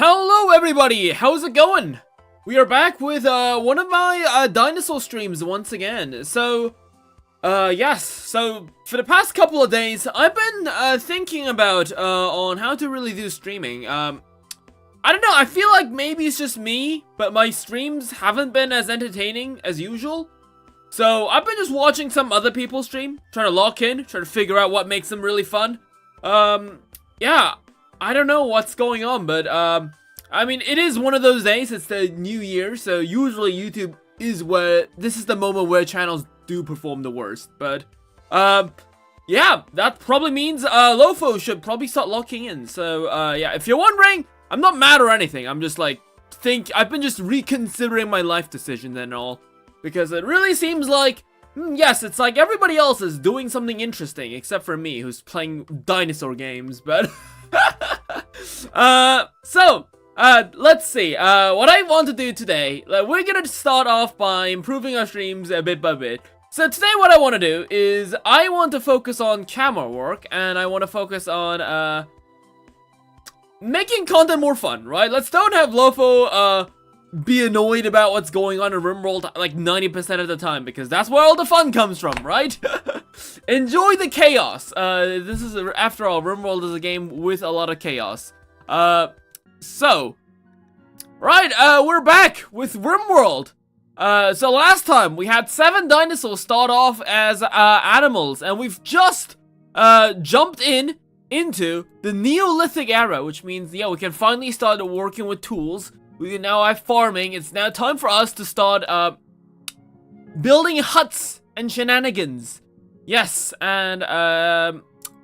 Hello everybody, how's it going? We are back with one of my dinosaur streams once again. So for the past couple of days I've been thinking about on how to really do streaming. I don't know, I feel like maybe it's just me, but my streams haven't been as entertaining as usual. So I've been just watching some other people stream, trying to lock in, trying to figure out what makes them really fun. Yeah, I don't know what's going on, but I mean, it is one of those days. It's the new year, so usually YouTube is this is the moment where channels do perform the worst. But yeah, that probably means Lopho should probably start locking in. So yeah, if you're wondering, I'm not mad or anything. I'm just like I've been just reconsidering my life decisions and all, because it really seems like yes, it's like everybody else is doing something interesting except for me, who's playing dinosaur games. But let's see, what I want to do today, we're gonna start off by improving our streams bit by bit. So today what I want to do is, I want to focus on camera work, and I want to focus on, making content more fun, right? Let's don't have Lopho, be annoyed about what's going on in Rimworld like 90% of the time, because that's where all the fun comes from, right? Enjoy the chaos. This is, after all, Rimworld is a game with a lot of chaos. So, right, we're back with Rimworld. So last time we had 7 dinosaurs start off as animals, and we've just jumped into the Neolithic era, which means, yeah, we can finally start working with tools. We can now have farming. It's now time for us to start building huts and shenanigans. Yes, and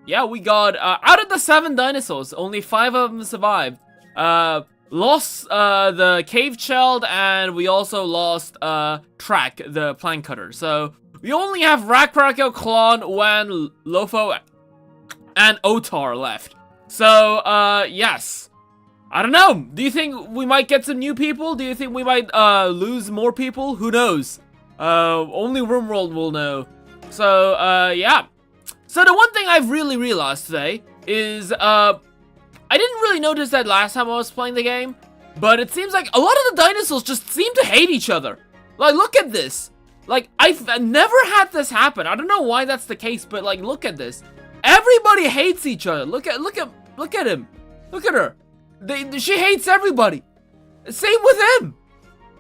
yeah, we got out of the 7 dinosaurs, only 5 of them survived. Lost the cave child, and we also lost Track, the plant cutter. So we only have Rakrakel, Klon, Wan, Lopho, and Otar left. So yes, I don't know. Do you think we might get some new people? Do you think we might lose more people? Who knows? Only Rimworld will know. So yeah. So the one thing I've really realized today is I didn't really notice that last time I was playing the game, but it seems like a lot of the dinosaurs just seem to hate each other. Like, look at this. Like, I've never had this happen. I don't know why that's the case, but like, look at this. Everybody hates each other. Look at him. Look at her. She hates everybody. Same with him.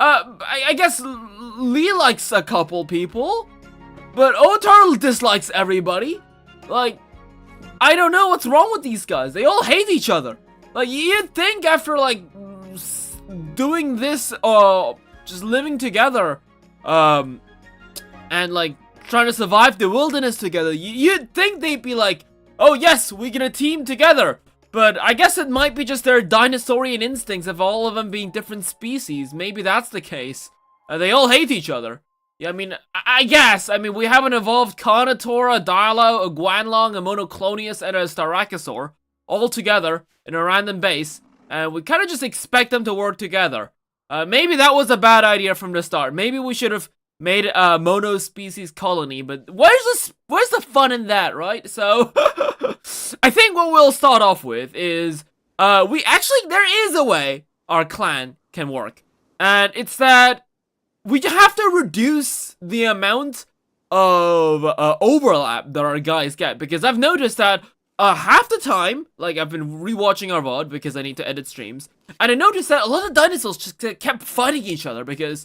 I guess Lee likes a couple people, but Otar dislikes everybody. Like, I don't know what's wrong with these guys. They all hate each other. Like, you'd think after, like, doing this, just living together, and, like, trying to survive the wilderness together, you'd think they'd be like, oh, yes, we're gonna team together. But I guess it might be just their dinosaurian instincts of all of them being different species. Maybe that's the case. They all hate each other. Yeah, I mean, I guess. I mean, we have an evolved Carnivore, a Dialo, a Guanlong, a Monoclonius, and a Styracosaur all together in a random base, and we kind of just expect them to work together. Maybe that was a bad idea from the start. Maybe we should have made a mono-species colony, but where's the fun in that, right? So, I think what we'll start off with is, there is a way our clan can work, and it's that we have to reduce the amount of overlap that our guys get, because I've noticed that half the time, like, I've been rewatching our VOD because I need to edit streams, and I noticed that a lot of dinosaurs just kept fighting each other, because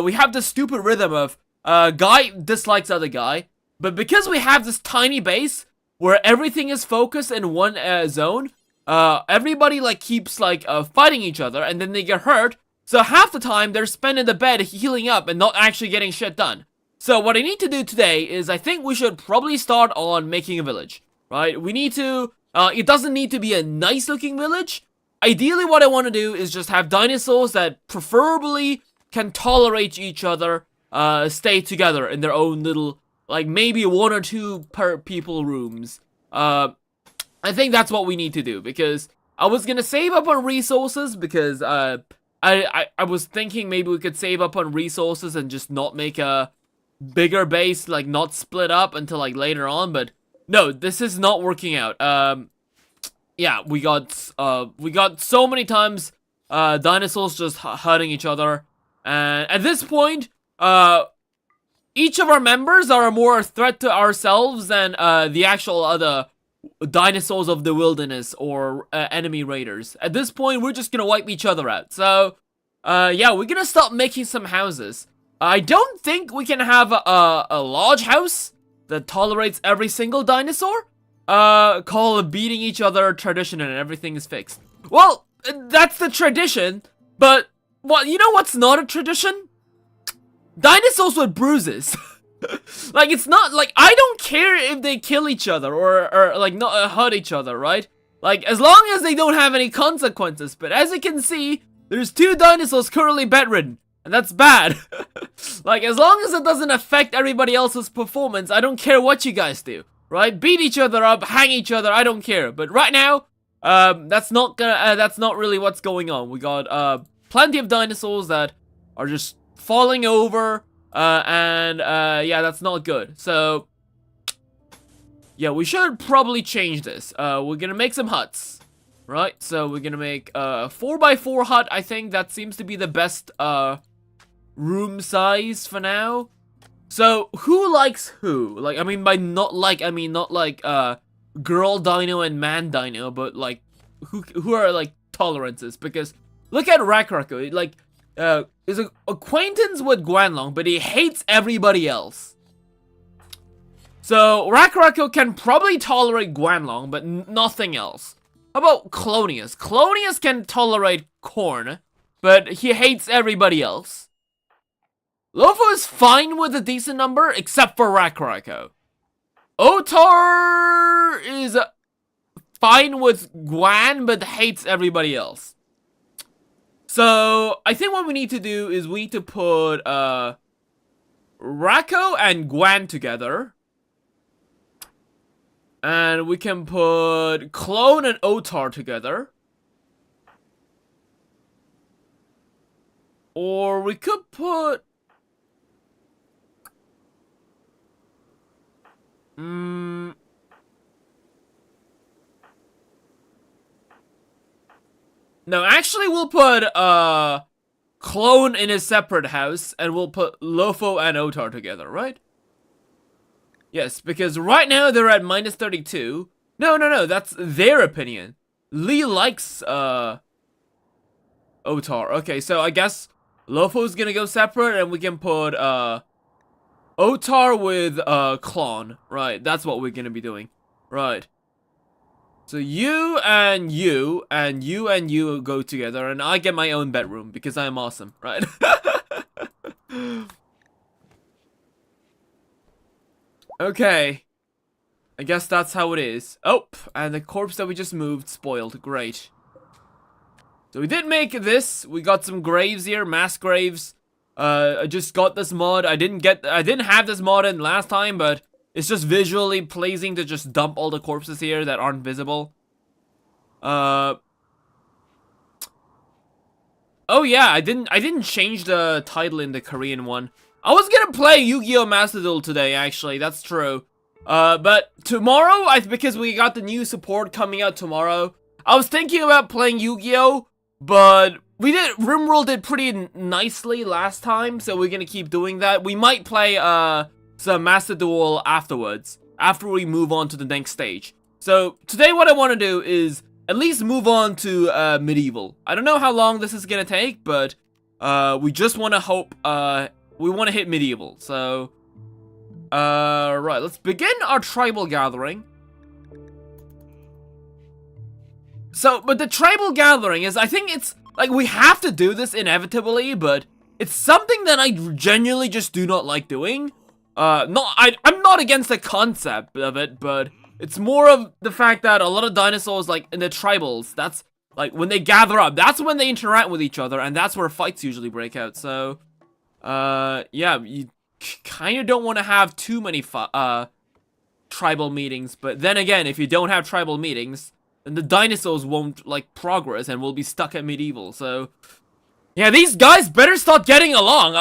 we have this stupid rhythm of guy dislikes other guy, but because we have this tiny base where everything is focused in one zone, everybody like keeps like fighting each other, and then they get hurt. So half the time, they're spending the bed healing up and not actually getting shit done. So what I need to do today is, I think we should probably start on making a village, right? We need to, it doesn't need to be a nice looking village. Ideally, what I want to do is just have dinosaurs that preferably can tolerate each other, stay together in their own little, like maybe 1 or 2 per people rooms. I think that's what we need to do, because I was gonna save up on resources, because, I was thinking maybe we could save up on resources and just not make a bigger base, like not split up until like later on, but no, this is not working out. Yeah, we got so many times dinosaurs just hurting each other. And at this point, each of our members are more a threat to ourselves than the actual other dinosaurs of the wilderness or enemy raiders. At this point, we're just gonna wipe each other out. So, yeah, we're gonna start making some houses. I don't think we can have a large house that tolerates every single dinosaur. Call beating each other tradition and everything is fixed. Well, that's the tradition, but you know what's not a tradition? Dinosaurs with bruises. Like, it's not, like, I don't care if they kill each other or like, not hurt each other, right? Like, as long as they don't have any consequences. But as you can see, there's 2 dinosaurs currently bedridden, and that's bad. Like, as long as it doesn't affect everybody else's performance, I don't care what you guys do, right? Beat each other up, hang each other, I don't care. But right now, that's not really what's going on. We got, plenty of dinosaurs that are just falling over, yeah, that's not good. So, yeah, we should probably change this. We're gonna make some huts, right? So we're gonna make a 4x4 hut. I think that seems to be the best room size for now. So who likes who? Like, I mean by not like girl dino and man dino, but like who are like tolerances? Because look at Rakrako, like is an acquaintance with Guanlong, but he hates everybody else. So Rakrako can probably tolerate Guanlong, but nothing else. How about Clonius? Clonius can tolerate corn, but he hates everybody else. Lopho is fine with a decent number, except for Rakrako. Otar is fine with Guan, but hates everybody else. So, I think what we need to do is we need to put, Rako and Guan together. And we can put Clone and Otar together. Or we could put... No, actually we'll put, Clone in a separate house, and we'll put Lopho and Otar together, right? Yes, because right now they're at minus 32. No, that's their opinion. Lee likes, Otar. Okay, so I guess Lopho's gonna go separate, and we can put, Otar with, Clone. Right, that's what we're gonna be doing. Right. So you and you and you and you go together, and I get my own bedroom because I am awesome, right? Okay. I guess that's how it is. Oh, and the corpse that we just moved spoiled. Great. So we did make this. We got some graves here, mass graves. I just got this mod. I didn't have this mod in last time, but it's just visually pleasing to just dump all the corpses here that aren't visible. Oh yeah, I didn't change the title in the Korean one. I was gonna play Yu-Gi-Oh! Master Duel today, actually, that's true. But tomorrow, because we got the new support coming out tomorrow, I was thinking about playing Yu-Gi-Oh! But Rimworld did pretty nicely last time, so we're gonna keep doing that. We might play, some Master Duel afterwards, after we move on to the next stage. So, today what I want to do is at least move on to, Medieval. I don't know how long this is gonna take, but, we just want to hope, we want to hit Medieval. So, right, let's begin our tribal gathering. So, but the tribal gathering is, I think it's, like, we have to do this inevitably, but it's something that I genuinely just do not like doing. I'm not against the concept of it, but it's more of the fact that a lot of dinosaurs, like, in the tribals, that's, like, when they gather up, that's when they interact with each other, and that's where fights usually break out, so, yeah, you kind of don't want to have too many, tribal meetings, but then again, if you don't have tribal meetings, then the dinosaurs won't, like, progress, and we'll be stuck at medieval, so, yeah, these guys better start getting along,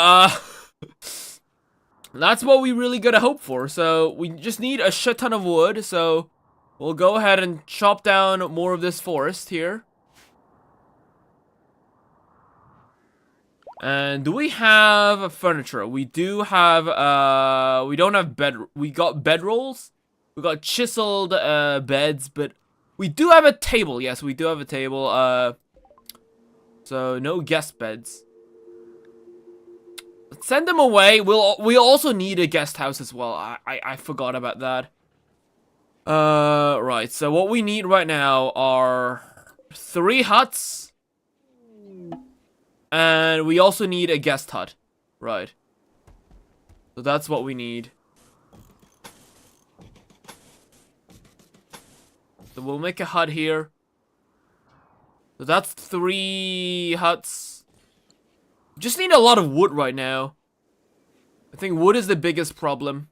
that's what we really gotta hope for. So we just need a shit ton of wood. So we'll go ahead and chop down more of this forest here. And do we have furniture? We do have, we don't have bed, we got bedrolls. We got chiseled, beds, but we do have a table. Yes, we do have a table, so no guest beds. Let's send them away. We also need a guest house as well. I forgot about that. Right, so what we need right now are 3 huts. And we also need a guest hut. Right. So that's what we need. So we'll make a hut here. So that's 3 huts. Just need a lot of wood right now. I think wood is the biggest problem.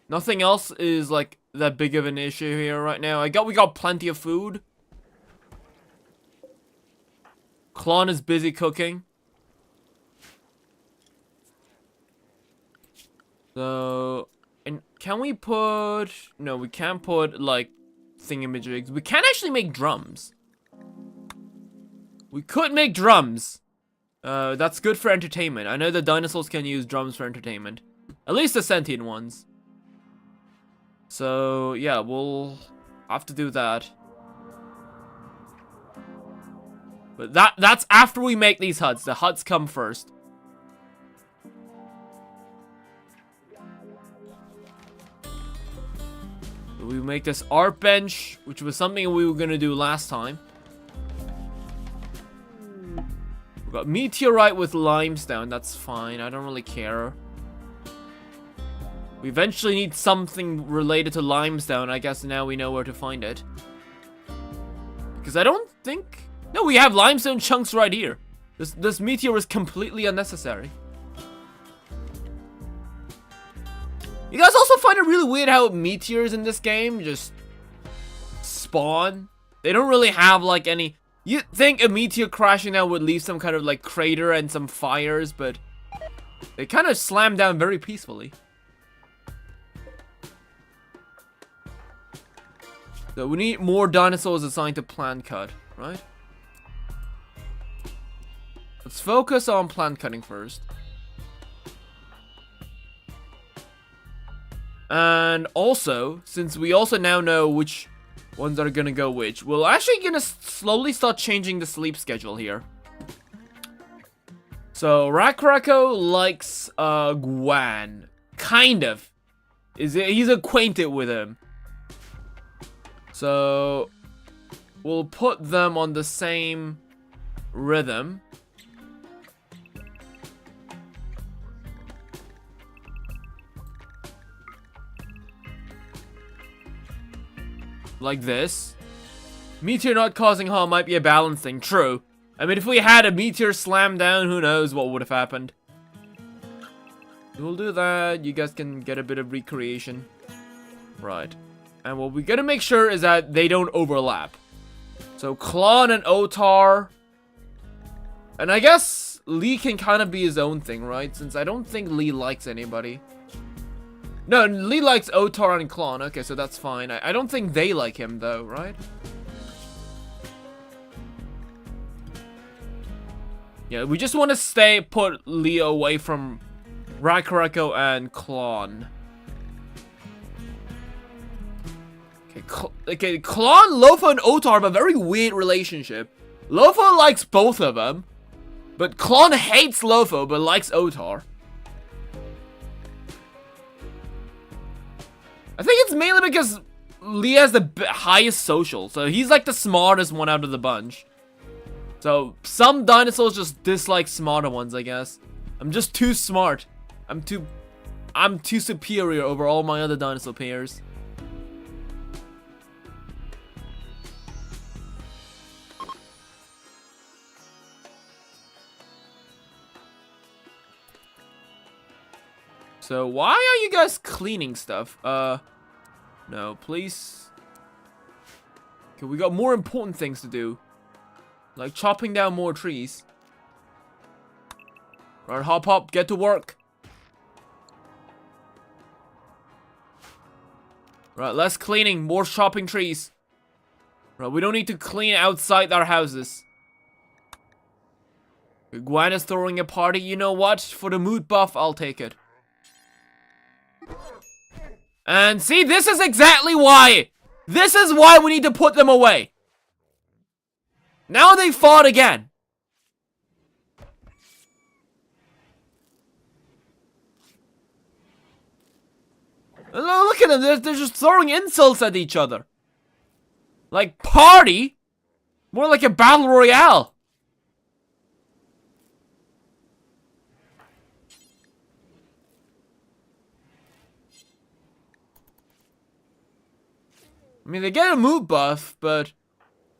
Nothing else is like that big of an issue here right now. We got plenty of food. Klon is busy cooking. So, and can we put... No, we can't put, like, thingamajigs. We can actually make drums. We could make drums. That's good for entertainment. I know the dinosaurs can use drums for entertainment. At least the sentient ones. So, yeah, we'll have to do that. But that's after we make these huts. The huts come first. We make this art bench, which was something we were gonna do last time. We got meteorite with limestone. That's fine. I don't really care. We eventually need something related to limestone. I guess now we know where to find it. Because I don't think... No, we have limestone chunks right here. This meteor is completely unnecessary. You guys also find it really weird how meteors in this game just spawn? They don't really have like any... You'd think a meteor crashing down would leave some kind of like crater and some fires, but they kind of slam down very peacefully. So we need more dinosaurs assigned to plant cut, right? Let's focus on plant cutting first. And also, since we also now know which ones are gonna go which, we're actually gonna slowly start changing the sleep schedule here. So, Rakrako likes, Guan. Kind of. He's acquainted with him. So, we'll put them on the same rhythm. Like this. Meteor not causing harm might be a balance thing. True. I mean, if we had a meteor slam down, who knows what would have happened. We'll do that. You guys can get a bit of recreation. Right. And what we gotta make sure is that they don't overlap. So, Klon and Otar. And I guess Lee can kind of be his own thing, right? Since I don't think Lee likes anybody. No, Lee likes Otar and Klon. Okay, so that's fine. I don't think they like him, though, right? Yeah, we just want to put Lee away from Rakarako and Klon. Okay, Klon, Lopho, and Otar have a very weird relationship. Lopho likes both of them, but Klon hates Lopho, but likes Otar. I think it's mainly because Lee has the highest social, so he's like the smartest one out of the bunch. So, some dinosaurs just dislike smarter ones, I guess. I'm just too smart. I'm too superior over all my other dinosaur peers. So, why are you guys cleaning stuff? No, please. Okay, we got more important things to do. Like chopping down more trees. Right, hop, get to work. Right, less cleaning, more chopping trees. Right, we don't need to clean outside our houses. Gwen is throwing a party. You know what? For the mood buff, I'll take it. And see, this is exactly why. This is why we need to put them away. Now they fought again. Look at them. They're just throwing insults at each other. Like, party? More like a battle royale. I mean, they get a mood buff, but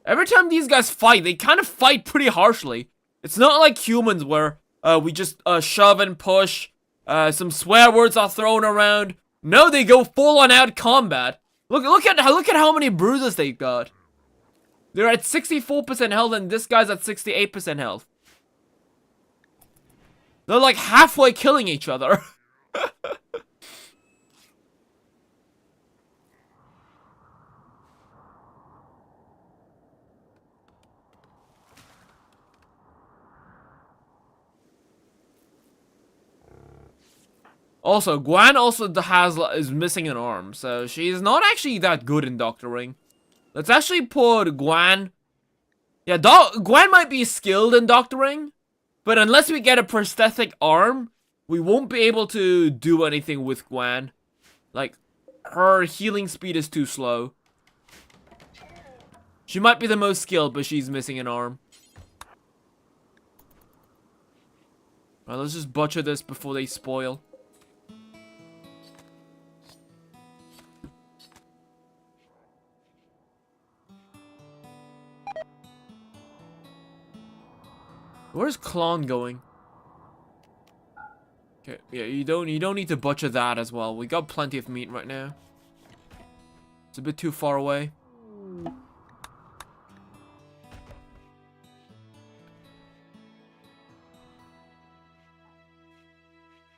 every time these guys fight, they kind of fight pretty harshly. It's not like humans where we just shove and push, some swear words are thrown around. No, they go full on out combat. Look at how many bruises they got. They're at 64% health and this guy's at 68% health. They're like halfway killing each other. Also, Gwen is missing an arm, so she's not actually that good in doctoring. Let's actually put Gwen. Yeah, Gwen might be skilled in doctoring, but unless we get a prosthetic arm, we won't be able to do anything with Gwen. Like, her healing speed is too slow. She might be the most skilled, but she's missing an arm. Alright, let's just butcher this before they spoil. Where's Klon going? Okay, yeah, you don't need to butcher that as well. We got plenty of meat right now. It's a bit too far away.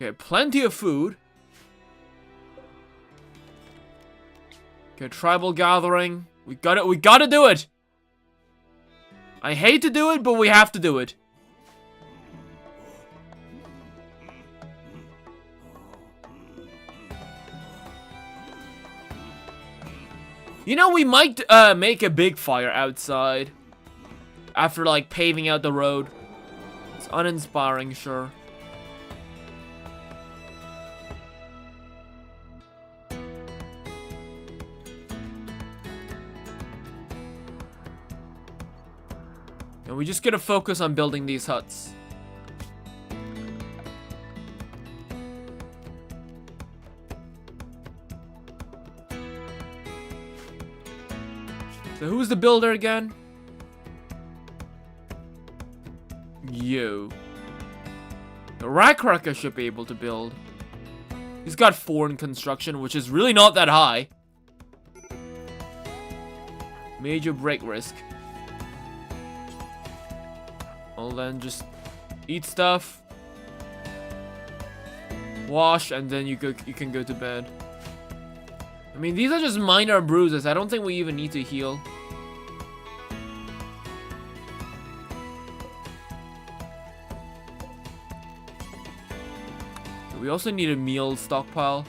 Okay, plenty of food. Okay, tribal gathering. We gotta do it. I hate to do it, but we have to do it. You know, we might make a big fire outside after, like, paving out the road. It's uninspiring, sure. And we're just gonna focus on building these huts. So who's the builder again? You. The Rackracker should be able to build. He's got 4 in construction, which is really not that high. Major break risk. Well then, just eat stuff, wash, and then you can go to bed. I mean, these are just minor bruises. I don't think we even need to heal. We also need a meal stockpile.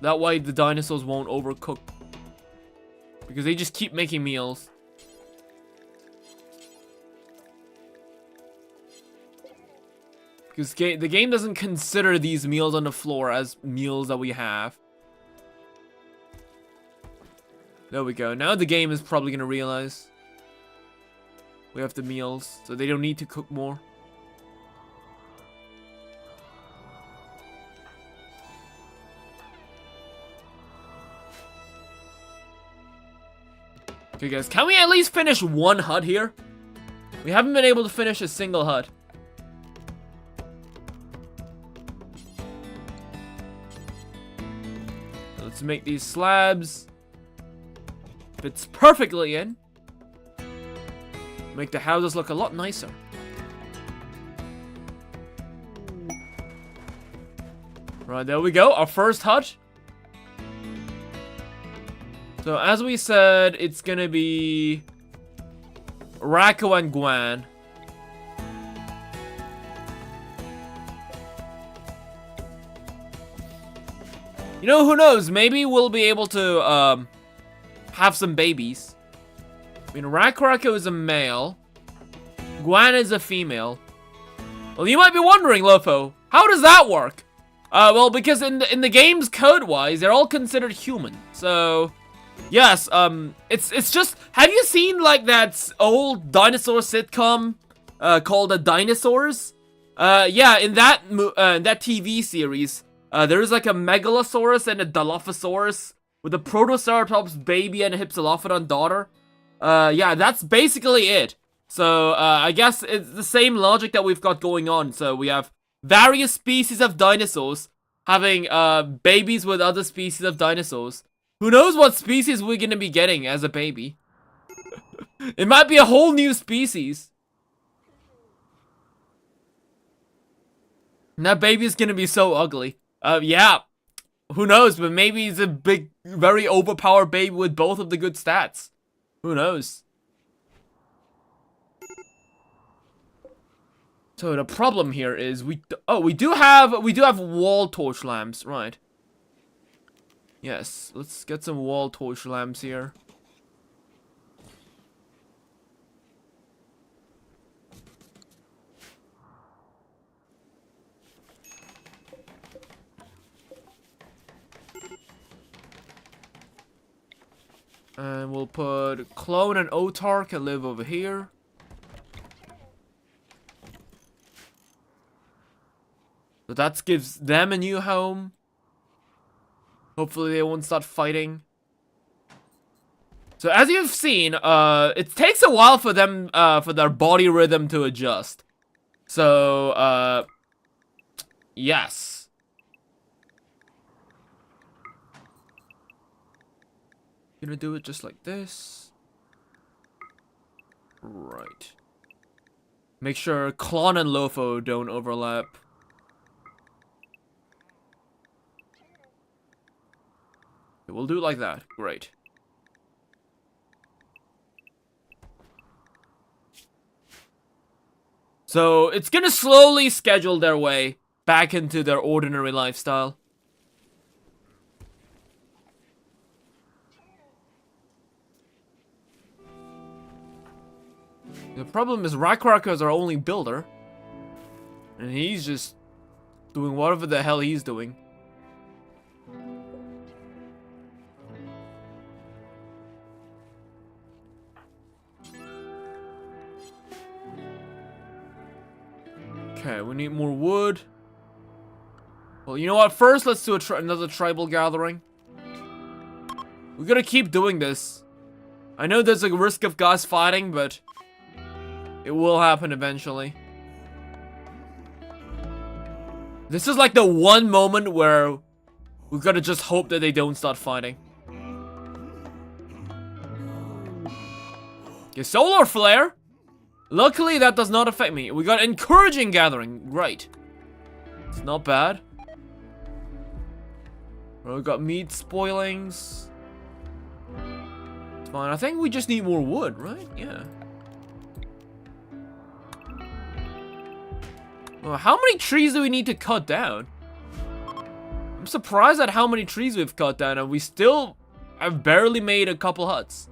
That way the dinosaurs won't overcook. Because they just keep making meals. Because the game doesn't consider these meals on the floor as meals that we have. There we go. Now the game is probably going to realize we have the meals, so they don't need to cook more. Okay guys, can we at least finish one hut here? We haven't been able to finish a single hut. Let's make these slabs. Fits perfectly in. Make the houses look a lot nicer. Right, there we go. Our first hut. So as we said, it's gonna be Racco and Gwen. You know, who knows? Maybe we'll be able to have some babies. I mean, Racco is a male. Gwen is a female. Well, you might be wondering, Lopho, how does that work? Well, because in the game's code-wise, they're all considered human. So, yes, it's just, have you seen like that old dinosaur sitcom called the Dinosaurs? Yeah, in that TV series, there is like a Megalosaurus and a Dilophosaurus with a Protoceratops baby and a Hypsilophodon daughter. Yeah, that's basically it. So, I guess it's the same logic that we've got going on. So, we have various species of dinosaurs having, babies with other species of dinosaurs. Who knows what species we're gonna be getting as a baby? It might be a whole new species. And that baby is gonna be so ugly. Yeah. Who knows, but maybe it's a big, very overpowered baby with both of the good stats. Who knows? So the problem here is we do have wall torch lamps, right? Yes, let's get some wall torch lamps here. And we'll put Clone and Otar can live over here. So that gives them a new home. Hopefully they won't start fighting. So as you've seen, it takes a while for them, for their body rhythm to adjust. So, yes. Gonna do it just like this. Right. Make sure Klon and Lopho don't overlap. We'll do it like that. Great. So, it's gonna slowly schedule their way back into their ordinary lifestyle. The problem is Racco is our only builder. And he's just doing whatever the hell he's doing. Okay, we need more wood. Well, you know what? First, let's do another tribal gathering. We gotta keep doing this. I know there's a risk of guys fighting, but it will happen eventually. This is like the one moment where we gotta just hope that they don't start fighting. Okay, solar flare. Luckily, that does not affect me. We got encouraging gathering. Right. It's not bad. We got meat spoilings. It's fine. I think we just need more wood, right? Yeah. Well, how many trees do we need to cut down? I'm surprised at how many trees we've cut down, and we still have barely made a couple huts.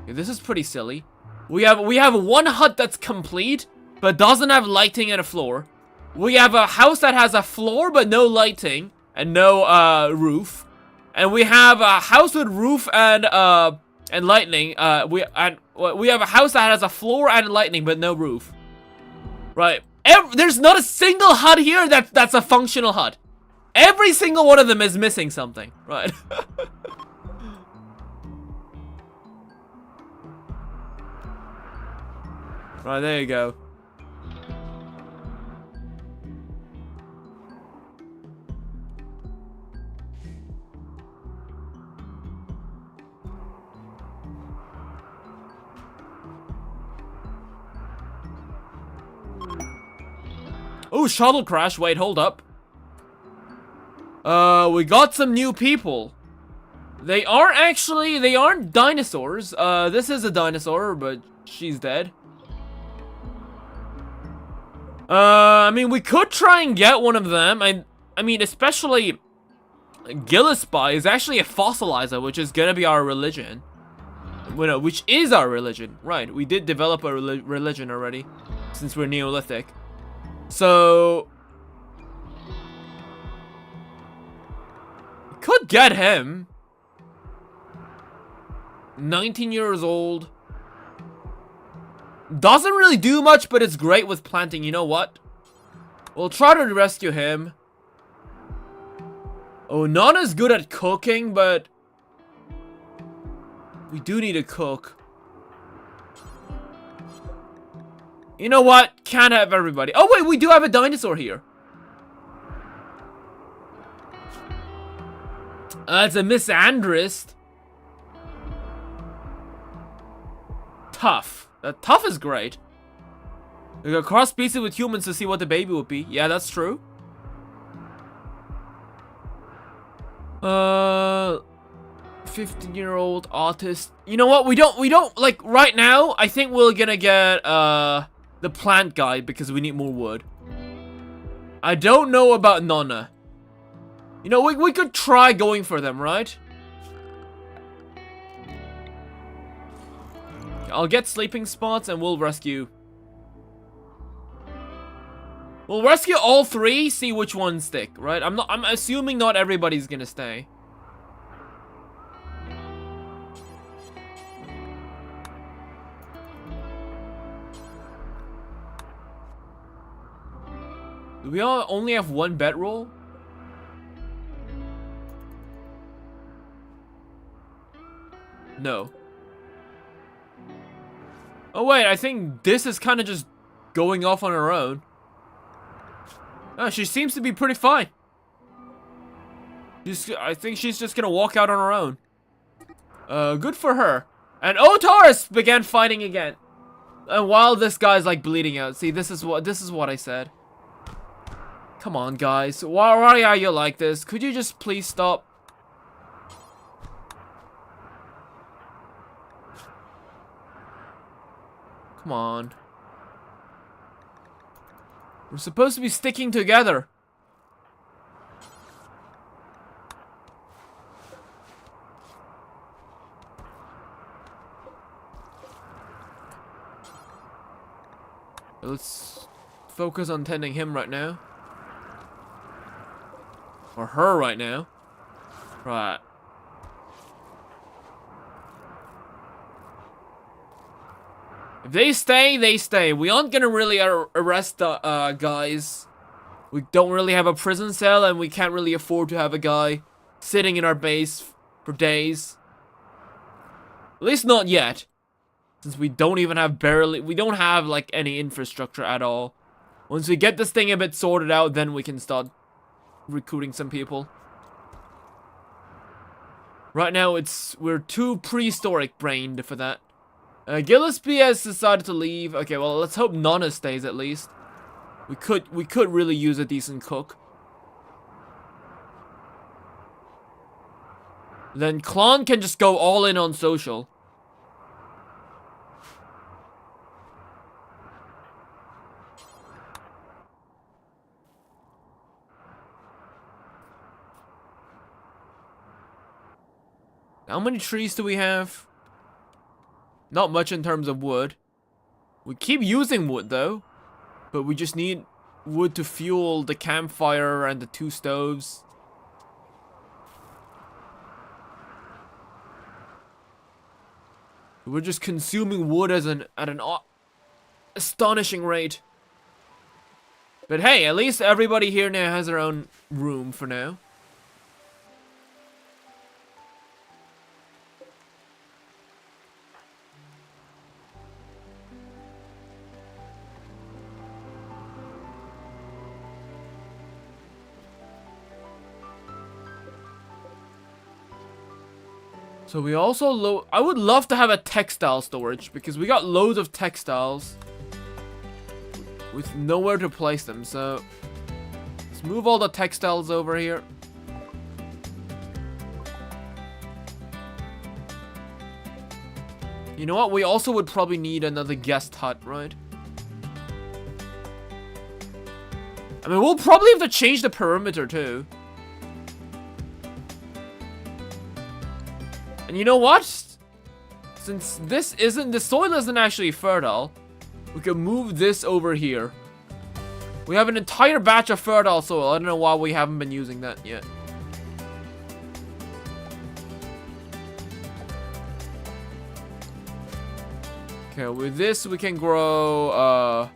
Okay, this is pretty silly. We have one hut that's complete, but doesn't have lighting and a floor. We have a house that has a floor but no lighting and no roof. And we have a house with roof and lightning. We have a house that has a floor and lightning but no roof. Right. There's not a single hut here that's a functional hut. Every single one of them is missing something. Right. Right, there you go. Oh, shuttle crash. Wait, hold up. We got some new people. They aren't dinosaurs. This is a dinosaur, but she's dead. I mean, we could try and get one of them. I mean, especially Gillespie is actually a fossilizer, which is gonna be our religion. Which is our religion, right? We did develop a religion already, since we're Neolithic. So we could get him. 19 years old. Doesn't really do much, but it's great with planting. You know what? We'll try to rescue him. Oh, not as good at cooking, but we do need a cook. You know what? Can't have everybody. Oh wait, we do have a dinosaur here. It's a misandrist. Tough. Tough is great. We got cross species with humans to see what the baby would be. Yeah, that's true. 15-year-old autist. You know what? We don't like right now. I think we're gonna get the plant guy because we need more wood. I don't know about Nonna. You know, we could try going for them, right? I'll get sleeping spots and we'll rescue. We'll rescue all three, see which ones stick, right? I'm assuming not everybody's gonna stay. Do we all only have one bedroll? No. Oh wait, I think this is kind of just going off on her own. Oh, she seems to be pretty fine. I think she's just gonna walk out on her own. Good for her. And Otaurus began fighting again. And while this guy's like bleeding out. See, this is what I said. Come on, guys. Why are you like this? Could you just please stop? Come on. We're supposed to be sticking together. Let's focus on tending him right now. Or her right now. Right. If they stay, they stay. We aren't gonna really arrest the guys. We don't really have a prison cell, and we can't really afford to have a guy sitting in our base for days. At least not yet. Since we don't even have we don't have like any infrastructure at all. Once we get this thing a bit sorted out, then we can start recruiting some people. Right now, we're too prehistoric brained for that. Gillespie has decided to leave. Okay, well, let's hope Nonna stays at least. We could really use a decent cook. Then Klon can just go all in on social. How many trees do we have? Not much in terms of wood. We keep using wood though, but we just need wood to fuel the campfire and the 2 stoves. We're just consuming wood at an astonishing rate. But hey, at least everybody here now has their own room for now. So we also I would love to have a textile storage because we got loads of textiles with nowhere to place them. So let's move all the textiles over here. You know what? We also would probably need another guest hut, right? I mean, we'll probably have to change the perimeter too. And you know what? Since the soil isn't actually fertile, we can move this over here. We have an entire batch of fertile soil. I don't know why we haven't been using that yet. Okay, with this we can grow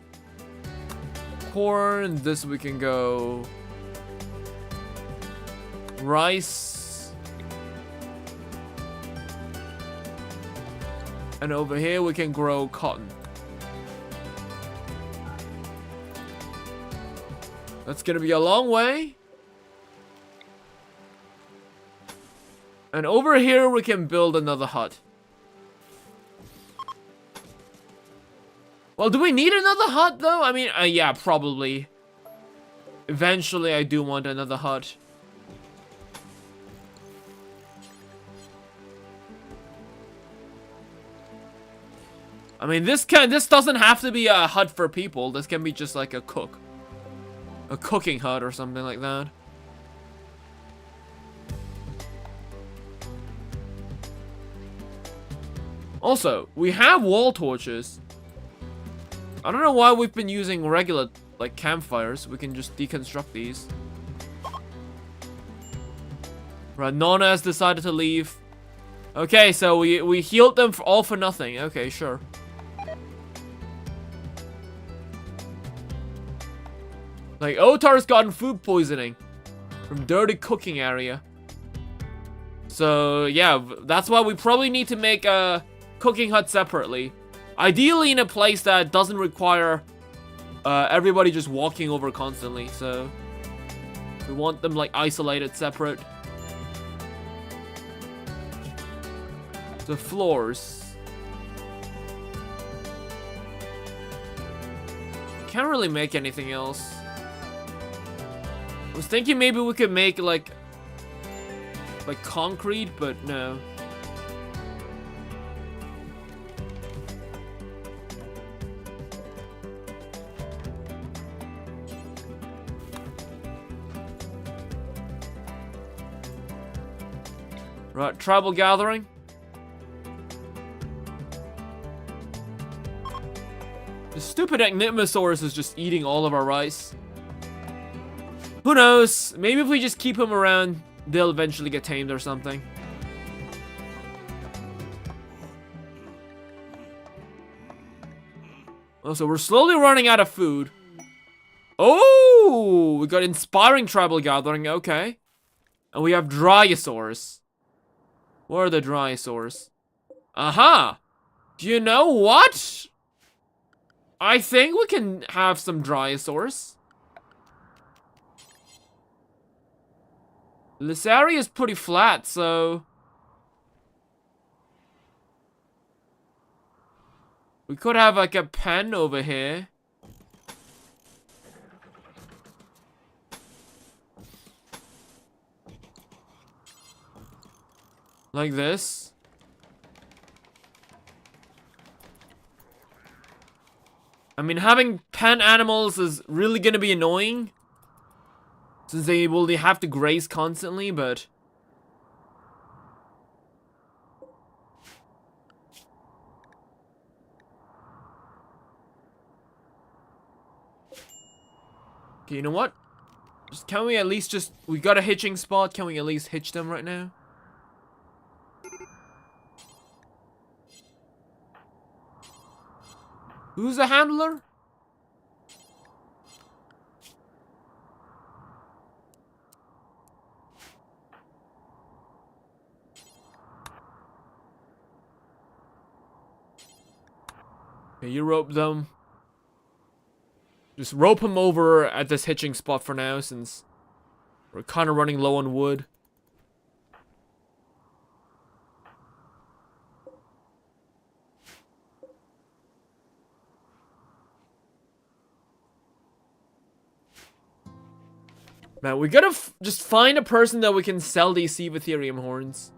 corn. This we can go rice. And over here we can grow cotton. That's gonna be a long way. And over here we can build another hut. Well, do we need another hut, though? I mean, yeah, probably. Eventually, I do want another hut. I mean, this doesn't have to be a hut for people. This can be just like a cooking hut or something like that. Also, we have wall torches. I don't know why we've been using regular, like, campfires. We can just deconstruct these. Right, Nana has decided to leave. Okay, so we healed them all for nothing. Okay, sure. Like, Otar's gotten food poisoning from dirty cooking area. So, yeah, that's why we probably need to make a cooking hut separately. Ideally in a place that doesn't require everybody just walking over constantly, so we want them like isolated, separate. The floors. Can't really make anything else. I was thinking maybe we could make like concrete, but no. Right, tribal gathering. The stupid Dinosaurs is just eating all of our rice. Who knows? Maybe if we just keep him around, they'll eventually get tamed or something. Oh, so we're slowly running out of food. Oh, we got inspiring tribal gathering. Okay. And we have Dinosaurs. Where are the Dinosaurs? Aha! Do you know what? I think we can have some Dinosaurs. This area is pretty flat, so we could have like a pen over here. Like this. I mean, having pen animals is really gonna be annoying, since they have to graze constantly, but okay, you know what? Can we at least we got a hitching spot, can we at least hitch them right now? Who's the handler? Okay, you rope them. Just rope him over at this hitching spot for now, since we're kind of running low on wood. Man, we gotta just find a person that we can sell these Ethereum horns.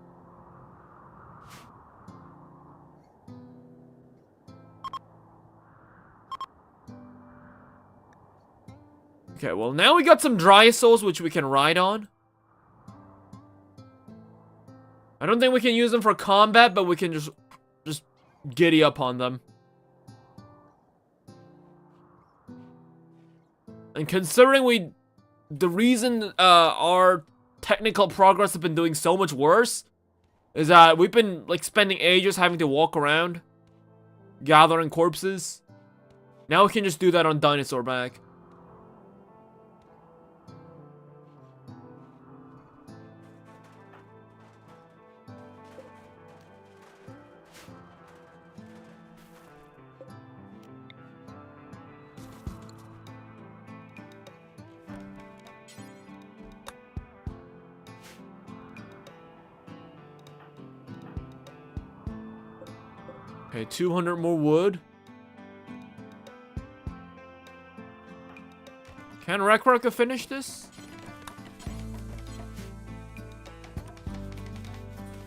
Okay, well now we got some Dinosaurs which we can ride on. I don't think we can use them for combat, but we can just giddy up on them. And considering the reason our technical progress has been doing so much worse is that we've been like spending ages having to walk around gathering corpses. Now we can just do that on Dinosaur back. Okay, 200 more wood. Can Rekraka finish this?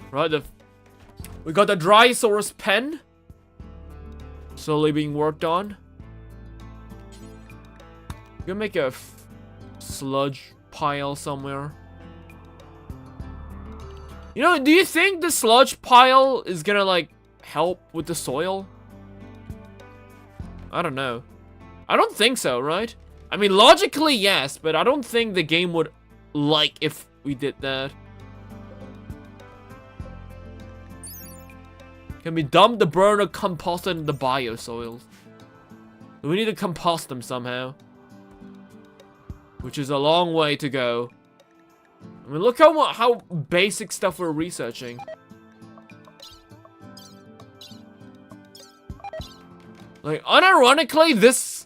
Right, we got the Drysaurus pen. Slowly being worked on. I'm gonna make a sludge pile somewhere. You know, do you think the sludge pile is gonna, like, help with the soil? I don't know. I don't think so, right? I mean, logically, yes, but I don't think the game would like if we did that. Can we dump the burner compost in the biosoils? We need to compost them somehow. Which is a long way to go. I mean, look how basic stuff we're researching. Like, unironically, this...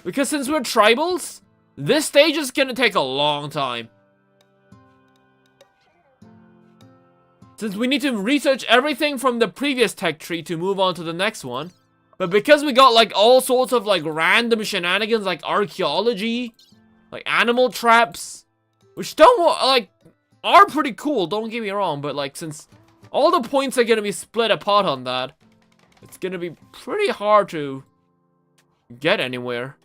Because since we're tribals, this stage is gonna take a long time. Since we need to research everything from the previous tech tree to move on to the next one. But because we got, like, all sorts of, like, random shenanigans, like archaeology, like animal traps, which are pretty cool, don't get me wrong, but, like, since all the points are gonna be split apart on that, it's gonna be pretty hard to get anywhere.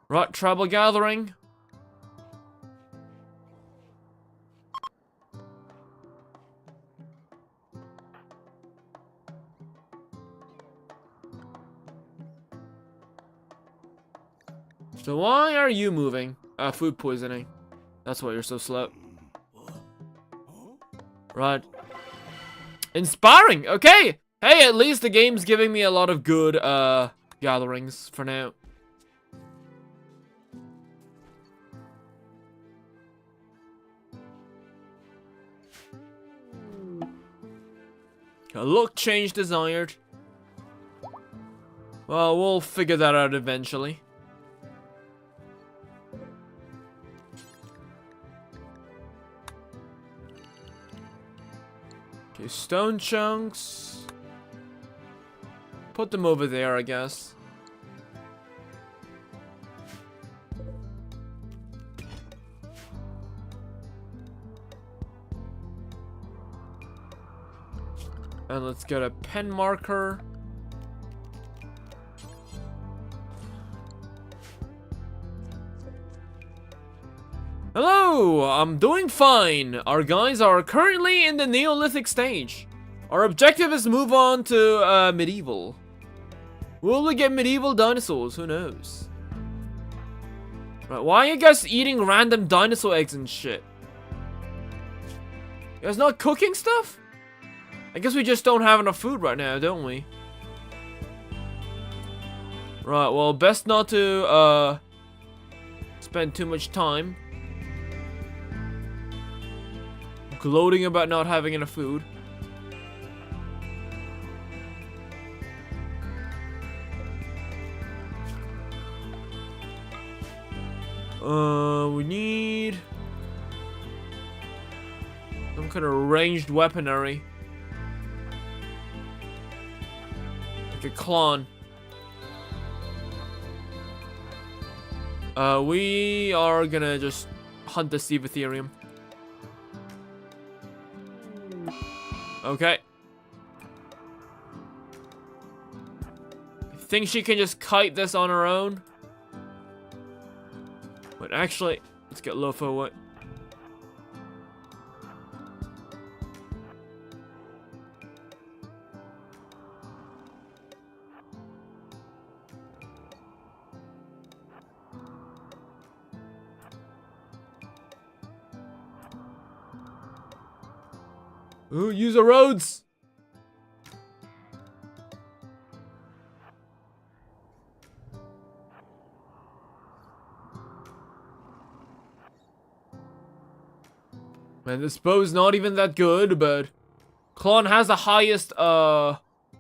Right, tribal gathering. So why are you moving? Food poisoning. That's why you're so slow. Right. Inspiring! Okay! Hey, at least the game's giving me a lot of good, gatherings for now. A look change desired. Well, we'll figure that out eventually. Okay, stone chunks. Put them over there, I guess. And let's get a pen marker. Hello, I'm doing fine. Our guys are currently in the Neolithic stage. Our objective is to move on to medieval. Will we get medieval dinosaurs? Who knows? Right, why are you guys eating random dinosaur eggs and shit? You guys not cooking stuff? I guess we just don't have enough food right now, don't we? Right, well, best not to, spend too much time gloating about not having enough food. We need some kind of ranged weaponry. Like a clone. We are gonna just hunt the Steve Ethereum. think she can just kite this on her own? But actually, let's get Lopho away. Ooh, use the roads! Man, this bow's not even that good, but Klon has the highest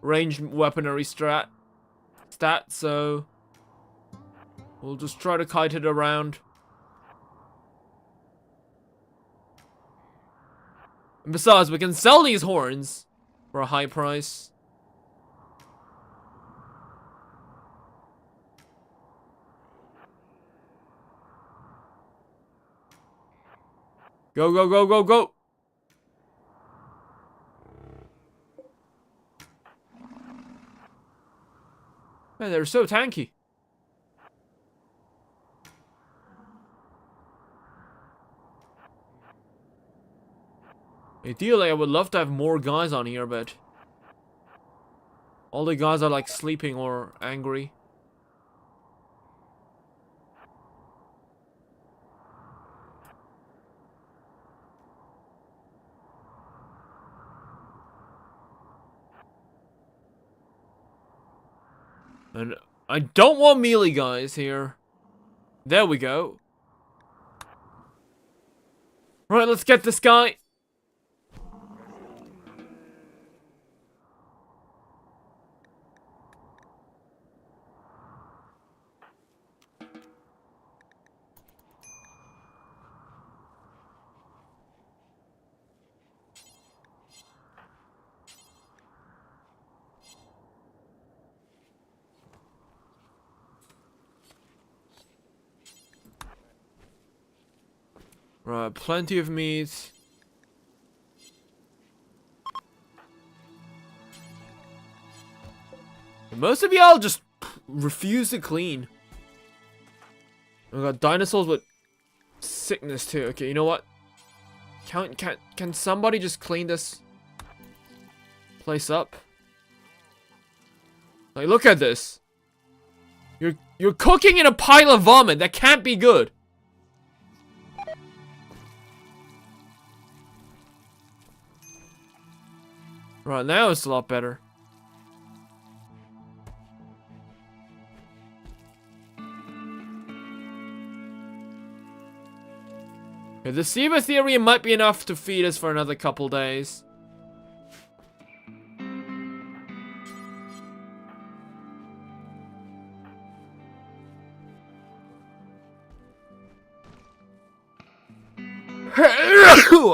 ranged weaponry stat, so we'll just try to kite it around. And besides, we can sell these horns for a high price. Go, go, go, go, go! Man, they're so tanky. Ideally, I would love to have more guys on here, but all the guys are like sleeping or angry. And I don't want melee guys here. There we go. Right, let's get this guy. Right, plenty of meat. Most of y'all just refuse to clean. We got dinosaurs with sickness too. Okay, you know what? Can somebody just clean this place up? Like, look at this. You're cooking in a pile of vomit. That can't be good. Right, now it's a lot better. Okay, the Cebatherium might be enough to feed us for another couple days.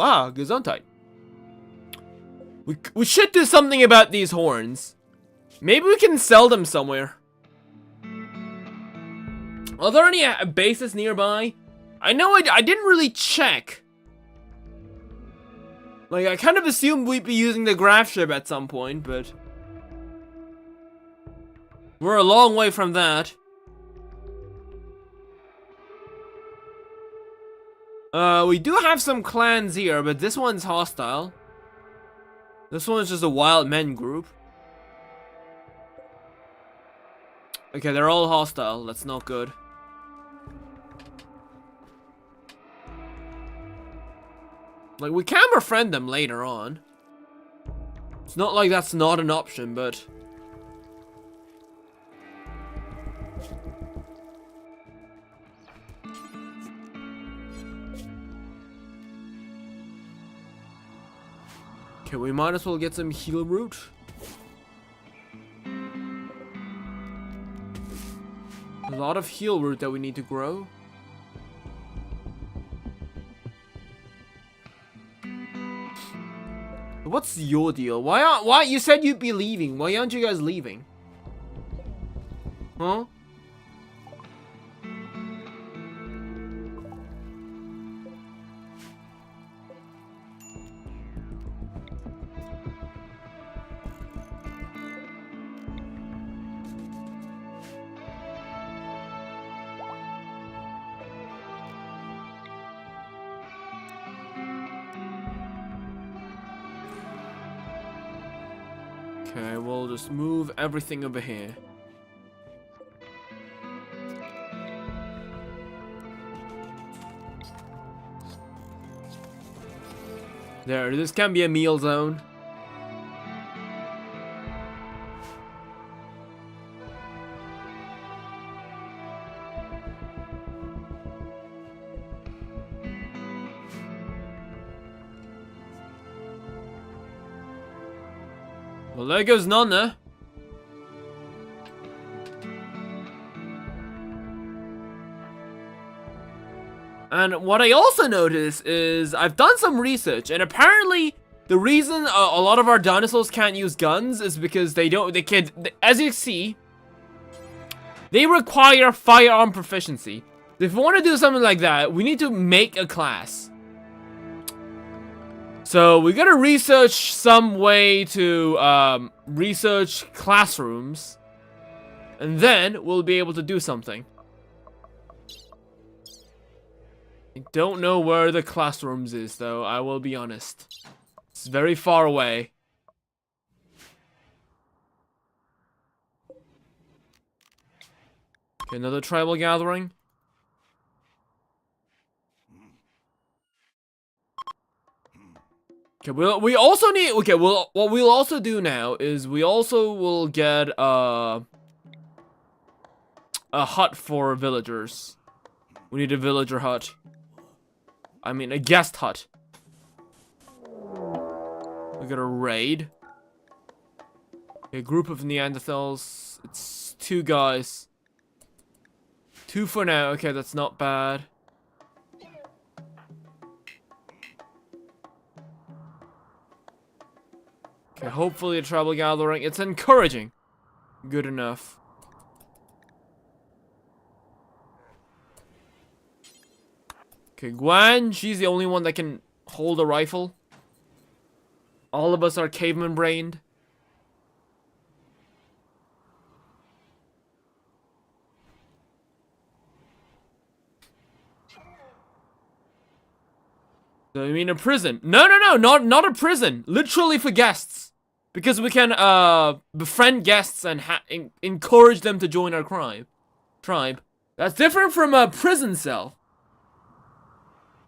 Ah, Gesundheit. We should do something about these horns. Maybe we can sell them somewhere. Are there any bases nearby? I know I didn't really check. Like, I kind of assumed we'd be using the graph ship at some point, but we're a long way from that. We do have some clans here, but this one's hostile. This one's just a wild men group. Okay, they're all hostile. That's not good. Like, we can befriend them later on. It's not like that's not an option, but okay, we might as well get some heal root. A lot of heal root that we need to grow. What's your deal? Why you said you'd be leaving? Why aren't you guys leaving? Huh? Okay, we'll just move everything over here. There, this can be a meal zone. Well, there goes Nonna. And what I also noticed is I've done some research, and apparently the reason a lot of our dinosaurs can't use guns is because they can't, as you see, they require firearm proficiency. If we want to do something like that, we need to make a class. So we gotta research some way to research classrooms, and then we'll be able to do something. I don't know where the classrooms is, though, I will be honest. It's very far away. Okay, another tribal gathering. Okay, we also need, okay, well, what we'll also do now is we also will get a hut for villagers. We need a villager hut. I mean, a guest hut. We got a raid. A group of Neanderthals. It's 2 guys. 2 for now. Okay, that's not bad. Okay, hopefully a tribal gathering. It's encouraging. Good enough. Okay, Gwen, she's the only one that can hold a rifle. All of us are caveman brained. So you mean a prison? No, not a prison. Literally for guests. Because we can befriend guests and encourage them to join our tribe. That's different from a prison cell.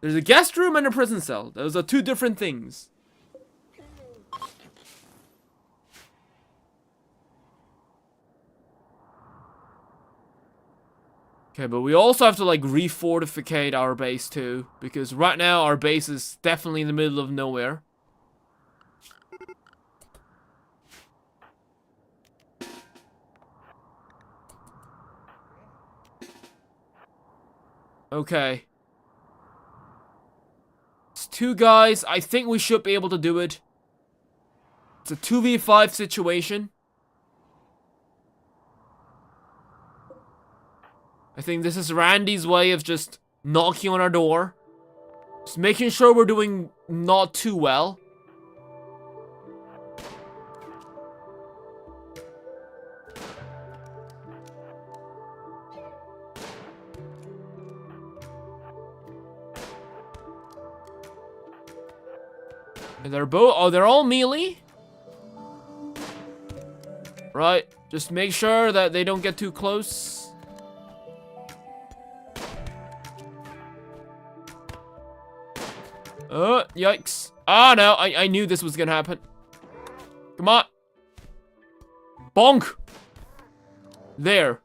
There's a guest room and a prison cell. Those are 2 different things. Okay, but we also have to, like, refortificate our base, too. Because right now, our base is definitely in the middle of nowhere. Okay. It's 2 guys. I think we should be able to do it. It's a 2v5 situation. I think this is Randy's way of just knocking on our door. Just making sure we're doing not too well. And they're both, oh, they're all melee? Right, just make sure that they don't get too close. Yikes. Ah, no, I knew this was gonna happen. Come on. Bonk. There.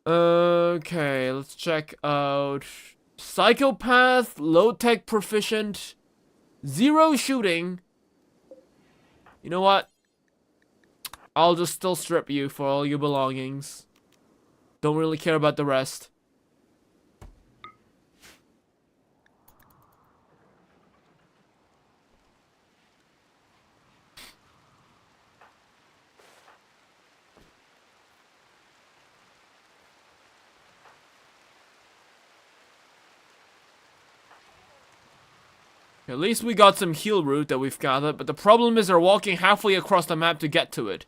Okay, let's check out psychopath, low-tech proficient, 0 shooting. You know what? I'll just still strip you for all your belongings. Don't really care about the rest. At least we got some heal root that we've gathered, but the problem is they're walking halfway across the map to get to it.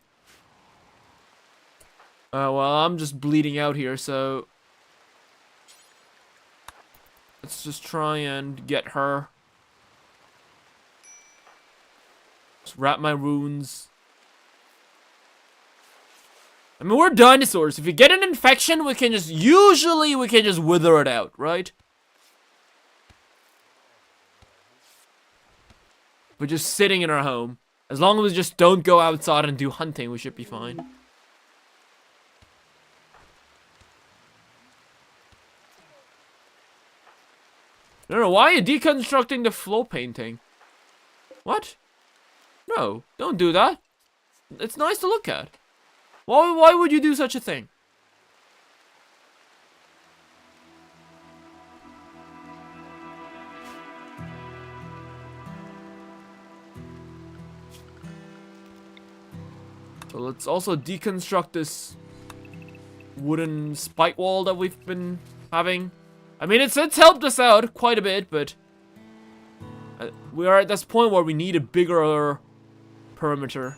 Well, I'm just bleeding out here, so... Let's just try and get her. Just wrap my runes. I mean, we're dinosaurs. If you get an infection, we can just wither it out, right? But just sitting in our home. As long as we just don't go outside and do hunting, we should be fine. No, why are you deconstructing the floor painting? What? No, don't do that. It's nice to look at. Why would you do such a thing? So let's also deconstruct this wooden spike wall that we've been having. I mean, it's helped us out quite a bit, but we are at this point where we need a bigger perimeter.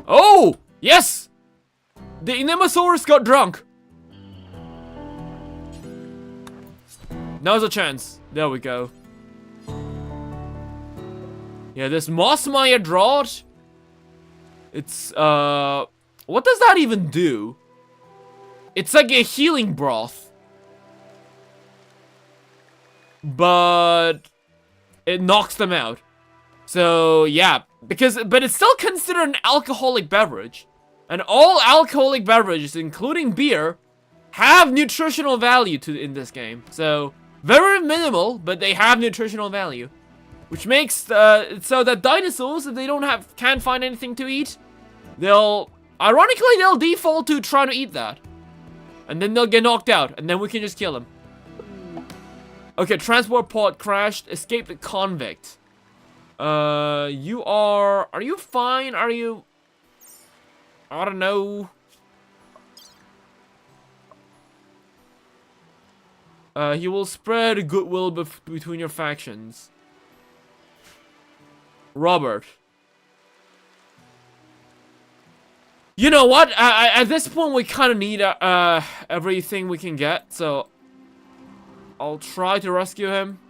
Oh! Yes! The Dinosaurus got drunk. Now's a chance. There we go. Yeah, this Moss Maya drought. It's, what does that even do? It's like a healing broth. But it knocks them out. So, yeah. But it's still considered an alcoholic beverage. And all alcoholic beverages, including beer, have nutritional value in this game. So, very minimal, but they have nutritional value. Which makes so that dinosaurs, if they can't find anything to eat, ironically they'll default to trying to eat that. And then they'll get knocked out, and then we can just kill them. Okay, transport pod crashed, escaped the convict. Are you fine? I don't know. He will spread goodwill between your factions. Robert. You know what? At this point, we kind of need everything we can get, so I'll try to rescue him.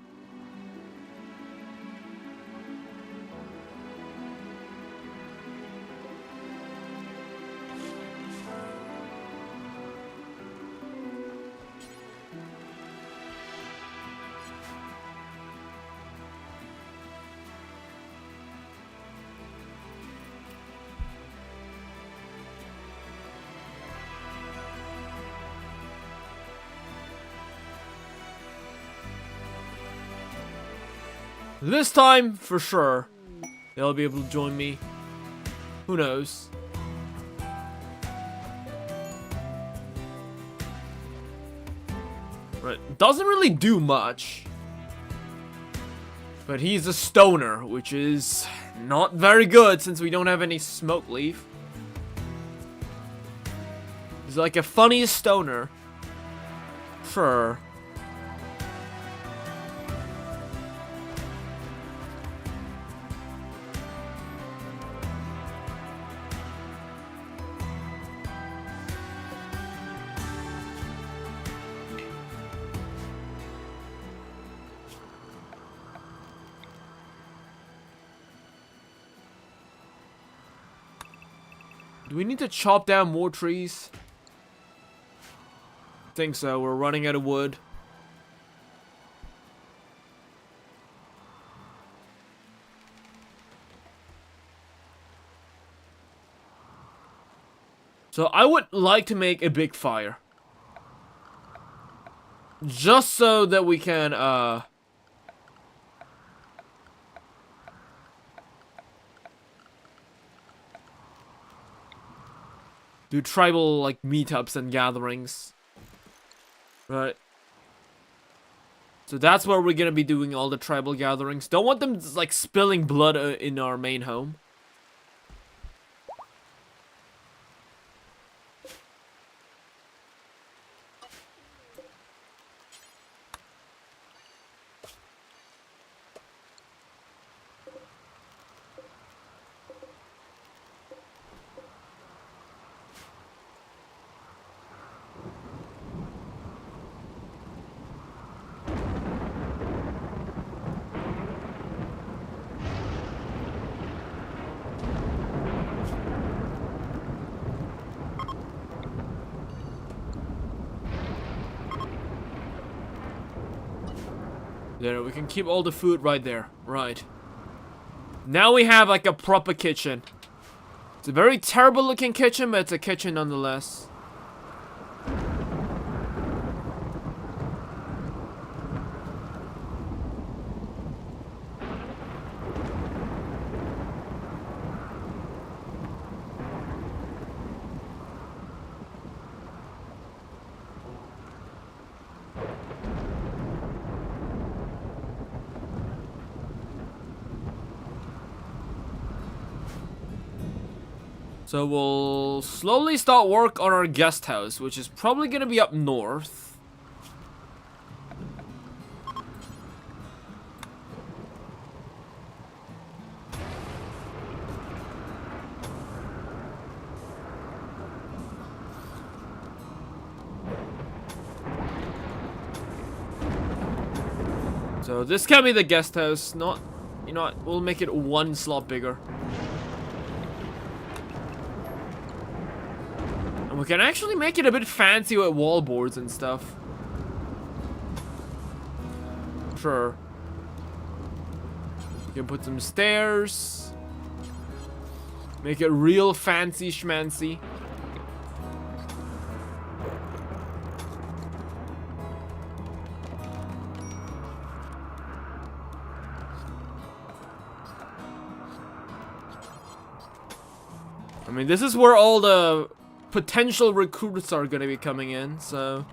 This time, for sure, they'll be able to join me. Who knows? Right, doesn't really do much. But he's a stoner, which is not very good since we don't have any smoke leaf. He's like a funny stoner. Sure. Do we need to chop down more trees? I think so. We're running out of wood. So I would like to make a big fire. Just so that we can, do tribal, like, meetups and gatherings. Right. So that's where we're gonna be doing all the tribal gatherings. Don't want them, like, spilling blood in our main home. There, we can keep all the food right there. Right. Now we have like a proper kitchen. It's a very terrible looking kitchen, but it's a kitchen nonetheless. So we'll slowly start work on our guest house, which is probably gonna be up north. So this can be the guest house, not, you know what, we'll make it one slot bigger. We can actually make it a bit fancy with wall boards and stuff. Sure. We can put some stairs. Make it real fancy schmancy. I mean, this is where all the potential recruits are gonna be coming in, so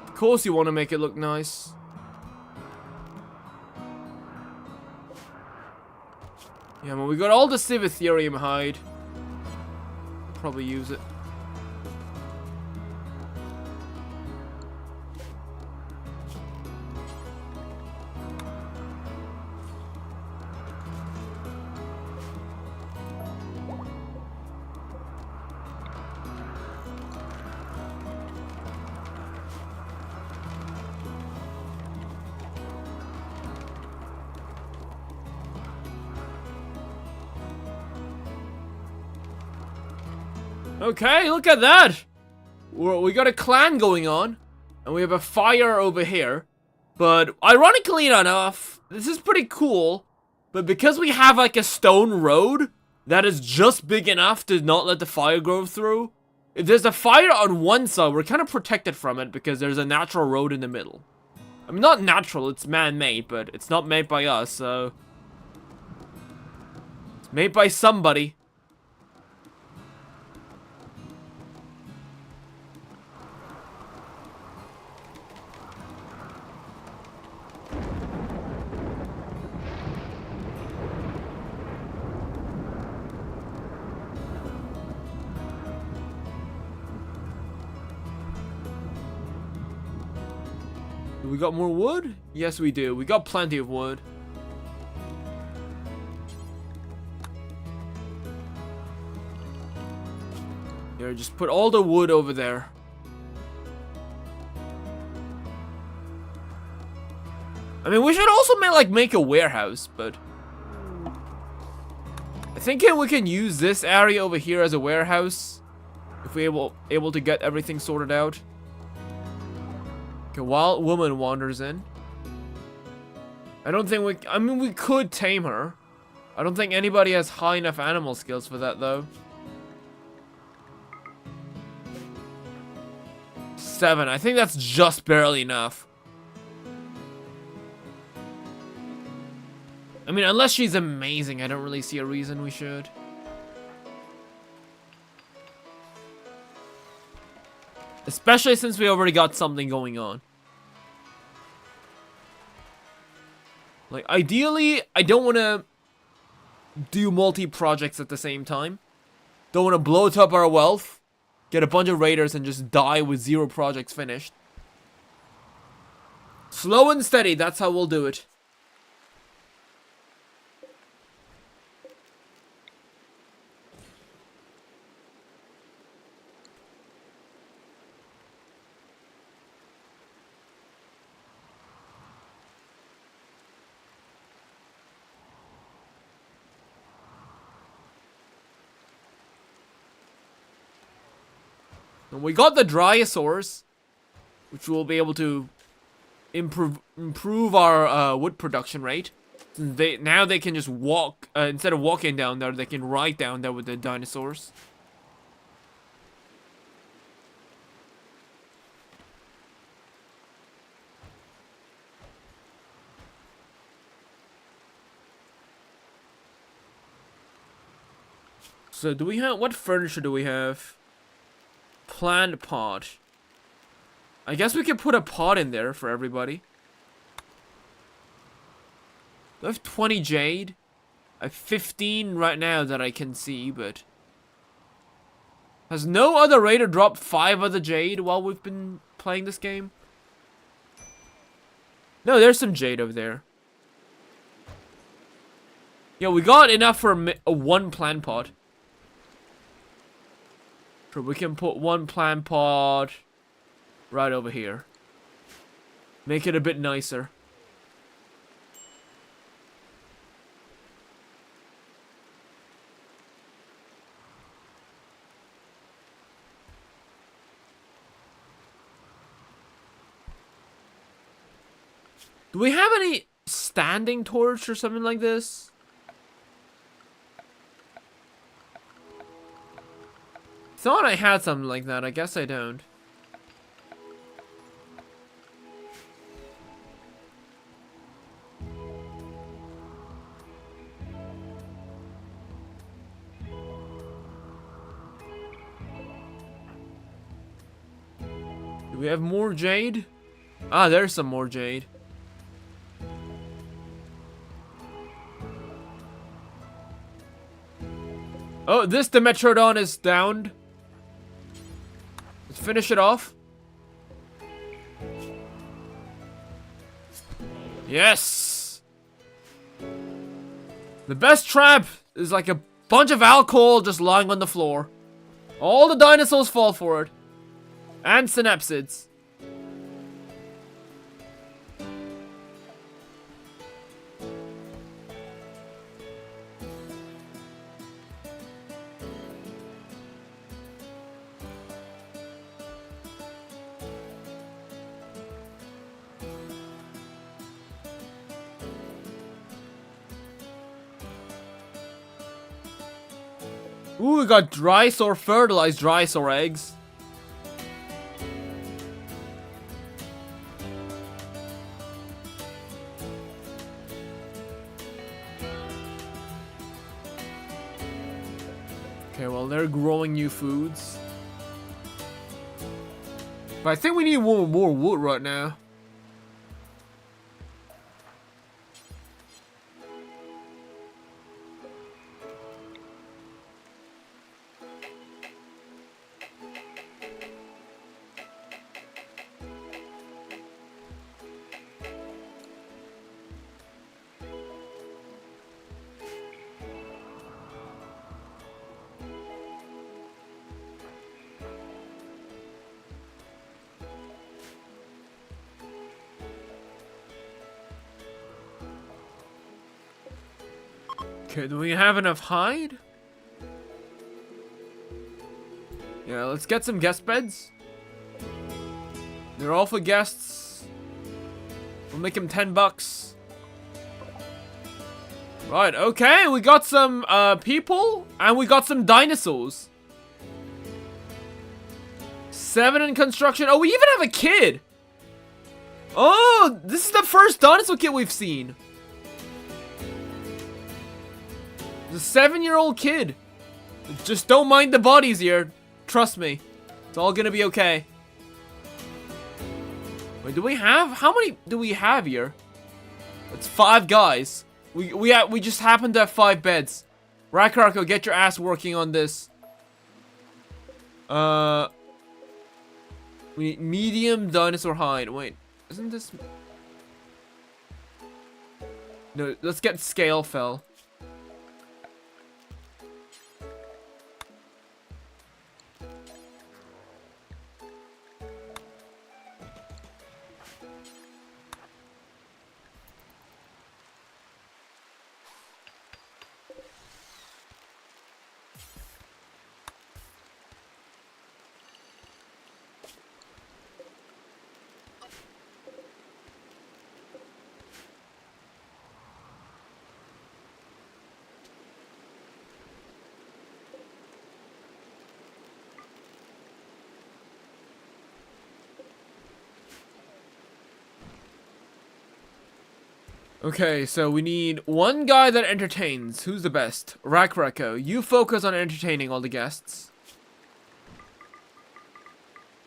of course you want to make it look nice. Yeah, well, we got all the Civ-Ethereum hide. Probably use it. Okay, look at that! We got a clan going on, and we have a fire over here. But ironically enough, this is pretty cool. But because we have like a stone road that is just big enough to not let the fire go through, if there's a fire on one side, we're kind of protected from it because there's a natural road in the middle. I mean, not natural, it's man-made, but it's not made by us, so it's made by somebody. We got more wood? Yes, we do. We got plenty of wood. Here, just put all the wood over there. I mean, we should also make a warehouse, but I think we can use this area over here as a warehouse if we're able to get everything sorted out. Okay, wild woman wanders in. I don't think I mean, we could tame her. I don't think anybody has high enough animal skills for that, though. 7. I think that's just barely enough. I mean, unless she's amazing, I don't really see a reason we should. Especially since we already got something going on. Like, ideally, I don't want to do multi-projects at the same time. Don't want to bloat up our wealth, get a bunch of raiders, and just die with 0 projects finished. Slow and steady, that's how we'll do it. And we got the Dinosaurs, which we'll be able to improve our wood production rate. Now they can just walk instead of walking down there, they can ride down there with the dinosaurs. So do we have, what furniture do we have? Plant pot. I guess we could put a pot in there for everybody. Do I have 20 jade? I have 15 right now that I can see, but... Has no other raider dropped 5 other jade while we've been playing this game? No, there's some jade over there. Yeah, we got enough for a 1 plant pot. So we can put 1 plant pot right over here. Make it a bit nicer. Do we have any standing torch or something like this? Thought I had something like that. I guess I don't. Do we have more jade? Ah, there's some more jade. Oh, this Dimetrodon is downed. Let's finish it off. Yes! The best trap is like a bunch of alcohol just lying on the floor. All the dinosaurs fall for it. And synapsids. Ooh, we got Drysaur, fertilized Drysaur eggs. Okay, well, they're growing new foods. But I think we need more wood right now. Okay, do we have enough hide? Yeah, let's get some guest beds. They're all for guests. We'll make them $10. Right, okay, we got some people, and we got some dinosaurs. 7 in construction. Oh, we even have a kid. Oh, this is the first dinosaur kid we've seen. The 7-year-old kid. Just don't mind the bodies here. Trust me. It's all gonna be okay. Wait, do we have... How many do we have here? It's 5 guys. We just happen to have 5 beds. Rakarako, get your ass working on this. We need medium dinosaur hide. Wait, isn't this... No, let's get scale fell. Okay, so we need one guy that entertains. Who's the best? Rakreko, you focus on entertaining all the guests.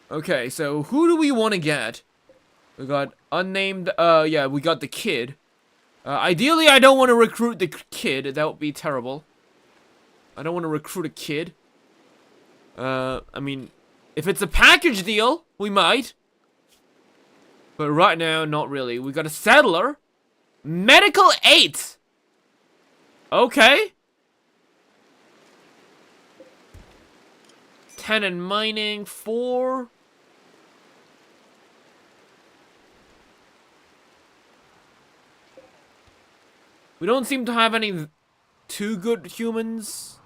Okay, so who do we want to get? We got unnamed, yeah, we got the kid. Ideally, I don't want to recruit the kid. That would be terrible. I don't want to recruit a kid. I mean, if it's a package deal, we might. But right now, not really. We got a settler. Medical 8. Okay. 10 in mining, 4. We don't seem to have any too good humans.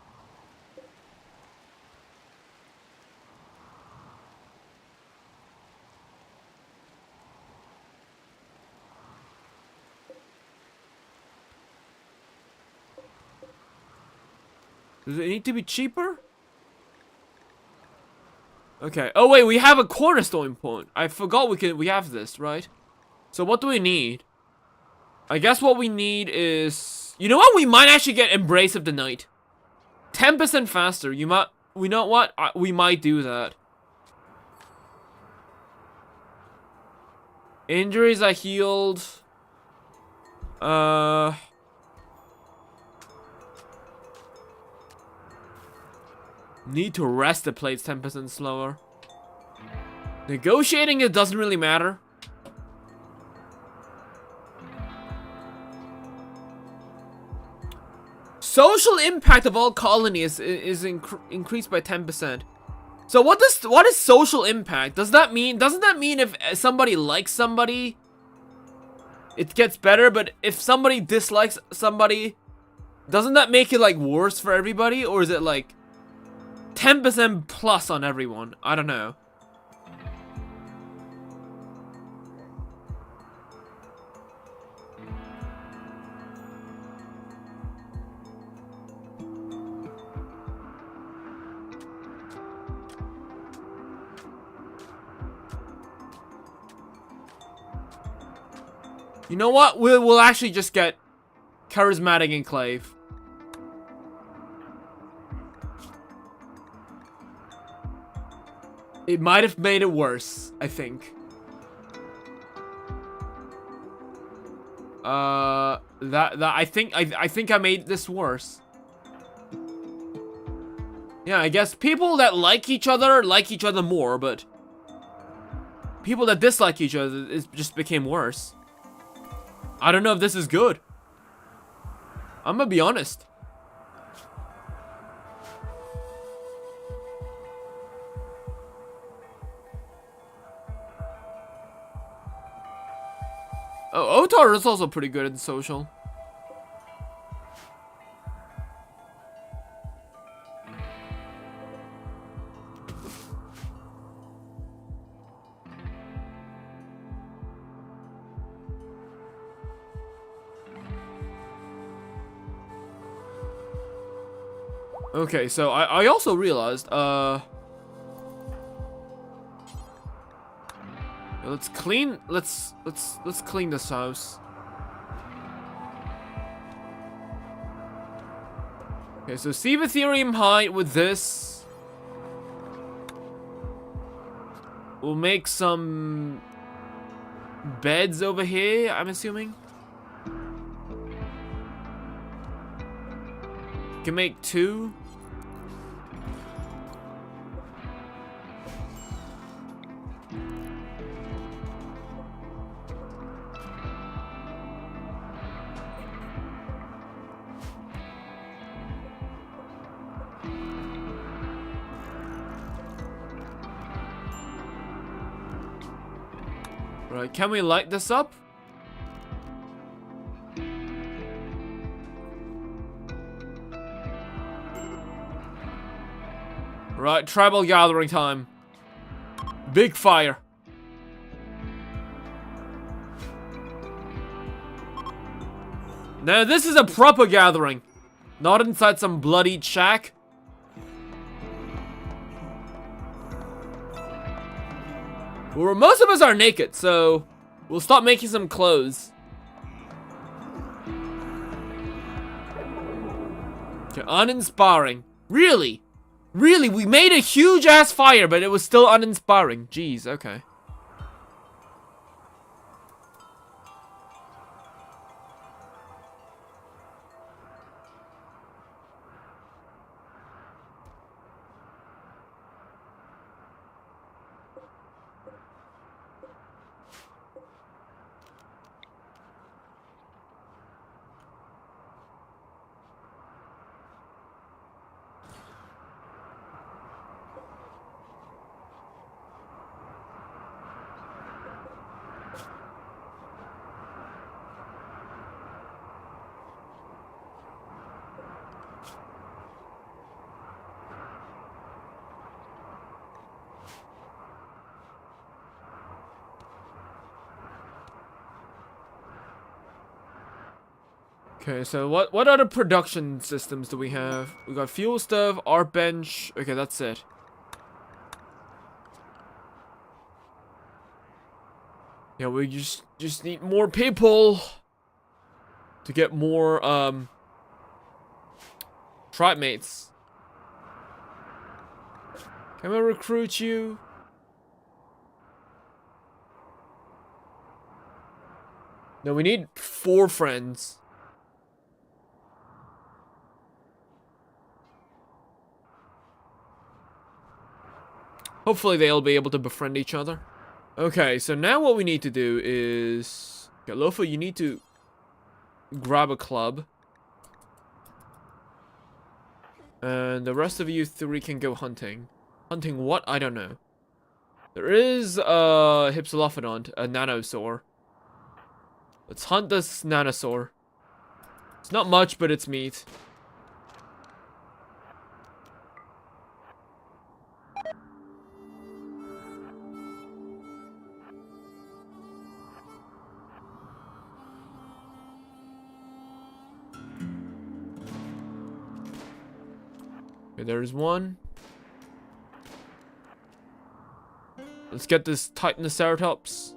Does it need to be cheaper? Okay. Oh wait, we have a cornerstone point. I forgot we have this, right? So what do we need? I guess what we need is, you know what? We might actually get Embrace of the Night. 10% faster. You know what? We might do that. Injuries are healed. Need to rest the plates 10% slower. Negotiating it doesn't really matter. Social impact of all colonies is increased by 10%. So what is social impact? Doesn't that mean if somebody likes somebody, it gets better, but if somebody dislikes somebody, doesn't that make it like worse for everybody? Or is it like 10% plus on everyone? I don't know. You know what? We'll actually just get Charismatic Enclave. It might have made it worse, I think. I think I made this worse. Yeah, I guess people that like each other more, but people that dislike each other, it just became worse. I don't know if this is good. I'm gonna be honest. Oh, Otar is also pretty good in social. Okay, so I also realized, let's clean this house. Okay, so Ethereum height with this. We'll make some beds over here, I'm assuming. Can make 2. Right, can we light this up? Right, tribal gathering time. Big fire. Now this is a proper gathering. Not inside some bloody shack. Well, most of us are naked, so we'll stop making some clothes. Okay, uninspiring. Really? Really? We made a huge ass fire, but it was still uninspiring. Jeez, okay. Okay, so what other production systems do we have? We got fuel stove, art bench. Okay, that's it. Yeah, we just need more people to get more tribe mates. Can we recruit you? No, we need 4 friends. Hopefully they'll be able to befriend each other. Okay, so now what we need to do is... Okay, Lopho, you need to grab a club. And the rest of you 3 can go hunting. Hunting what? I don't know. There is a Hypsilophodont, a Dinosaur. Let's hunt this Dinosaur. It's not much, but it's meat. Okay, there's one. Let's get this Titanoceratops.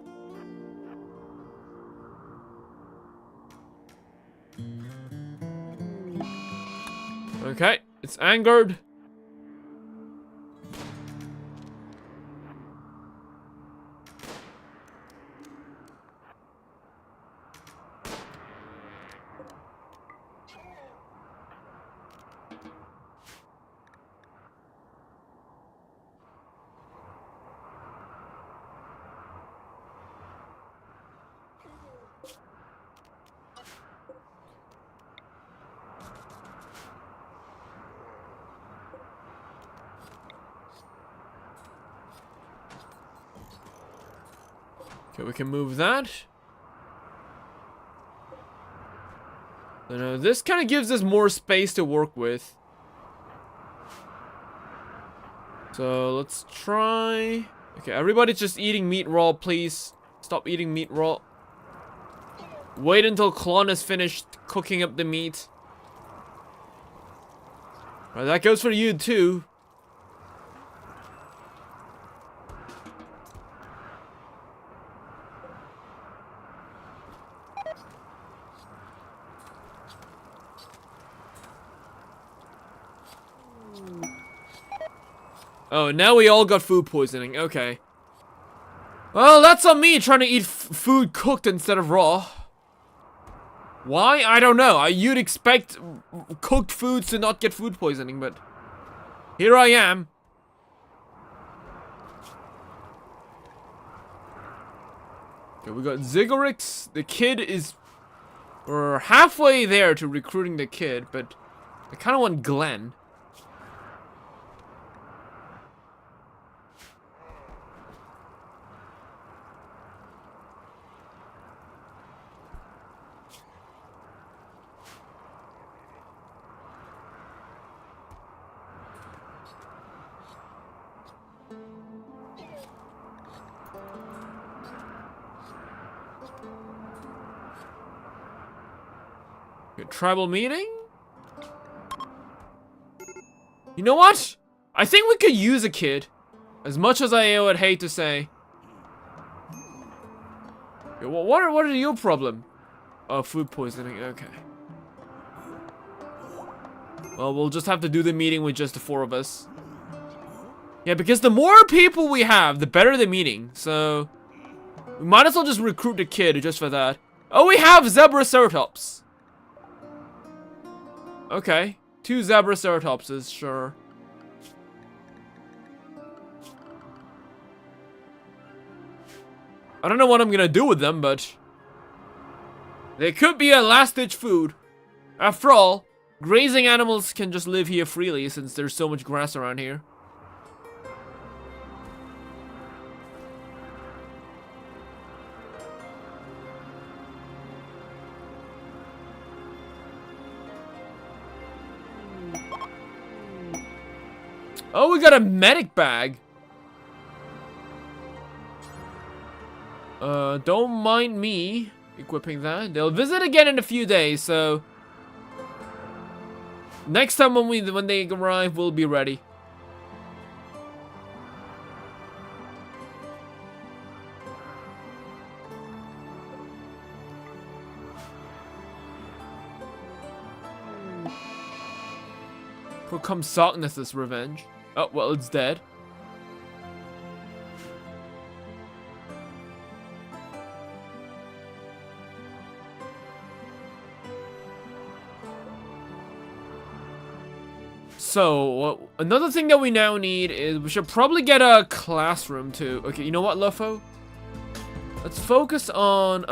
Okay, it's angered. Okay, we can move that. This kind of gives us more space to work with. So let's try. Okay, everybody's just eating meat raw, please. Stop eating meat raw. Wait until Klon is finished cooking up the meat. Alright, that goes for you too. Oh, now we all got food poisoning. Okay. Well, that's on me trying to eat food cooked instead of raw. Why? I don't know. You'd expect cooked foods to not get food poisoning, but here I am. Okay, we got Zigorix. The kid is... We're halfway there to recruiting the kid, but I kind of want Glenn. Tribal meeting? You know what? I think we could use a kid. As much as I would hate to say. Okay, well, what are your problem? Oh, food poisoning. Okay. Well, we'll just have to do the meeting with just the 4 of us. Yeah, because the more people we have, the better the meeting. So, we might as well just recruit the kid just for that. Oh, we have Zebraceratops. Okay. 2 Zebraceratopses, sure. I don't know what I'm gonna do with them, but they could be a last-ditch food. After all, grazing animals can just live here freely since there's so much grass around here. Oh, we got a medic bag. Don't mind me equipping that. They'll visit again in a few days, so next time when they arrive, we'll be ready. For Comsockness's revenge. Oh, well, it's dead. So, another thing that we now need is we should probably get a classroom too. Okay, you know what, Lopho? Let's focus on,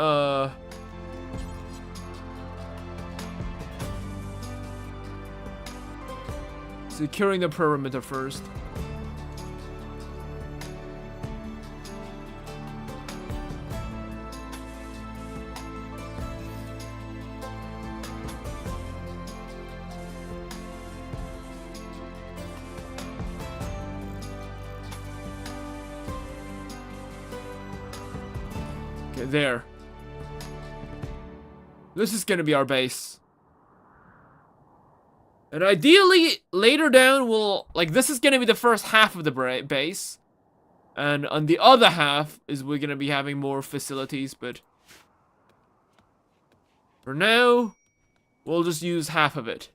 securing the perimeter first. Okay, there. This is gonna be our base. And ideally, later down, this is gonna be the first half of the base. And on the other half is we're gonna be having more facilities, but for now, we'll just use half of it.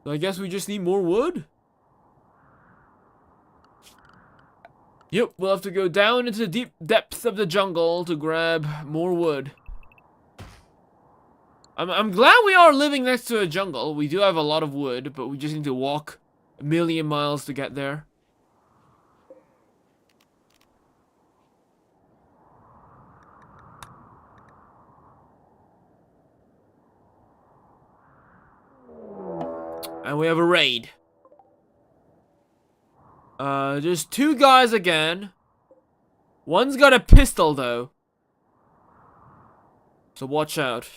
So I guess we just need more wood? Yep, we'll have to go down into the deep depths of the jungle to grab more wood. I'm glad we are living next to a jungle. We do have a lot of wood, but we just need to walk a million miles to get there. And we have a raid. Just 2 guys again. One's got a pistol though. So watch out.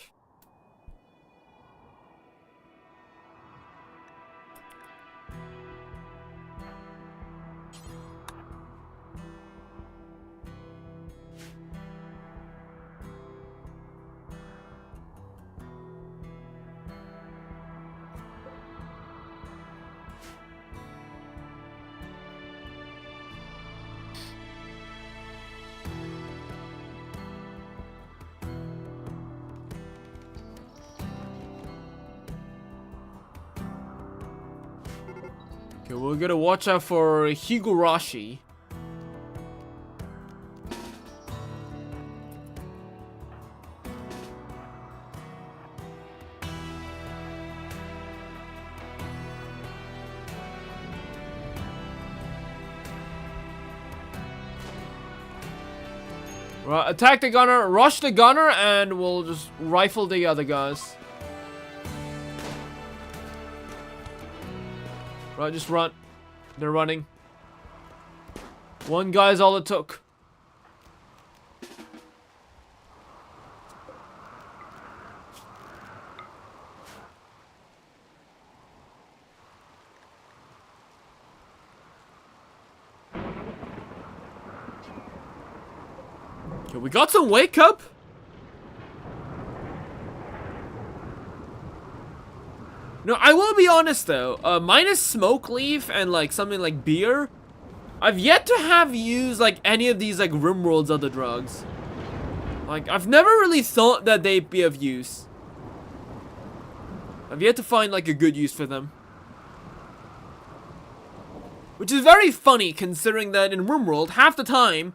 Okay, we're gonna watch out for Higurashi. Right, attack the gunner, rush the gunner, and we'll just rifle the other guys. Right, just run. They're running. 1 guy's all it took. Okay, we got some wake up. No, I will be honest though, minus smoke leaf and like something like beer, I've yet to have used like any of these like Rimworld's other drugs. Like, I've never really thought that they'd be of use. I've yet to find like a good use for them. Which is very funny considering that in Rimworld, half the time,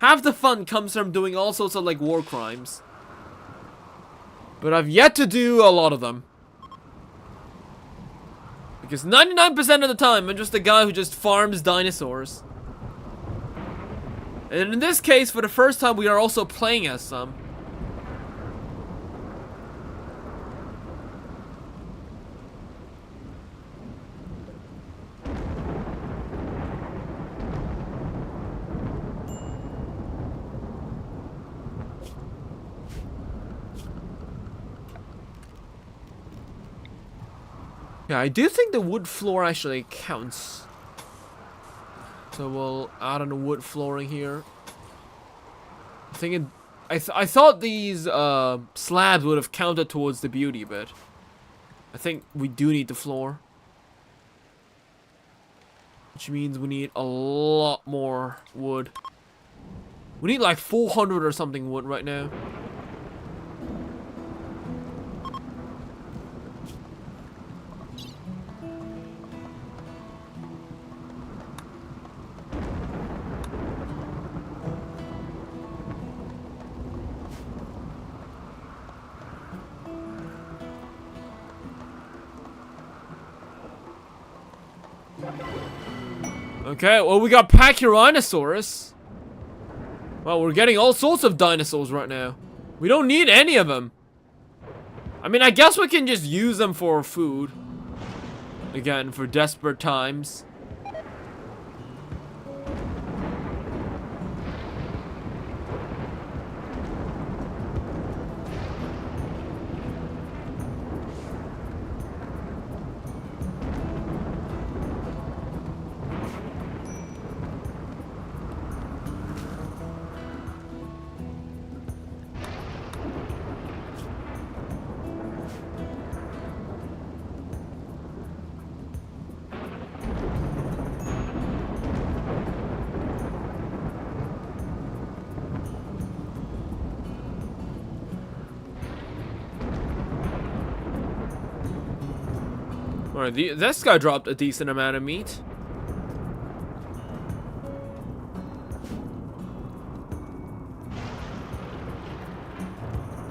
half the fun comes from doing all sorts of like war crimes. But I've yet to do a lot of them. Because 99% of the time, I'm just a guy who just farms dinosaurs. And in this case, for the first time, we are also playing as some. Yeah, I do think the wood floor actually counts. So we'll add on the wood flooring here. I thought these slabs would have counted towards the beauty, but I think we do need the floor. Which means we need a lot more wood. We need like 400 or something wood right now. Okay, well, we got Pachyrhinosaurus. Well, we're getting all sorts of dinosaurs right now. We don't need any of them. I mean, I guess we can just use them for food. Again, for desperate times. Alright, this guy dropped a decent amount of meat.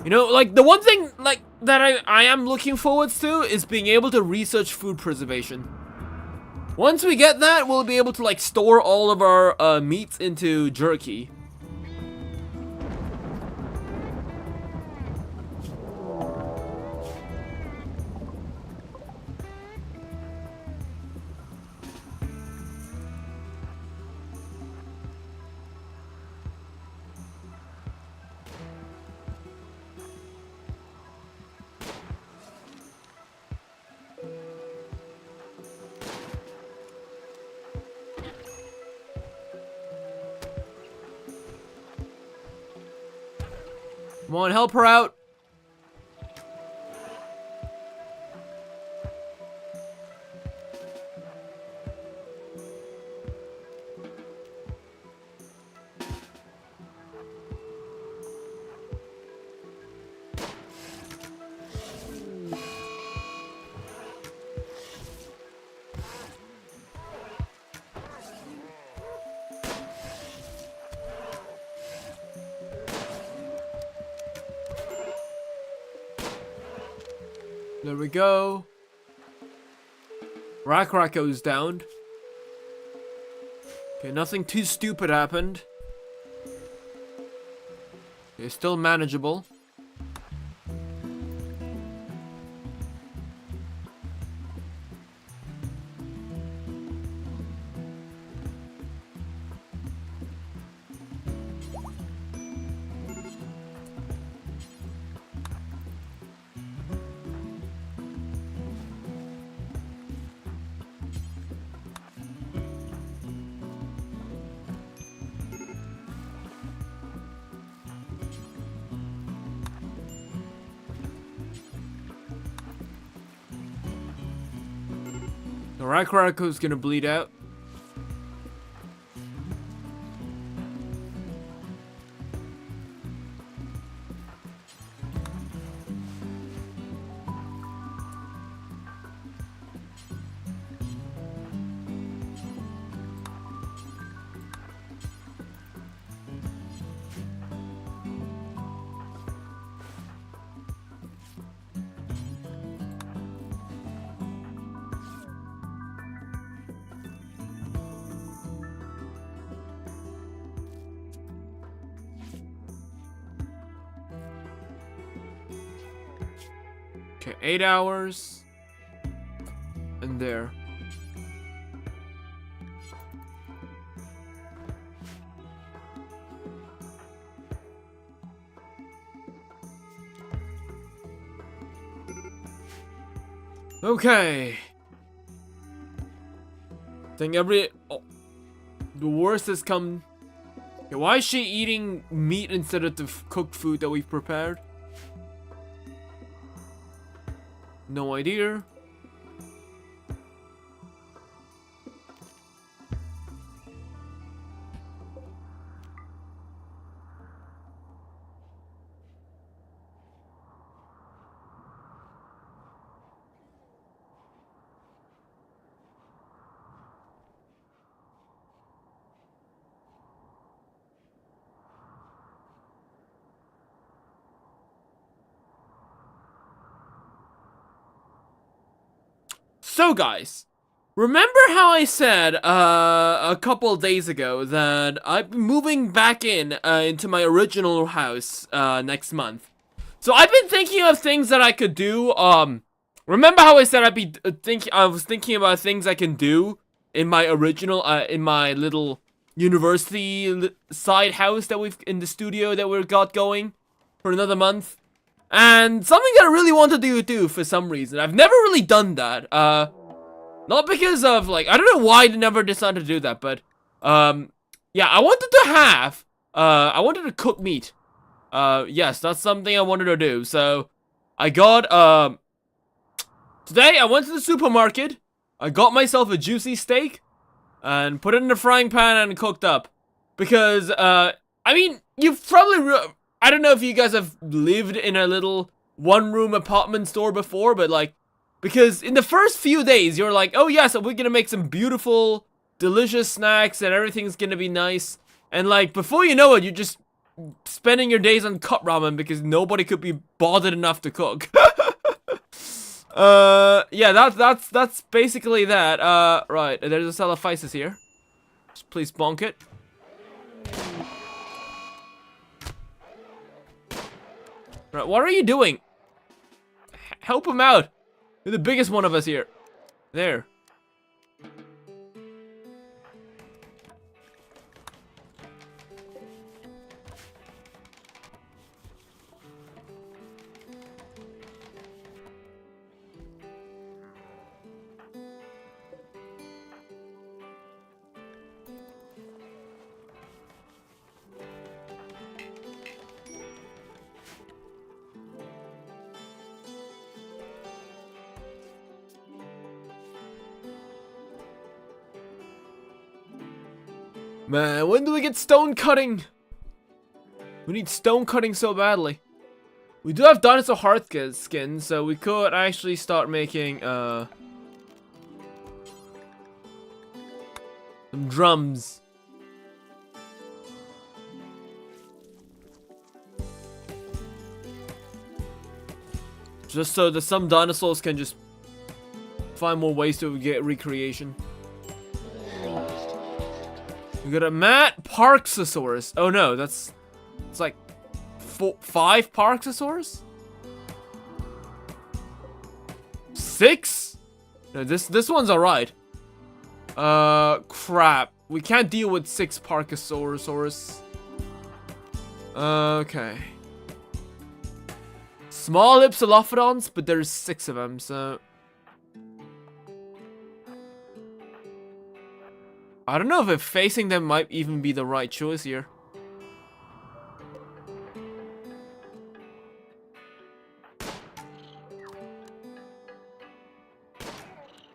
You know, like, the one thing, like, that I am looking forward to is being able to research food preservation. Once we get that, we'll be able to, like, store all of our meats into jerky. Come on, help her out. There we go. Rack goes down. Okay, nothing too stupid happened. It's still manageable. The Rakarako gonna bleed out. Okay, 8 hours. And there. Okay. Think the worst has come. Okay, why is she eating meat instead of the cooked food that we've prepared? No idea. So guys, remember how I said a couple days ago that I'm moving back into my original house next month. So I've been thinking of things that I could do. Remember how I said I was thinking about things I can do in my original in my little university side house that we've in the studio that we've got going for another month. And something that I really want to do for some reason. I've never really done that. Not because of, like, I don't know why I never decided to do that, but, yeah, I wanted to cook meat. Yes, that's something I wanted to do. So, I got, today I went to the supermarket. I got myself a juicy steak and put it in the frying pan and cooked up. Because, I mean, you've probably, I don't know if you guys have lived in a little one-room apartment store before, but like, because in the first few days, you're like, oh yeah, so we're gonna make some beautiful, delicious snacks and everything's gonna be nice. And like, before you know it, you're just spending your days on cup ramen because nobody could be bothered enough to cook. Yeah, that's basically that. Right, there's a cell of Physis here. Just please bonk it. Right, what are you doing? Help him out. You're the biggest one of us here. There. Man, when do we get stone cutting? We need stone cutting so badly. We do have dinosaur heart skin, so we could actually start making some drums. Just so that some dinosaurs can just find more ways to get recreation. We got a Matt Parksasaurus. Oh no, it's like 5 Parksasaurus? 6? No, this one's alright. Crap. We can't deal with 6 Parkasaurus. Okay. Small Ipsilophodons, but there's 6 of them, so... I don't know if facing them might even be the right choice here.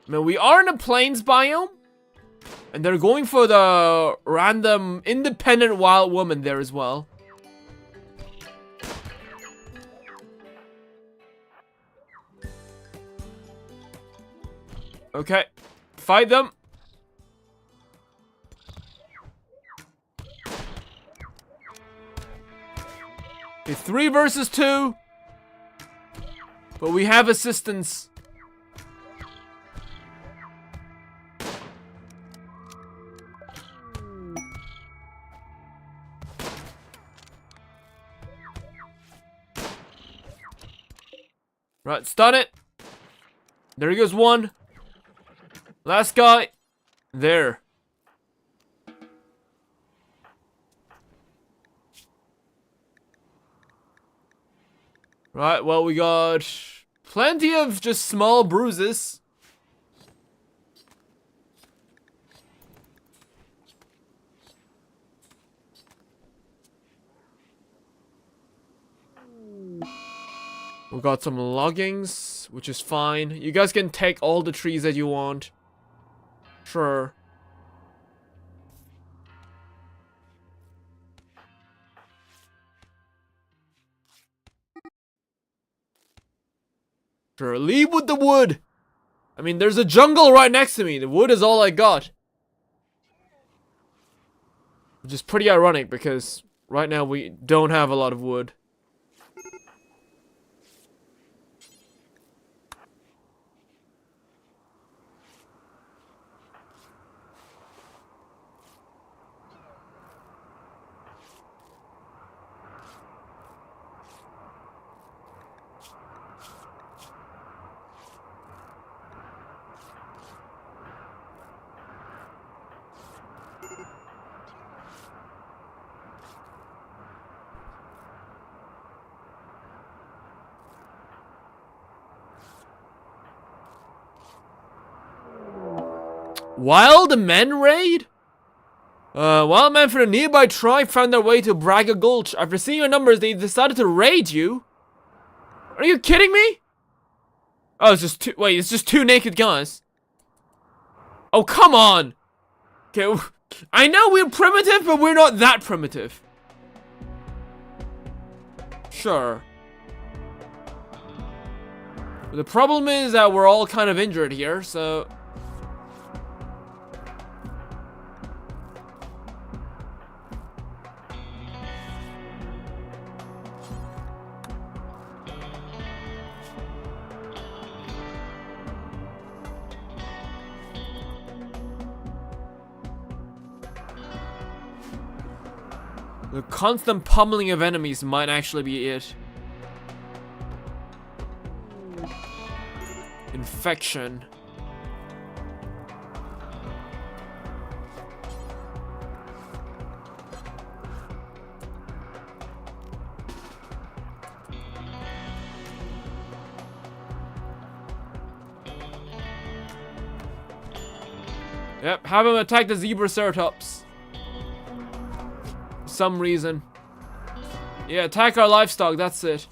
I mean, we are in a plains biome. And they're going for the random independent wild woman there as well. Okay. Fight them. Okay, 3 versus 2. But we have assistance. Right, stun it. There he goes, 1. Last guy. There. Right, well, we got plenty of just small bruises. We got some loggings, which is fine. You guys can take all the trees that you want. Sure. Sure, leave with the wood. I mean, there's a jungle right next to me. The wood is all I got. Which is pretty ironic because right now we don't have a lot of wood. Wild men raid? Wild men from the nearby tribe found their way to Braga Gulch. After seeing your numbers, they decided to raid you. Are you kidding me? Oh, it's just two. Wait, it's just 2 naked guys. Oh, come on. Okay, I know we're primitive, but we're not that primitive. Sure. But the problem is that we're all kind of injured here, so... The constant pummeling of enemies might actually be it. Infection. Yep, have him attack the zebra ceratops. Some reason. Yeah, attack our livestock, that's it.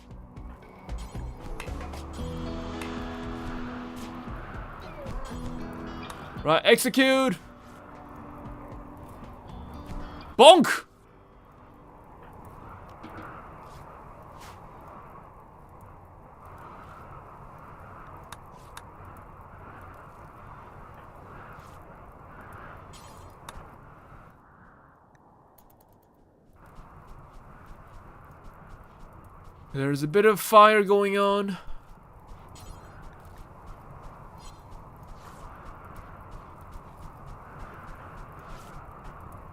Right, execute. Bonk. There's a bit of fire going on.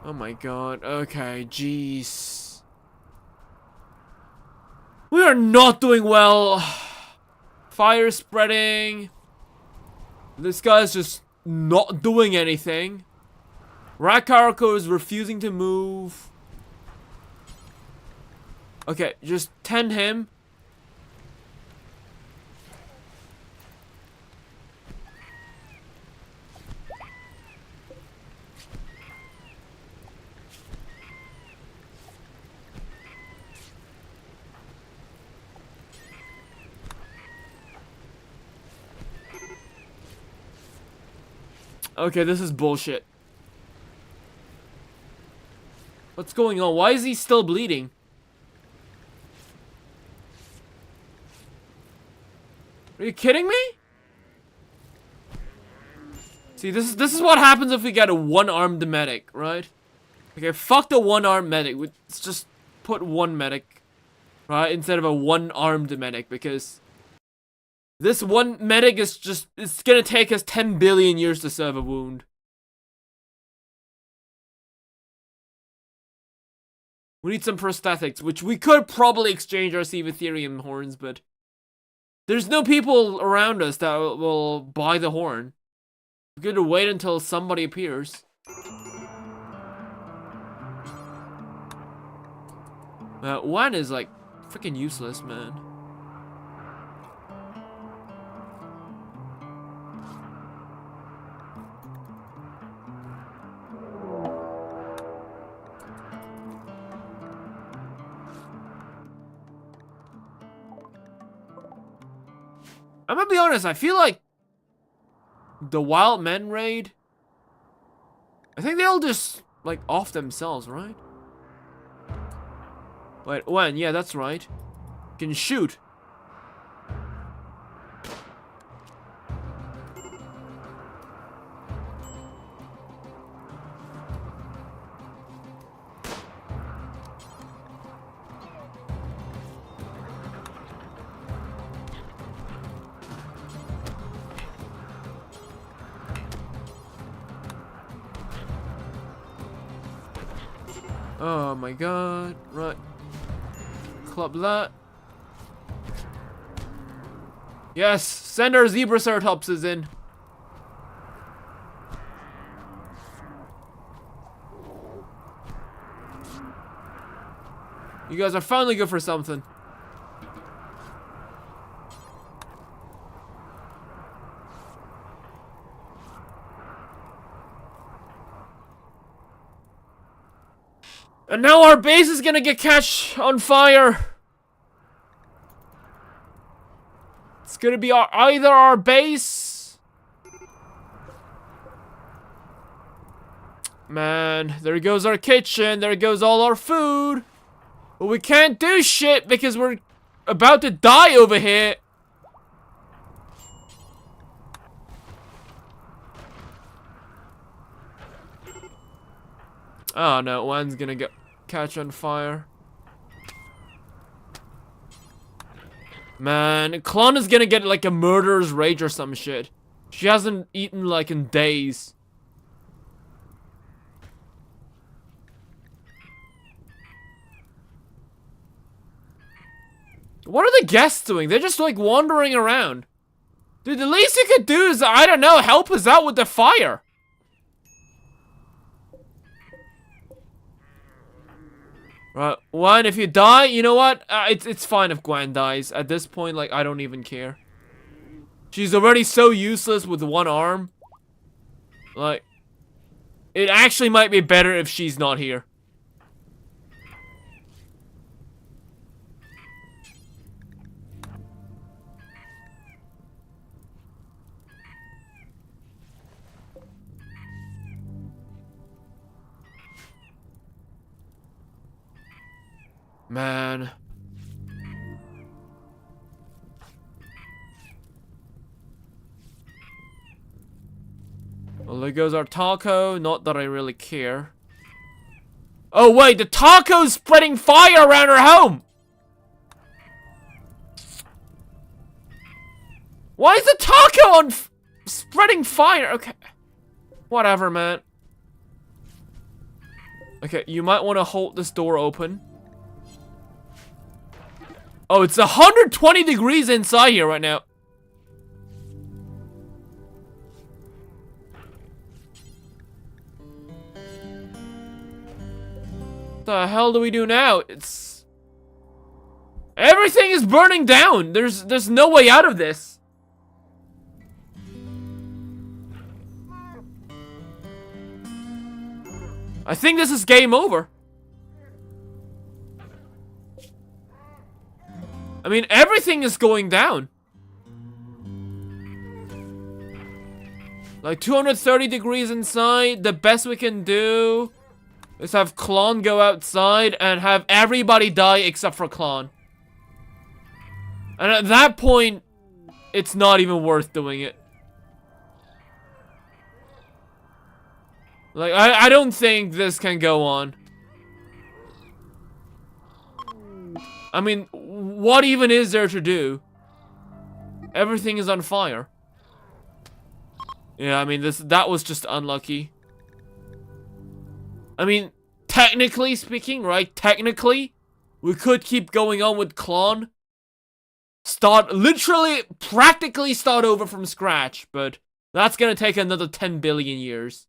Oh my god, okay, jeez. We are not doing well. Fire spreading. This guy's just not doing anything. Rakarko is refusing to move. Okay, just tend him. Okay, this is bullshit. What's going on? Why is he still bleeding? Are you kidding me? See, this is what happens if we get a one-armed medic, right? Okay, fuck the one-armed medic. Let's just put one medic, right, instead of a one-armed medic, because this one medic is just, it's gonna take us 10 billion years to serve a wound. We need some prosthetics, which we could probably exchange our Ethereum horns, but there's no people around us that will buy the horn. We're gonna wait until somebody appears. One is like freaking useless, man. I'm gonna be honest, I feel like the Wild Men raid, I think they'll just, like, off themselves, right? Wait, when? Yeah, that's right. Can shoot. Oh my god, right. Club that. Yes, send our Zebraceratopses in. You guys are finally good for something. And now our base is gonna get catch on fire. It's gonna be either our base. Man, there goes our kitchen. There goes all our food. But we can't do shit because we're about to die over here. Oh no, one's gonna get catch on fire. Man, Klon is gonna get like a murderer's rage or some shit. She hasn't eaten like in days. What are the guests doing? They're just like wandering around. Dude, the least you could do is, I don't know, help us out with the fire. Right, one, if you die, you know what? It's fine if Gwen dies. At this point, like, I don't even care. She's already so useless with one arm. Like, it actually might be better if she's not here. Man. Well, there goes our taco. Not that I really care. Oh, wait. The taco's spreading fire around her home. Why is the taco on spreading fire? Okay. Whatever, man. Okay, you might want to hold this door open. Oh, it's 120 degrees inside here right now. What the hell do we do now? It's... Everything is burning down. There's no way out of this. I think this is game over. I mean, everything is going down. Like 230 degrees inside. The best we can do is have Klon go outside and have everybody die except for Klon. And at that point, it's not even worth doing it. Like, I don't think this can go on. I mean, what even is there to do? Everything is on fire. Yeah, I mean, that was just unlucky. I mean, technically speaking, right? Technically, we could keep going on with Klon. Practically start over from scratch, but that's gonna take another 10 billion years.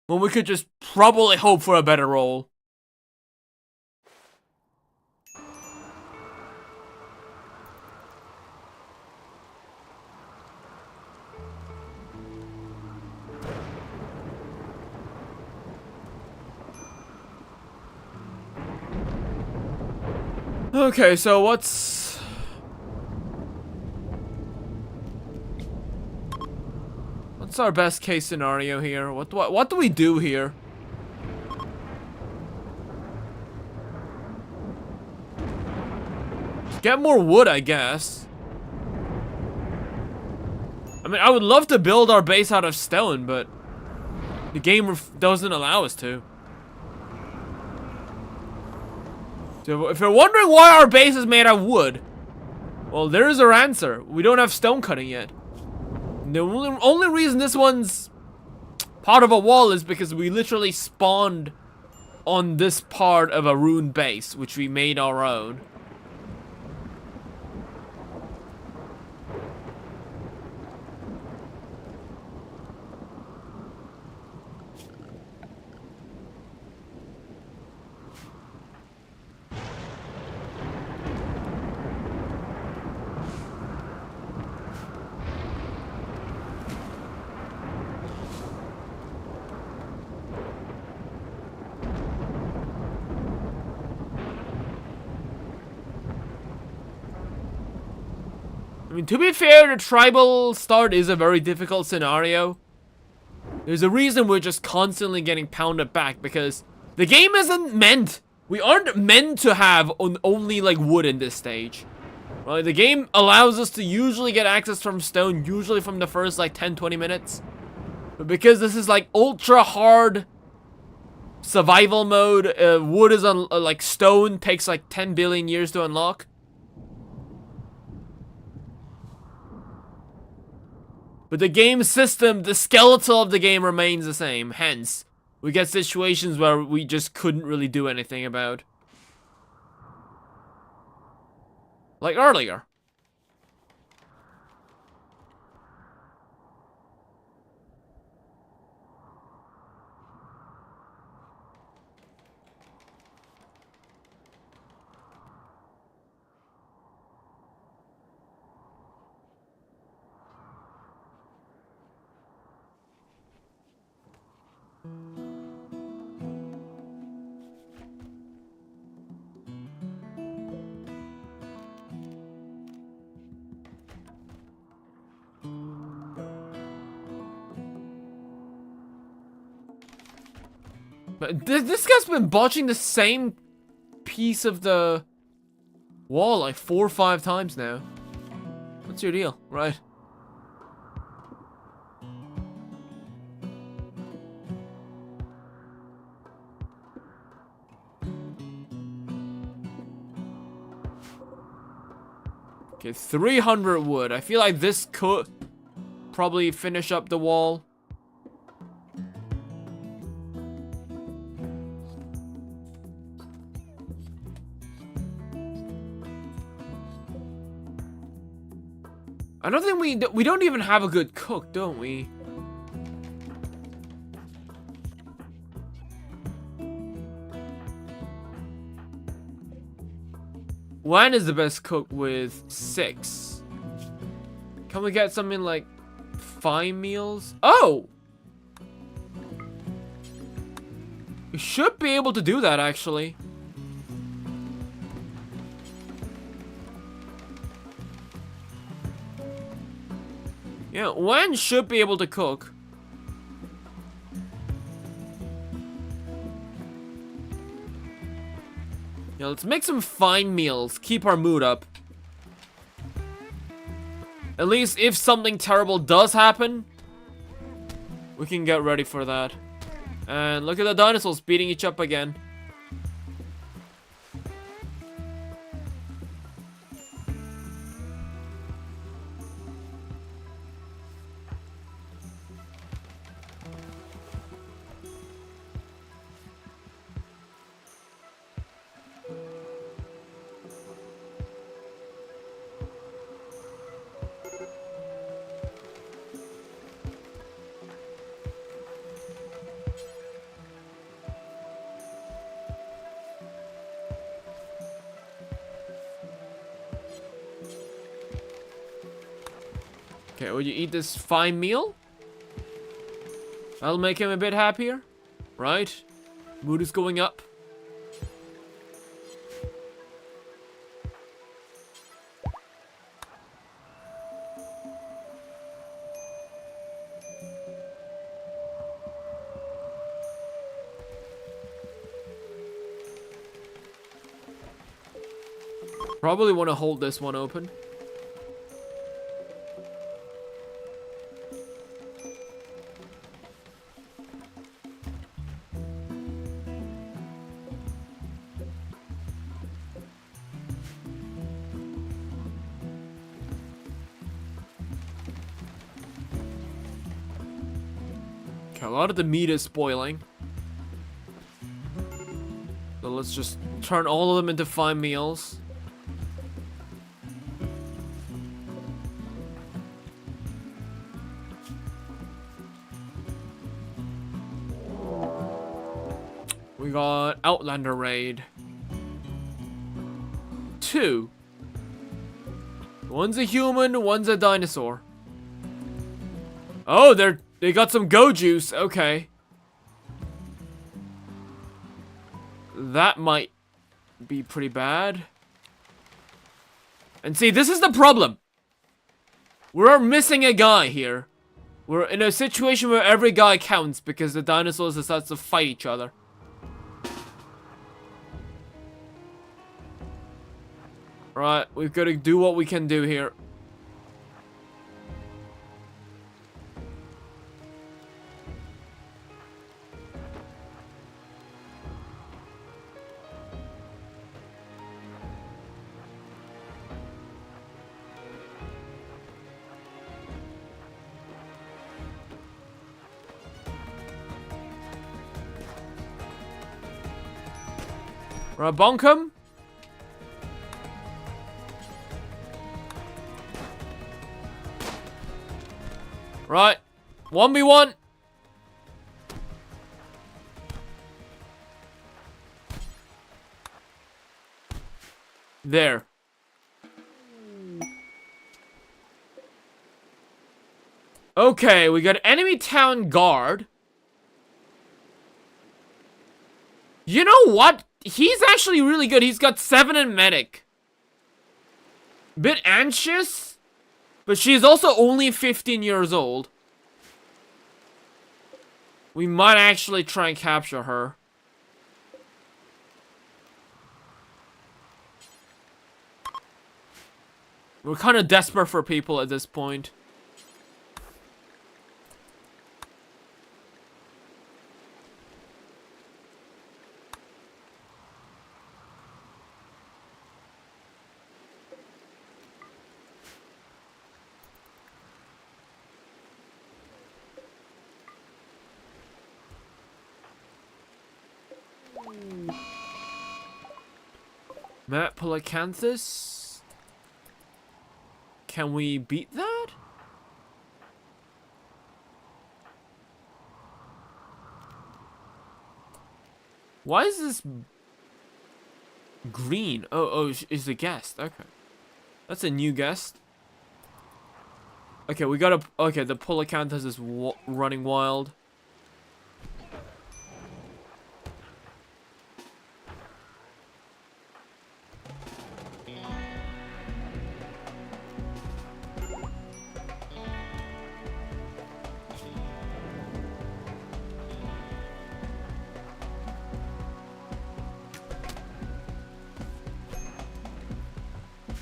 When we could just probably hope for a better roll. Okay, so what's our best case scenario here? What do we do here? Get more wood, I guess. I mean, I would love to build our base out of stone, but the game doesn't allow us to. So if you're wondering why our base is made out of wood, well, there is our answer. We don't have stone cutting yet. The only reason this one's part of a wall is because we literally spawned on this part of a ruined base, which we made our own. I mean, to be fair, the tribal start is a very difficult scenario. There's a reason we're just constantly getting pounded back, because the game isn't meant... We aren't meant to have only, like, wood in this stage. Right? The game allows us to usually get access from stone, usually from the first, like, 10-20 minutes. But because this is, like, ultra-hard survival mode, wood is, like, stone takes, like, 10 billion years to unlock. But the game system, the skeletal of the game remains the same. Hence, we get situations where we just couldn't really do anything about. Like earlier. But this guy's been botching the same piece of the wall like 4 or 5 times now. What's your deal? Right. Okay, 300 wood. I feel like this could probably finish up the wall. I don't think we don't even have a good cook, don't we? When is the best cook with 6? Can we get something like 5 meals? Oh! We should be able to do that, actually. Yeah, Wen should be able to cook. Yeah, let's make some fine meals. Keep our mood up. At least if something terrible does happen, we can get ready for that. And look at the dinosaurs beating each up again. Okay, will you eat this fine meal? That'll make him a bit happier, right? Mood is going up. Probably want to hold this one open. Okay, a lot of the meat is spoiling. So let's just turn all of them into fine meals. We got Outlander Raid. 2. One's a human, one's a dinosaur. Oh, they got some go juice. Okay. That might be pretty bad. And see, this is the problem. We're missing a guy here. We're in a situation where every guy counts because the dinosaurs decide to fight each other. Right, we've got to do what we can do here. Right, bonk him. Right, 1v1. There. Okay, we got enemy town guard. You know what? He's actually really good. He's got 7 in medic. Bit anxious, but she's also only 15 years old. We might actually try and capture her. We're kind of desperate for people at this point. Matt Polacanthus. Can we beat that? Why is this green? Oh, is the guest. Okay. That's a new guest. Okay, we gotta... Okay, the Polacanthus is running wild.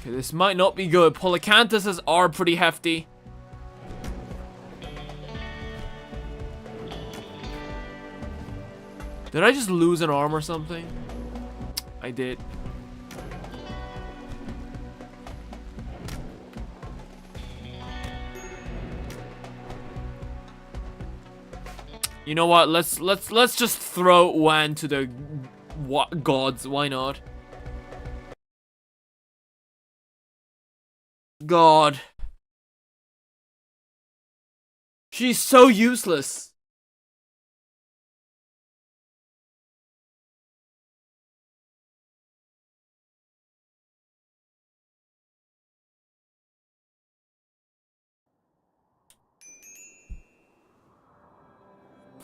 Okay, this might not be good. Polycanthuses are pretty hefty. Did I just lose an arm or something? I did. You know what? Let's just throw Wan to the gods. Why not? God. She's so useless.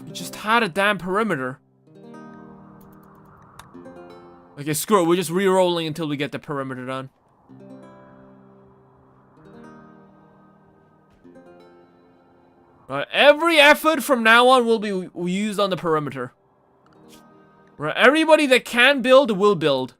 We just had a damn perimeter. Okay, screw it. We're just re-rolling until we get the perimeter done. Right, every effort from now on will be used on the perimeter. Right, everybody that can build will build.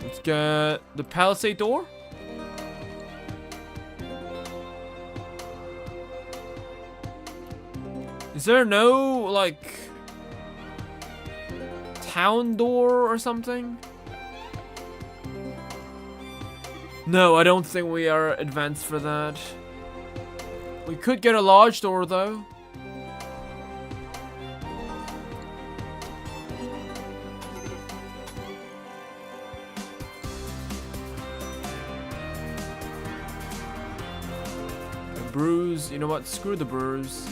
Let's get the palisade door. Is there no, like, town door or something? No, I don't think we are advanced for that. We could get a large door, though. Brews, you know what? Screw the brews.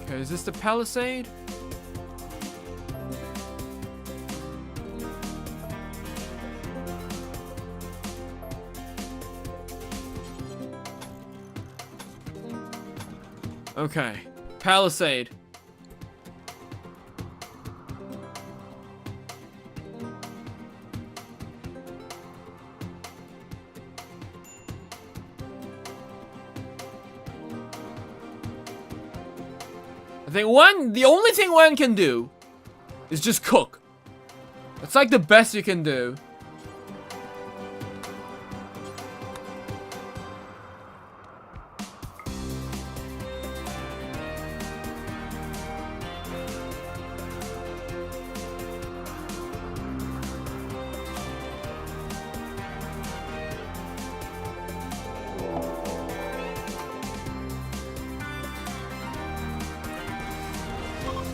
Okay, is this the palisade? Okay, palisade. I think the only thing one can do is just cook. That's like the best you can do.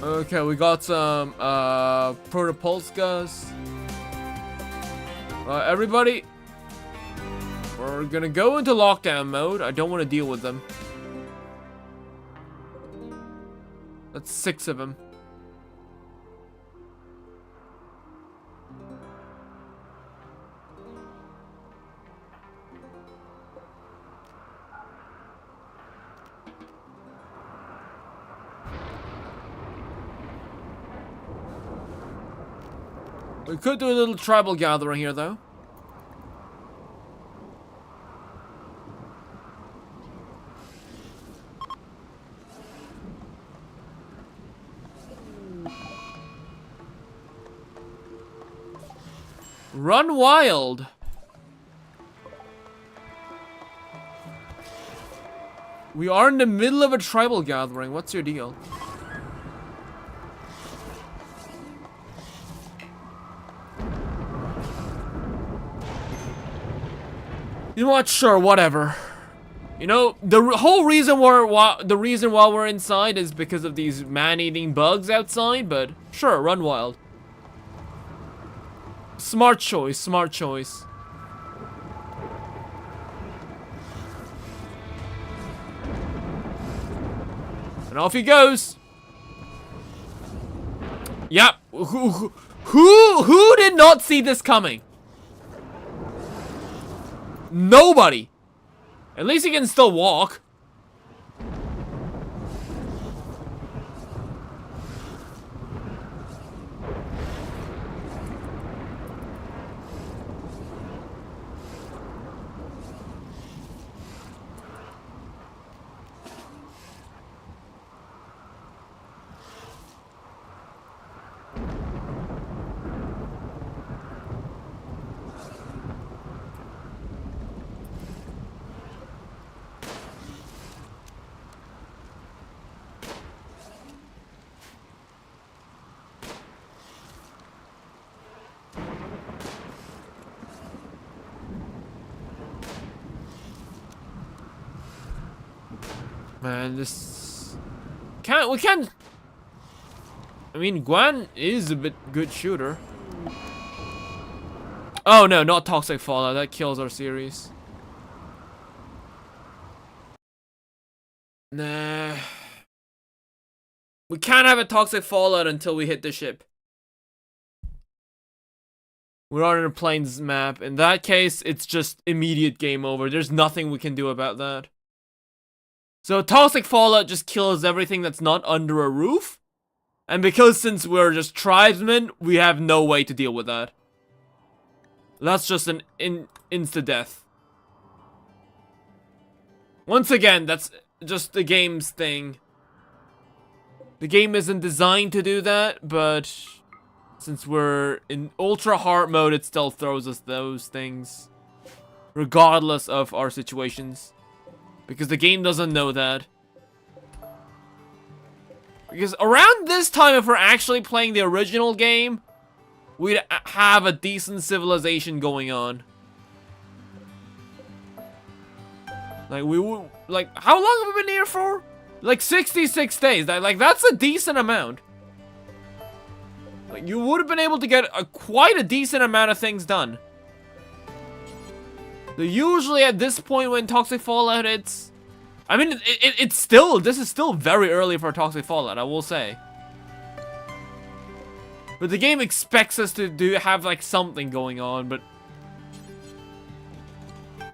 Okay, we got some protopulskas. Everybody, we're gonna go into lockdown mode. I don't want to deal with them. That's 6 of them. We could do a little tribal gathering here, though. Run wild. We are in the middle of a tribal gathering. What's your deal? You know what? Sure, whatever. You know, the whole reason why we're inside is because of these man-eating bugs outside, but sure, run wild. Smart choice, smart choice. And off he goes. Yep. Who did not see this coming? Nobody. At least he can still walk. Man, this we can't. I mean, Gwen is a bit good shooter. Oh no, not toxic fallout. That kills our series. Nah. We can't have a toxic fallout until we hit the ship. We're on a plains map. In that case, it's just immediate game over. There's nothing we can do about that. So toxic fallout just kills everything that's not under a roof. And because since we're just tribesmen, we have no way to deal with that. That's just an insta-death. Once again, that's just the game's thing. The game isn't designed to do that, but since we're in ultra hard mode, it still throws us those things. Regardless of our situations. Because the game doesn't know that. Because around this time, if we're actually playing the original game, we'd have a decent civilization going on. Like, we would, like, how long have we been here for? Like, 66 days. Like, that's a decent amount. Like, you would have been able to get quite a decent amount of things done. So usually at this point when Toxic Fallout hits, I mean, it's still, this is still very early for Toxic Fallout, I will say. But the game expects us to have, like, something going on, but...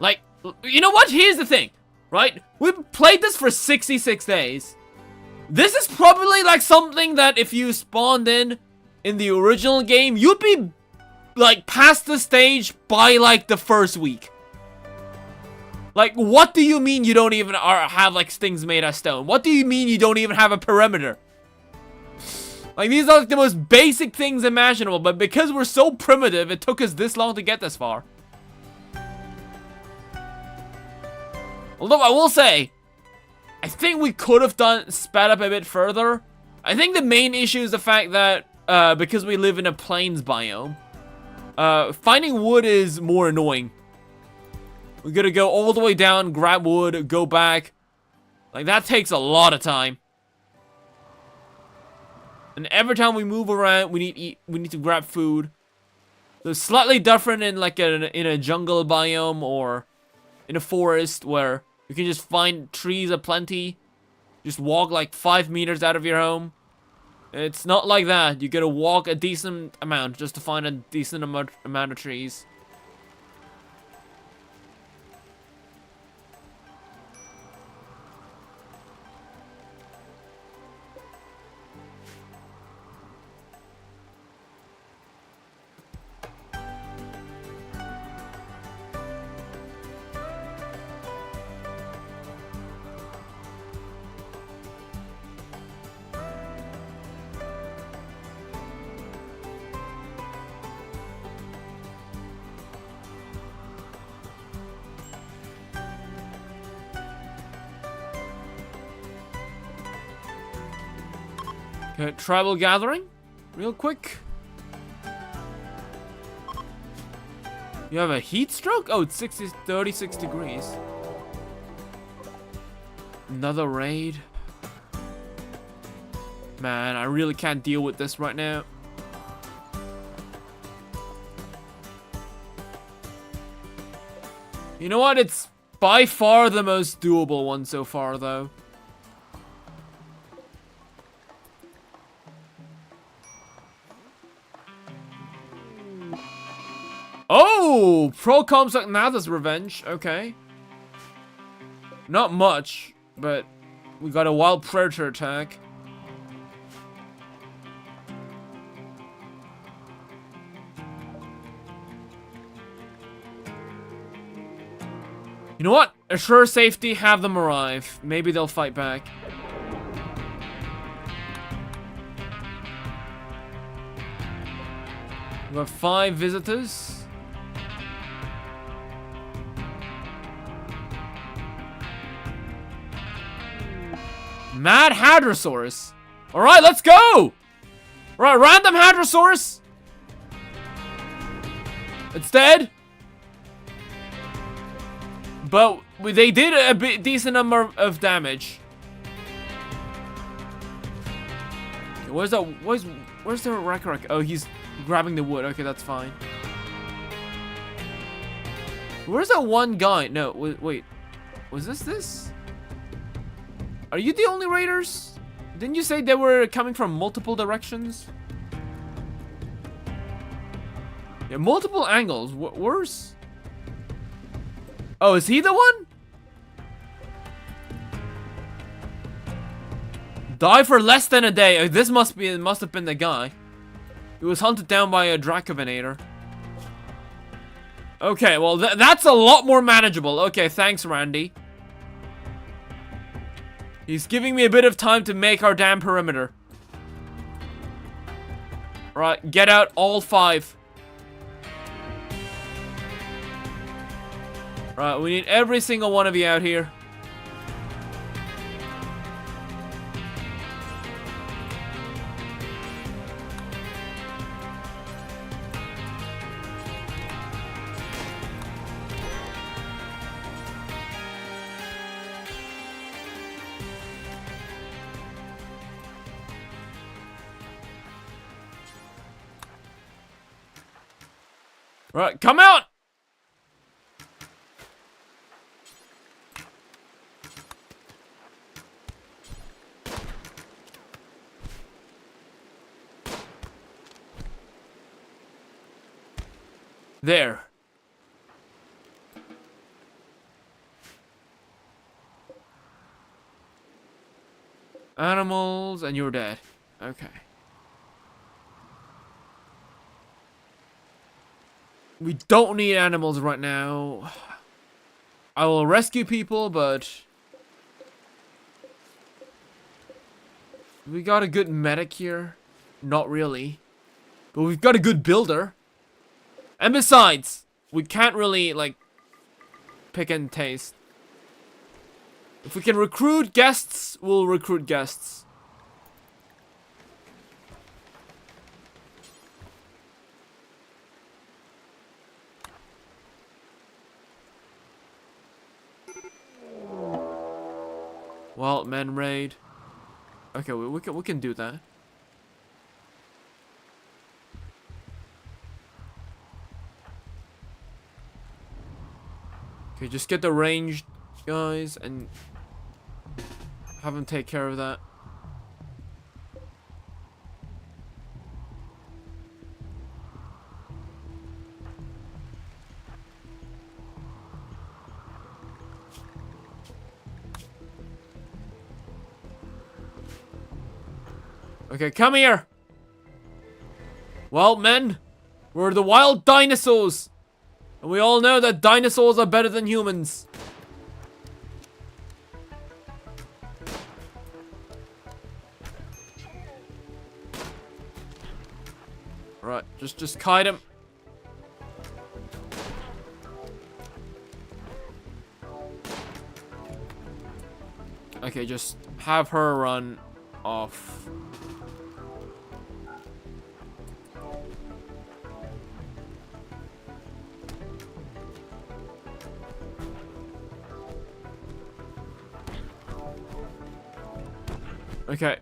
Like, you know what? Here's the thing, right? We've played this for 66 days. This is probably, like, something that if you spawned in the original game, you'd be, like, past the stage by, like, the first week. Like, what do you mean you don't even have, like, things made of stone? What do you mean you don't even have a perimeter? Like, these are, like, the most basic things imaginable, but because we're so primitive, it took us this long to get this far. Although, I will say, I think we could have sped up a bit further. I think the main issue is the fact that, because we live in a plains biome, finding wood is more annoying. We gotta go all the way down, grab wood, go back. Like, that takes a lot of time. And every time we move around, we need to grab food. So it's slightly different in, like, in a jungle biome or in a forest where you can just find trees aplenty. Just walk, like, 5 meters out of your home. It's not like that. You gotta walk a decent amount just to find a decent amount of trees. Okay, tribal gathering, real quick. You have a heat stroke? Oh, it's 36 degrees. Another raid. Man, I really can't deal with this right now. You know what? It's by far the most doable one so far, though. Oh! Pro comms like Natha's revenge. Okay. Not much, but we got a wild predator attack. You know what? Assure safety, have them arrive. Maybe they'll fight back. We have 5 visitors. Mad Hadrosaurus. Alright, let's go! Right, random Hadrosaurus. It's dead. But they did a decent number of damage. Where's the Rakaraka? Oh, he's grabbing the wood. Okay, that's fine. Where's that one guy? No, wait. Was this? Are you the only raiders? Didn't you say they were coming from multiple directions? Yeah, multiple angles. Where's... Oh, is he the one? Die for less than a day. Oh, this must have been the guy. He was hunted down by a Dracovenator. Okay, well that's a lot more manageable. Okay, thanks, Randy. He's giving me a bit of time to make our damn perimeter. Right, get out all 5. Right, we need every single one of you out here. Right, come out! There. Animals, and you're dead. Okay. We don't need animals right now. I will rescue people, but... We got a good medic here? Not really. But we've got a good builder. And besides, we can't really, like, pick and taste. If we can recruit guests, we'll recruit guests. Wild men raid. Okay, we can do that. Okay, just get the ranged guys and have them take care of that. Okay, come here! Well, men, we're the wild dinosaurs! And we all know that dinosaurs are better than humans. Right, just kite him. Okay, just have her run off. Okay.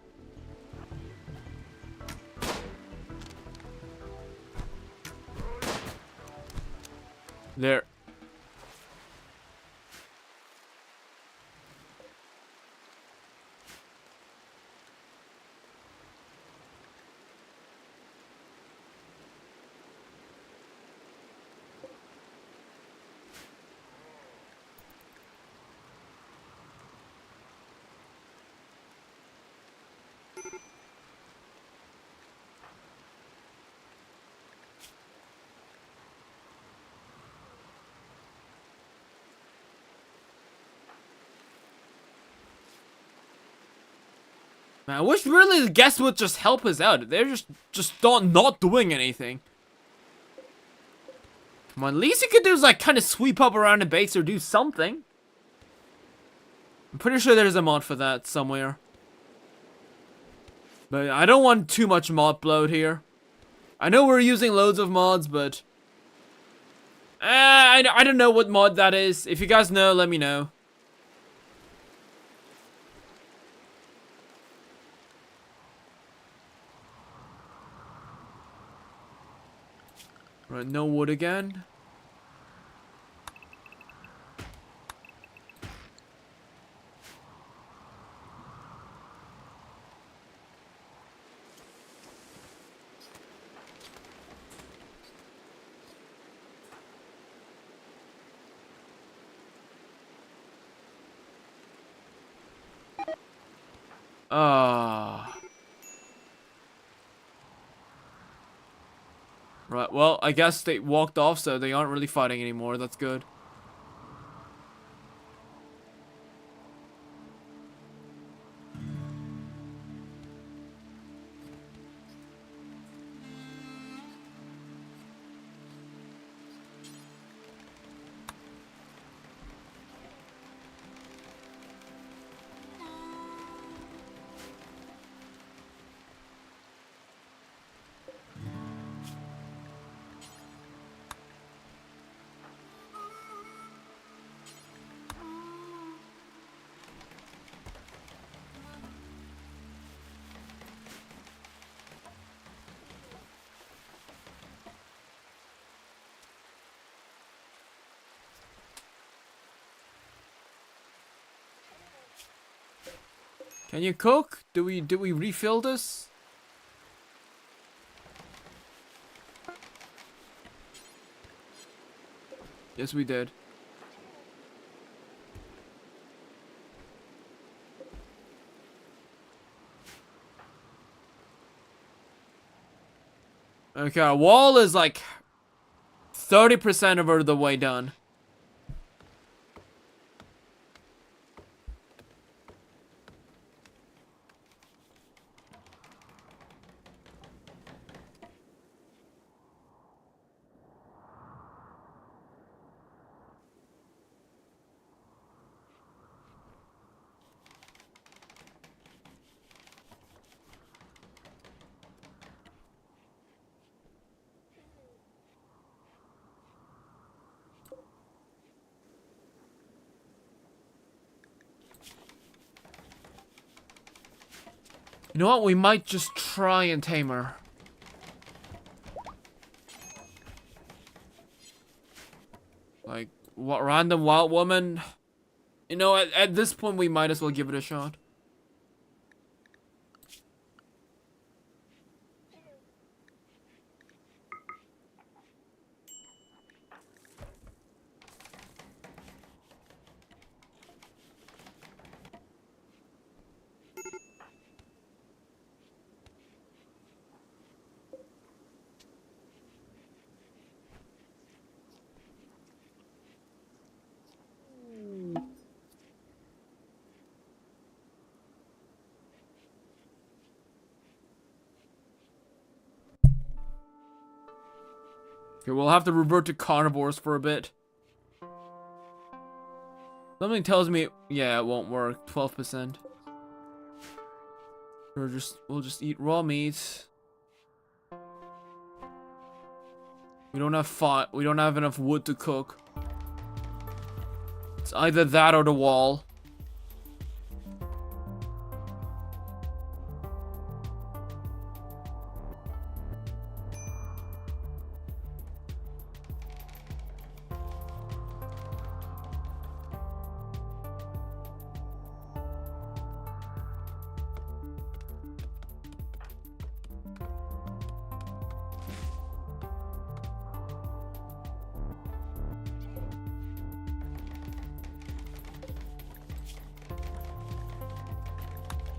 There. Man, I wish really the guests would just help us out. They're just not doing anything. Come on, least you could do is like kind of sweep up around the base or do something. I'm pretty sure there's a mod for that somewhere. But I don't want too much mod bloat here. I know we're using loads of mods, but I don't know what mod that is. If you guys know, let me know. Right, no wood again. Right, well, I guess they walked off, so they aren't really fighting anymore. That's good. Can you cook? Do we refill this? Yes, we did. Okay, our wall is like 30% of the way done. You know what? We might just try and tame her. Like, what, random wild woman? You know, at this point, we might as well give it a shot. Okay, we'll have to revert to carnivores for a bit. Something tells me, yeah, it won't work. 12%. We'll just eat raw meat. We don't have enough wood to cook. It's either that or the wall.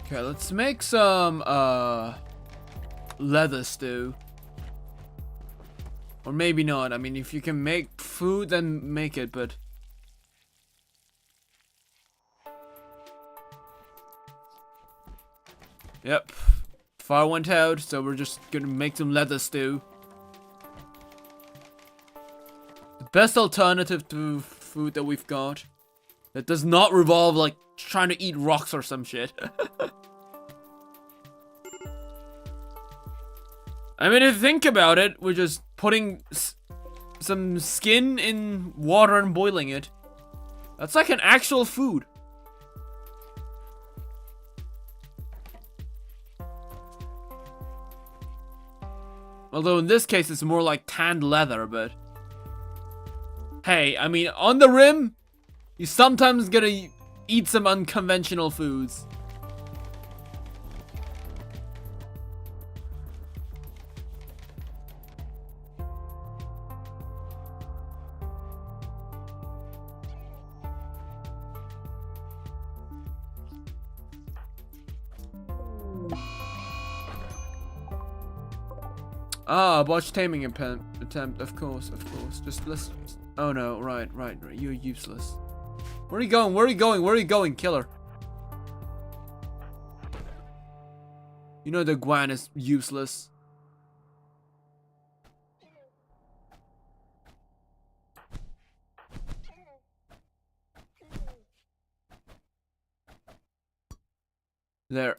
Okay, let's make some leather stew. Or maybe not. I mean, if you can make food, then make it, but... Yep. Fire went out, so we're just gonna make some leather stew. The best alternative to food that we've got. That does not revolve like trying to eat rocks or some shit. I mean, if you think about it, we're just putting some skin in water and boiling it. That's like an actual food. Although in this case, it's more like tanned leather, but... Hey, I mean, on the rim, you sometimes gotta eat some unconventional foods. Ah, botched taming attempt, of course. Just let's... Oh no, right, you're useless. Where are you going, killer? You know the Guan is useless. There.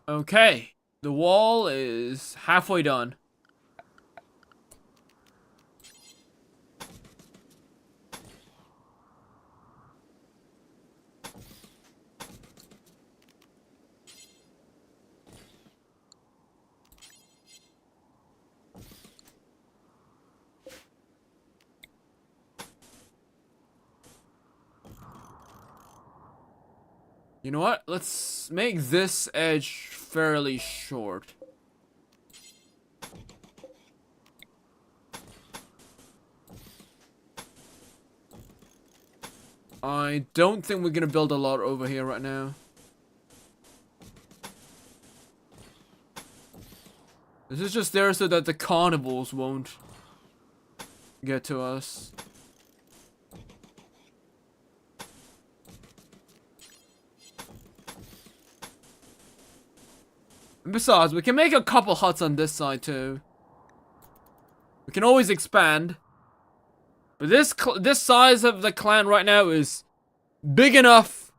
Okay, the wall is halfway done. You know what? Let's make this edge fairly short. I don't think we're gonna build a lot over here right now. This is just there so that the carnivores won't get to us. And besides, we can make a couple huts on this side too. We can always expand. But this size of the clan right now is big enough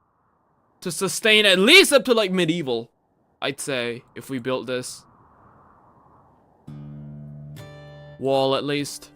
to sustain at least up to like medieval, I'd say, if we built this wall at least.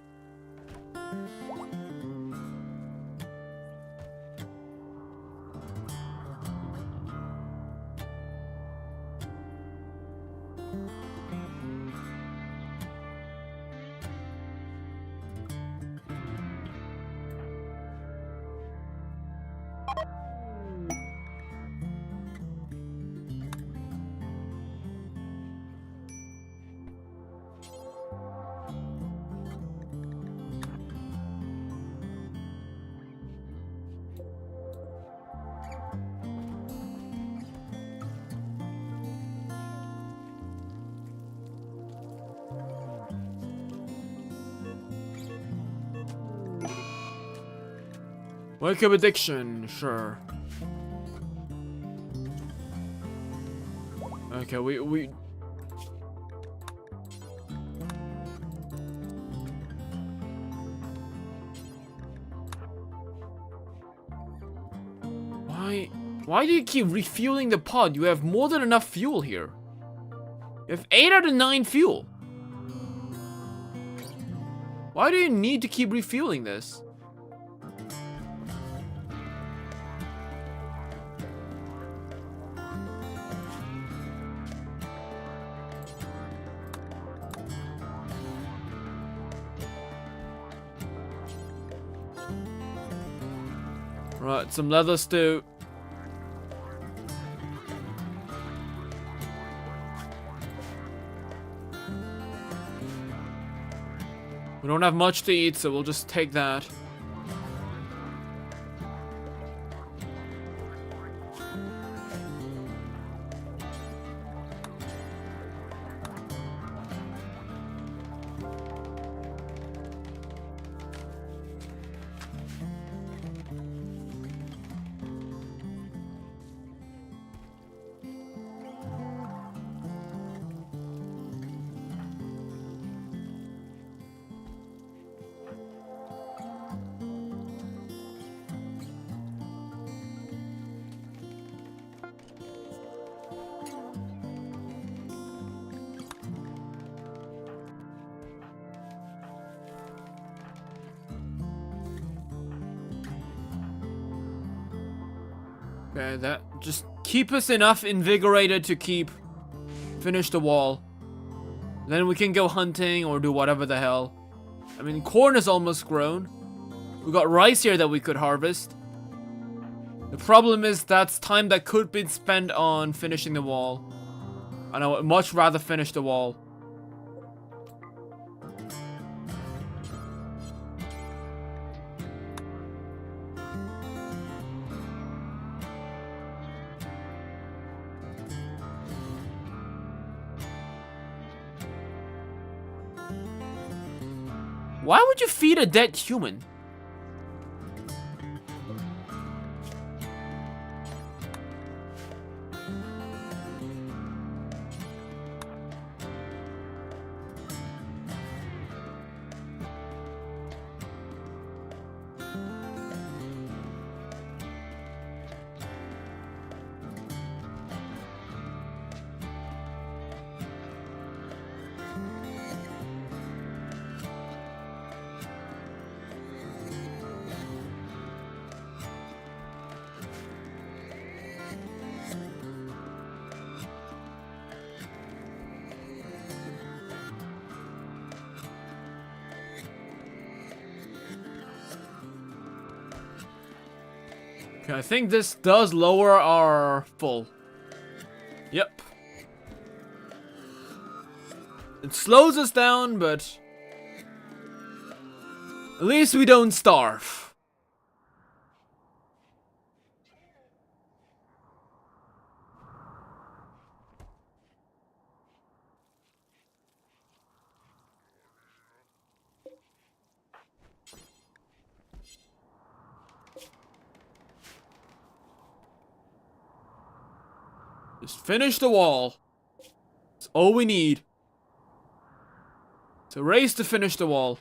Wake up addiction, sure. Okay, we Why do you keep refueling the pod? You have more than enough fuel here. You have 8 out of 9 fuel. Why do you need to keep refueling this? Right, some leather stew. We don't have much to eat, so we'll just take that. Okay, that just keep us enough invigorated to finish the wall. Then we can go hunting or do whatever the hell. I mean, corn is almost grown. We got rice here that we could harvest. The problem is that's time that could be spent on finishing the wall. And I would much rather finish the wall. Why would you feed a dead human? Okay, I think this does lower our full. Yep. It slows us down, but at least we don't starve. Just finish the wall. That's all we need. It's a race to finish the wall.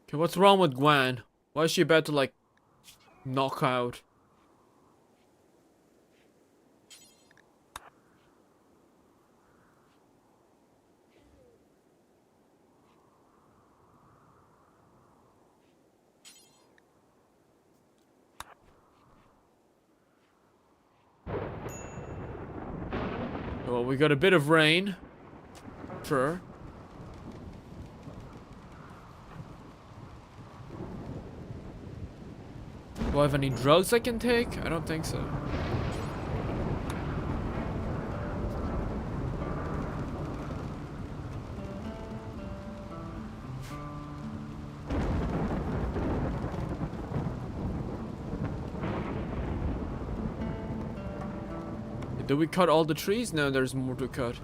Okay, what's wrong with Gwen? Why is she about to, like, knock out? Well, we got a bit of rain. Sure. Do I have any drugs I can take? I don't think so. Did we cut all the trees? No, there's more to cut.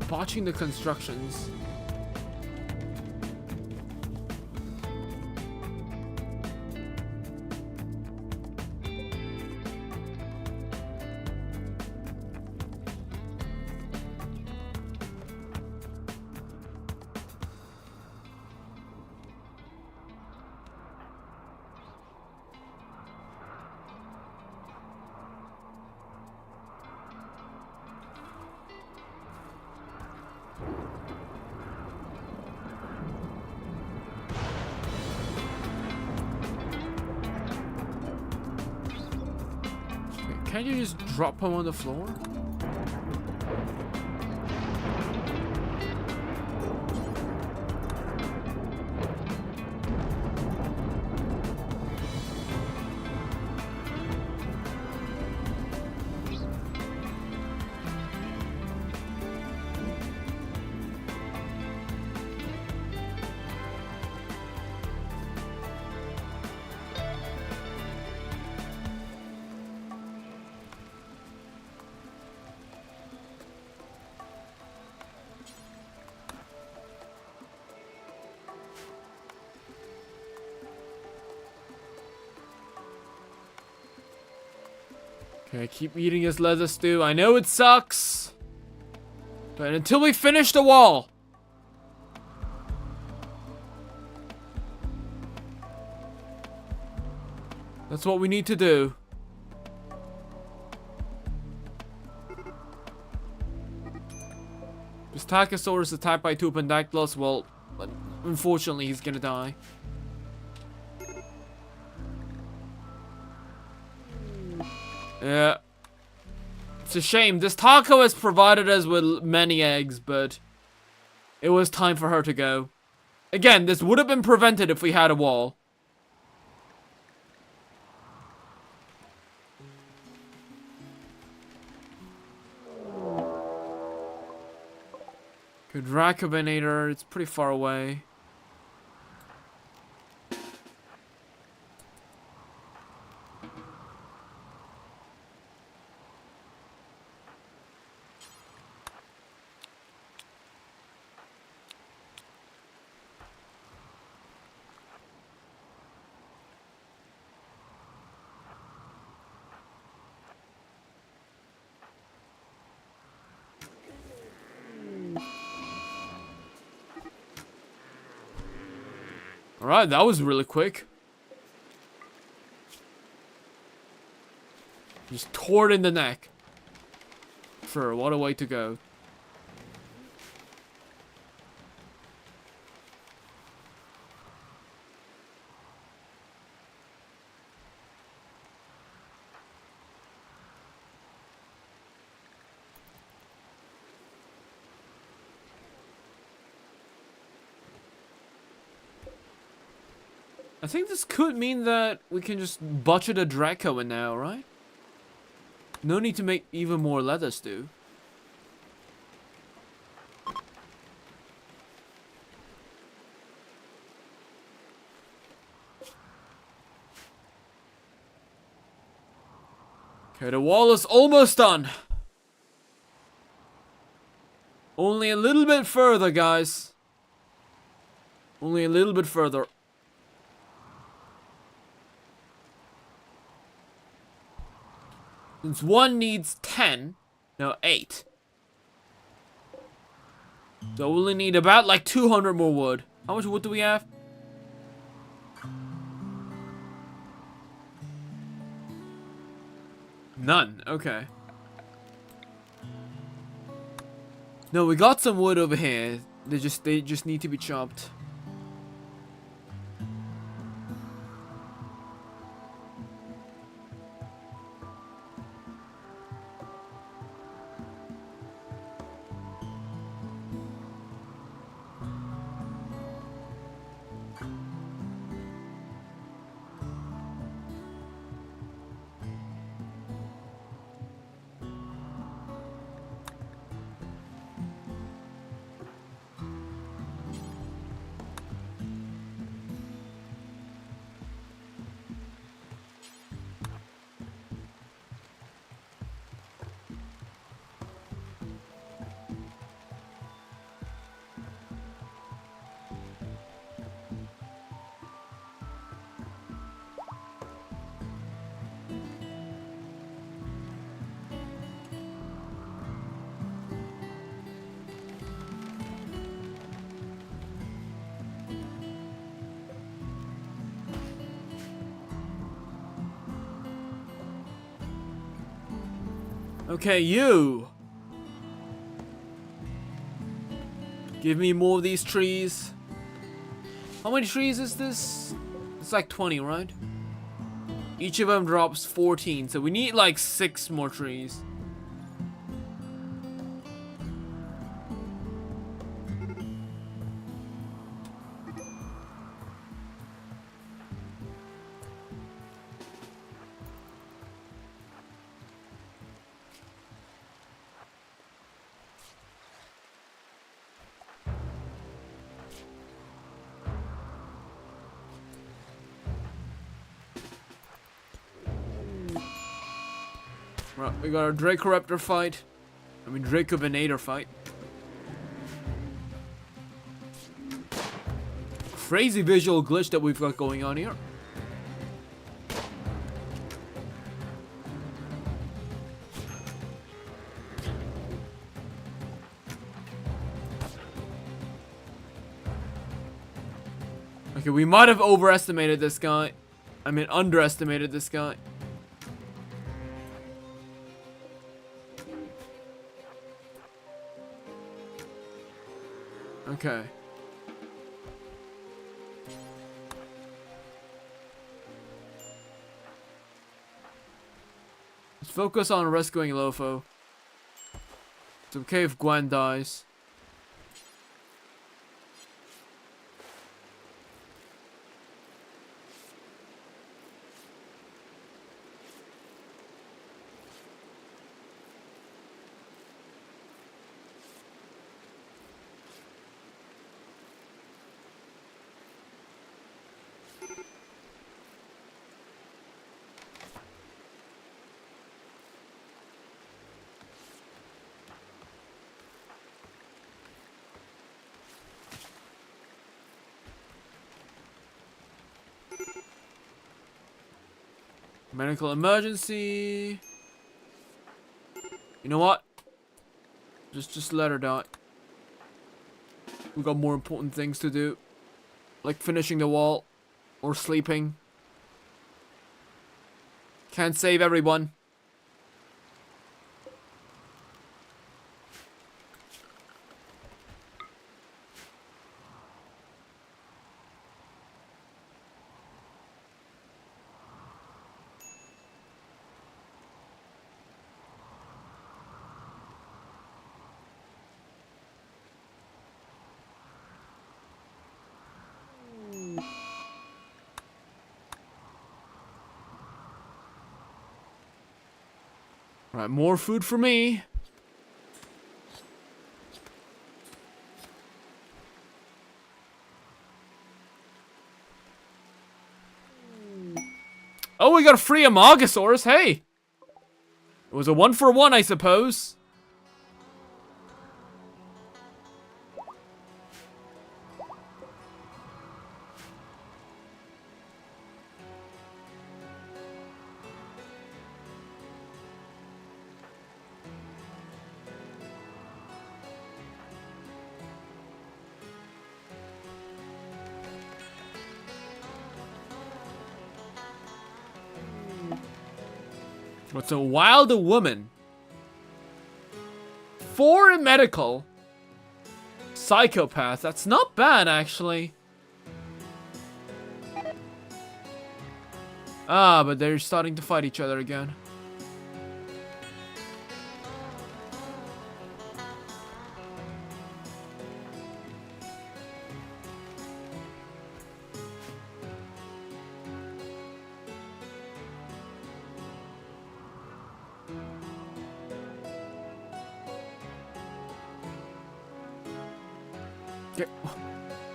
botching the constructions. Can't you just drop him on the floor? Okay, keep eating his leather stew. I know it sucks, but until we finish the wall. That's what we need to do. This Tachosaurus is attacked by two Pendactyls. Well, unfortunately, he's gonna die. Yeah. It's a shame. This taco has provided us with many eggs, but it was time for her to go. Again, this would have been prevented if we had a wall. Good Raccombinator. It's pretty far away. Alright, that was really quick. Just tore it in the neck. Sure, what a way to go. I think this could mean that we can just butcher the Draco in now, right? No need to make even more leather stew. Okay, the wall is almost done. Only a little bit further, guys. Only a little bit further. Since one needs 10, no, 8. So we'll only need about like 200 more wood. How much wood do we have? None, okay. No, we got some wood over here. They just need to be chopped. Okay, you. Give me more of these trees. How many trees is this? It's like 20, right? Each of them drops 14, so we need like 6 more trees. Right, we got our Dracoraptor fight. I mean, Dracobinator fight. Crazy visual glitch that we've got going on here. Okay, we might have overestimated this guy. I mean, underestimated this guy. Okay. Let's focus on rescuing Lopho. It's okay if Gwen dies. Medical emergency. You know what? Just let her die. We got more important things to do. Like finishing the wall. Or sleeping. Can't save everyone. Right, more food for me. Oh, we got a free Amogosaurus. Hey! It was a 1-for-1, I suppose. What's a wild woman? 4 in medical. Psychopath. That's not bad, actually. Ah, but they're starting to fight each other again.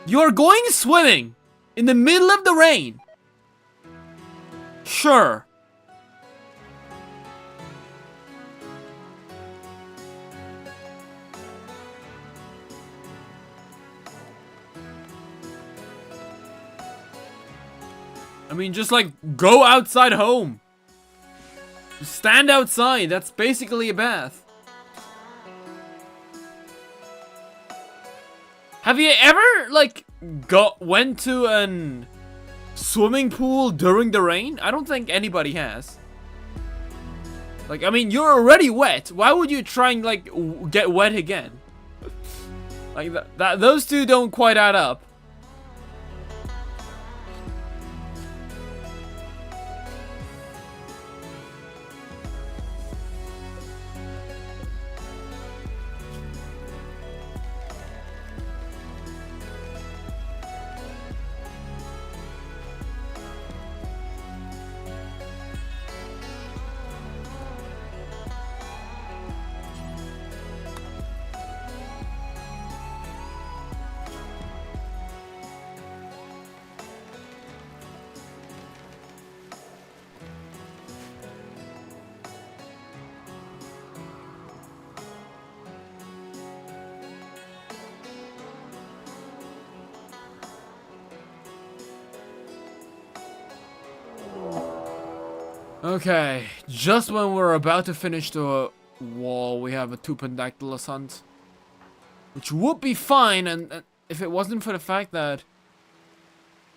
You're going swimming in the middle of the rain. Sure. I mean, just like go outside home. Just stand outside. That's basically a bath. Have you ever, like, went to an swimming pool during the rain? I don't think anybody has. Like, I mean, you're already wet. Why would you try and, like, get wet again? Like, those two don't quite add up. Okay, just when we're about to finish the wall, we have a Tupendactylus hunt. Which would be fine, and if it wasn't for the fact that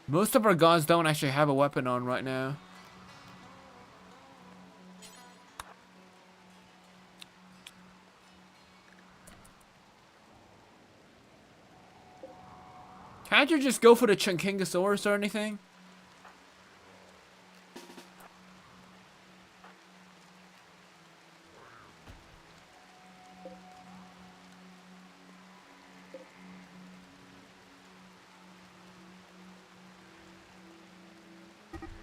most of our guys don't actually have a weapon on right now. Can't you just go for the Chunkingosaurus or anything?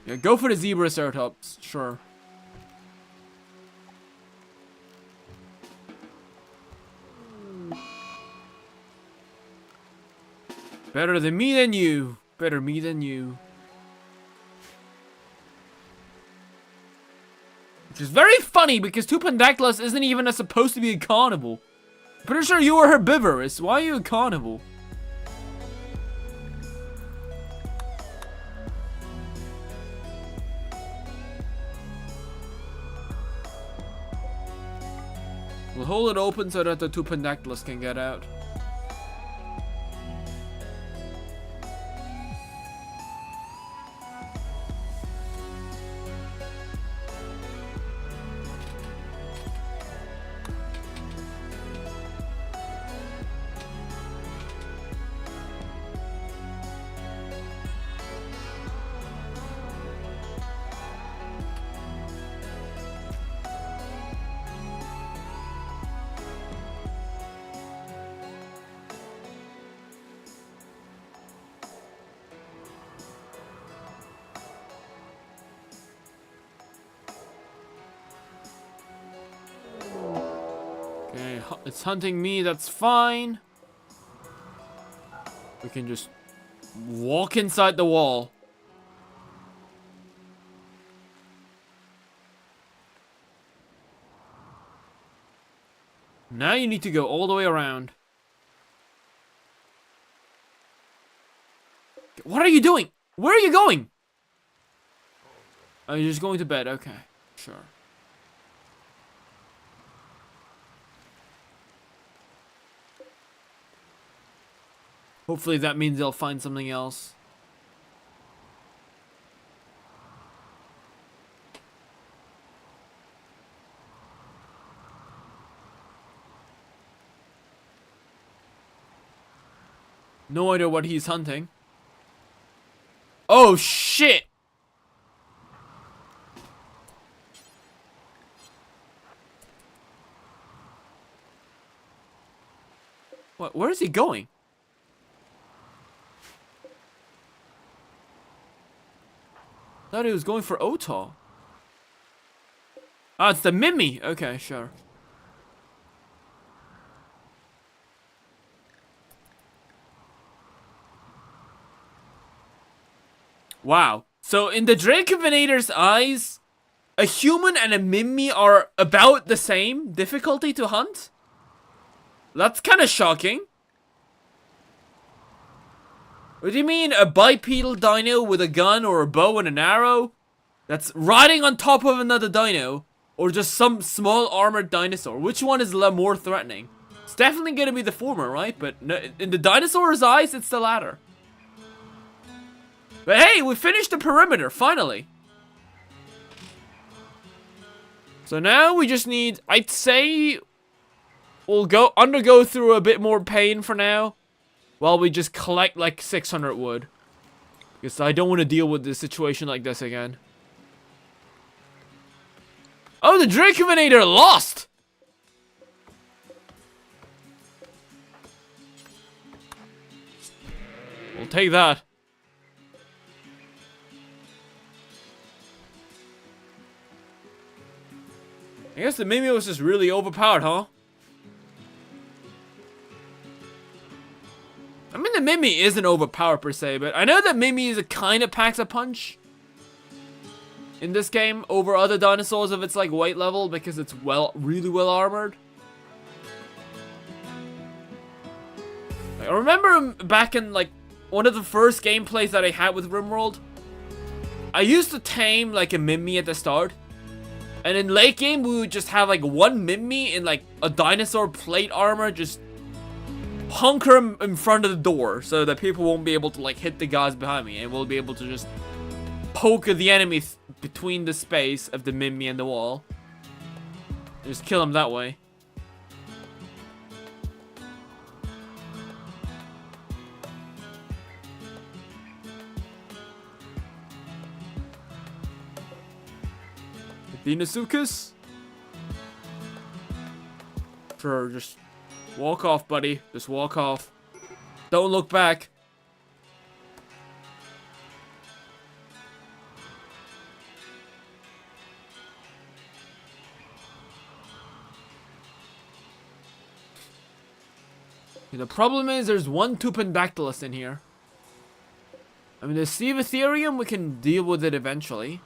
Yeah, go for the Zebraceratops, sure. Better than me than you. Better me than you. Which is very funny because Tupendactylus isn't even supposed to be a carnivore. Pretty sure you were herbivorous. Why are you a carnivore? We'll hold it open so that the Tupendactylus can get out. Okay, it's hunting me, that's fine. We can just walk inside the wall. Now you need to go all the way around. What are you doing? Where are you going? Oh, you're just going to bed. Okay, sure. Hopefully that means they'll find something else. No idea what he's hunting. Oh shit! What? Where is he going? Thought he was going for Otah. Ah, it's the Mimi. Okay, sure. Wow. So in the Dracovinator's eyes, a human and a Mimi are about the same difficulty to hunt? That's kind of shocking. What do you mean, a bipedal dino with a gun or a bow and an arrow that's riding on top of another dino, or just some small armored dinosaur? Which one is more threatening? It's definitely gonna be the former, right? But no, in the dinosaur's eyes, it's the latter. But hey, we finished the perimeter, finally. So now we just need, I'd say, we'll undergo through a bit more pain for now, while we just collect like 600 wood. Because I don't want to deal with this situation like this again. Oh, the Dracovinator lost! We'll take that. I guess the Mimi was just really overpowered, huh? I mean, the Mimi isn't overpowered per se, but I know that Mimi is a kind of packs a punch in this game over other dinosaurs of its like weight level because it's really well armored. I remember back in like one of the first gameplays that I had with Rimworld, I used to tame like a Mimi at the start. And in late game, we would just have like one Mimi in like a dinosaur plate armor, just hunker him in front of the door so that people won't be able to like hit the guys behind me, and we'll be able to just poke the enemy between the space of the Mimi and the wall. Just kill him that way. Dinosaurs? Sure, just walk off, buddy. Just walk off. Don't look back. The problem is there's one Tupendactylus in here. I mean, the Sea of Ethereum, we can deal with it eventually.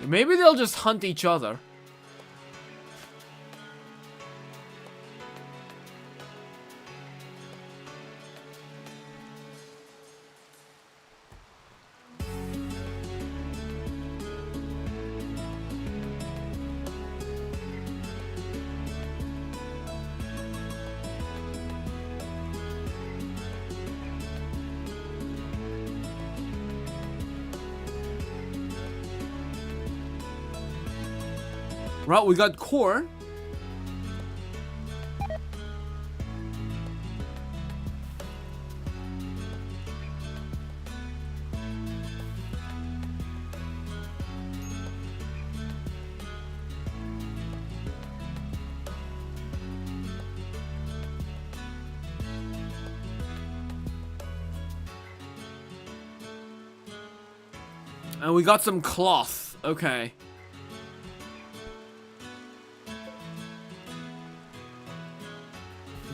Maybe they'll just hunt each other. Right, we got corn. And we got some cloth. Okay.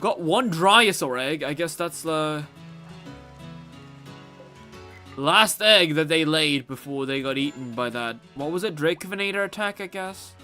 Got one Dinosaur egg. I guess that's the last egg that they laid before they got eaten by that. What was it? Dracovinator attack, I guess?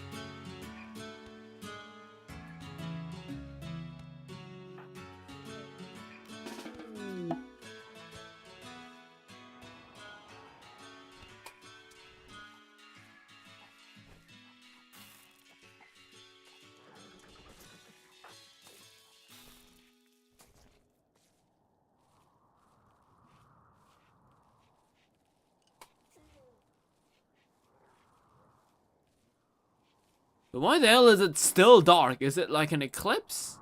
But why the hell is it still dark? Is it like an eclipse?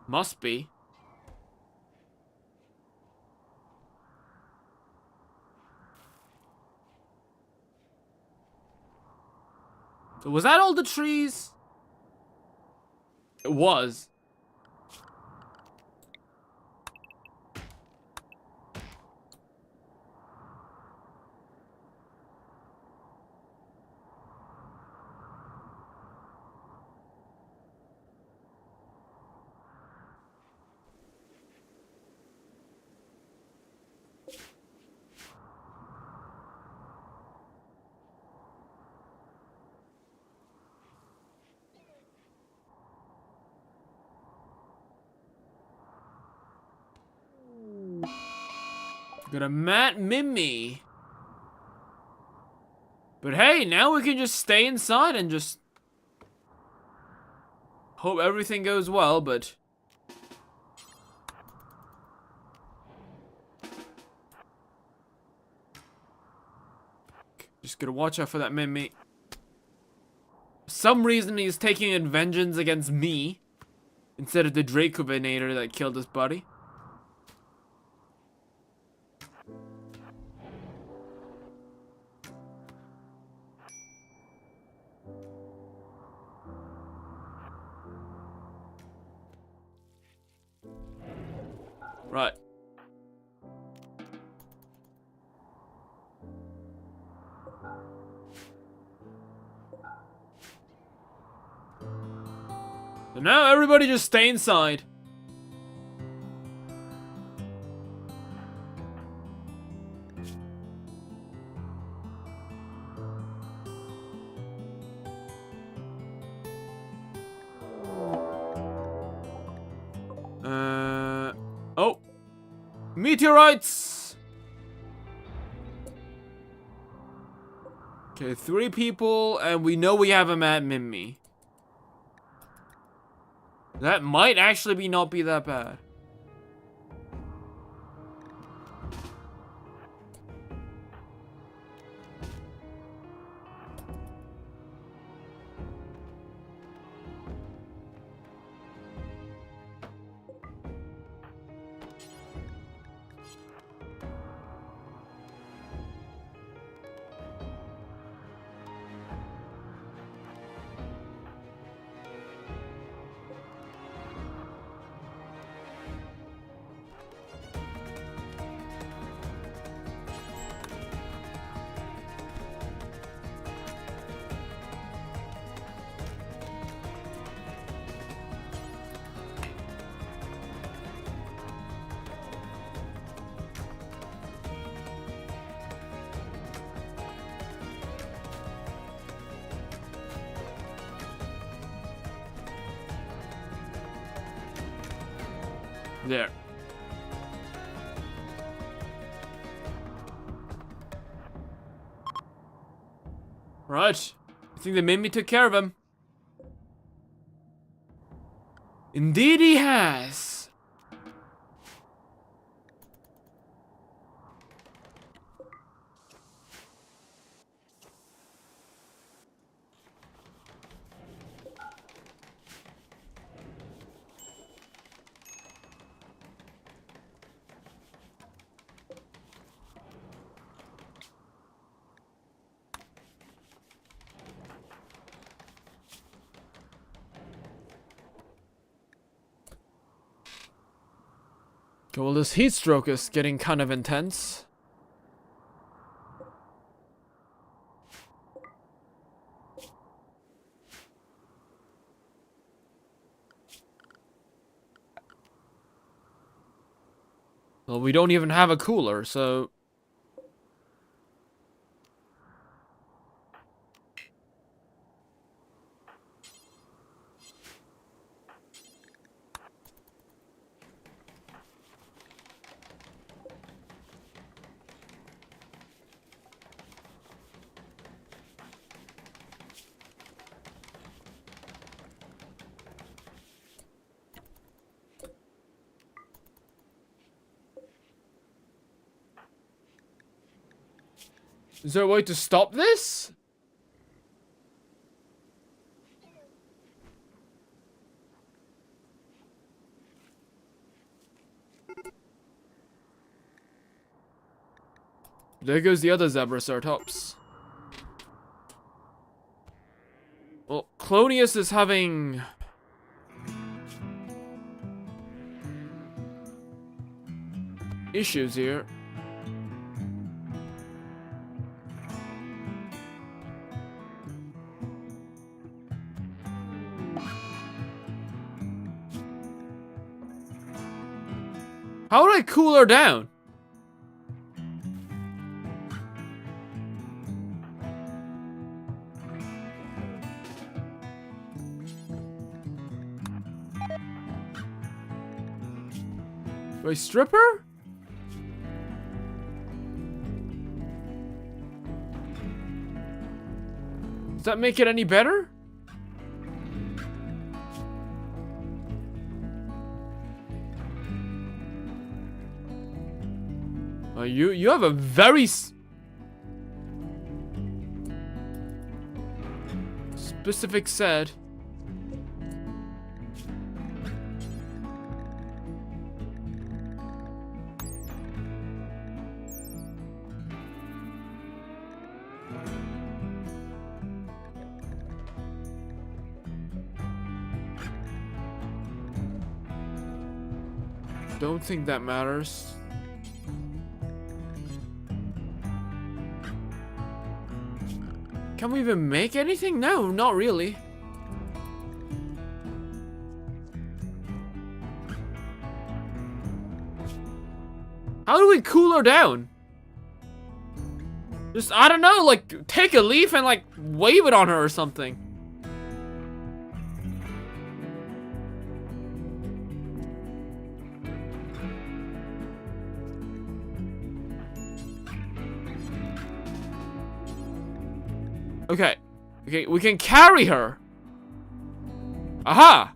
Must be. So was that all the trees? It was. Got a Matt Mimi. But hey, now we can just stay inside and just hope everything goes well, but just gotta watch out for that Mimi. For some reason he's taking a vengeance against me instead of the Dracovinator that killed his buddy. Right. So now everybody just stay inside. Oh. Meteorites! Okay, 3 people, and we know we have a Mad Mimi. That might actually not be that bad. There. Right. I think the Mimi took care of him. Indeed he has. Okay, well, this heat stroke is getting kind of intense. Well, we don't even have a cooler, so... Is there a way to stop this? There goes the other Zebraceratops. Well, Clonius is having... issues here. How would I cool her down? Do I strip her? Does that make it any better? You have a very specific set. Don't think that matters. Can we even make anything? No, not really. How do we cool her down? Just, I don't know, like, take a leaf and, like, wave it on her or something. Okay. Okay, we can carry her. Aha!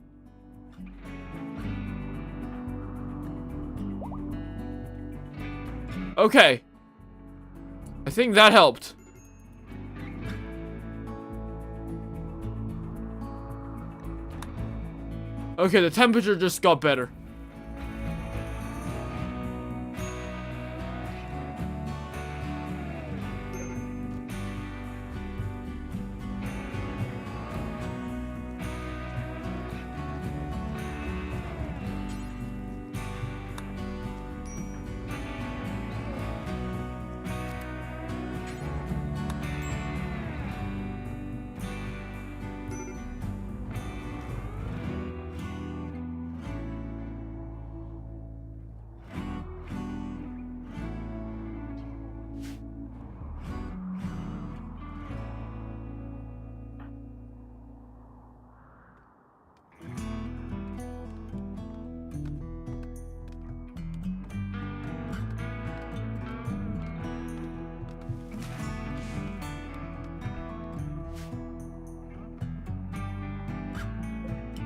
Okay. I think that helped. Okay, the temperature just got better.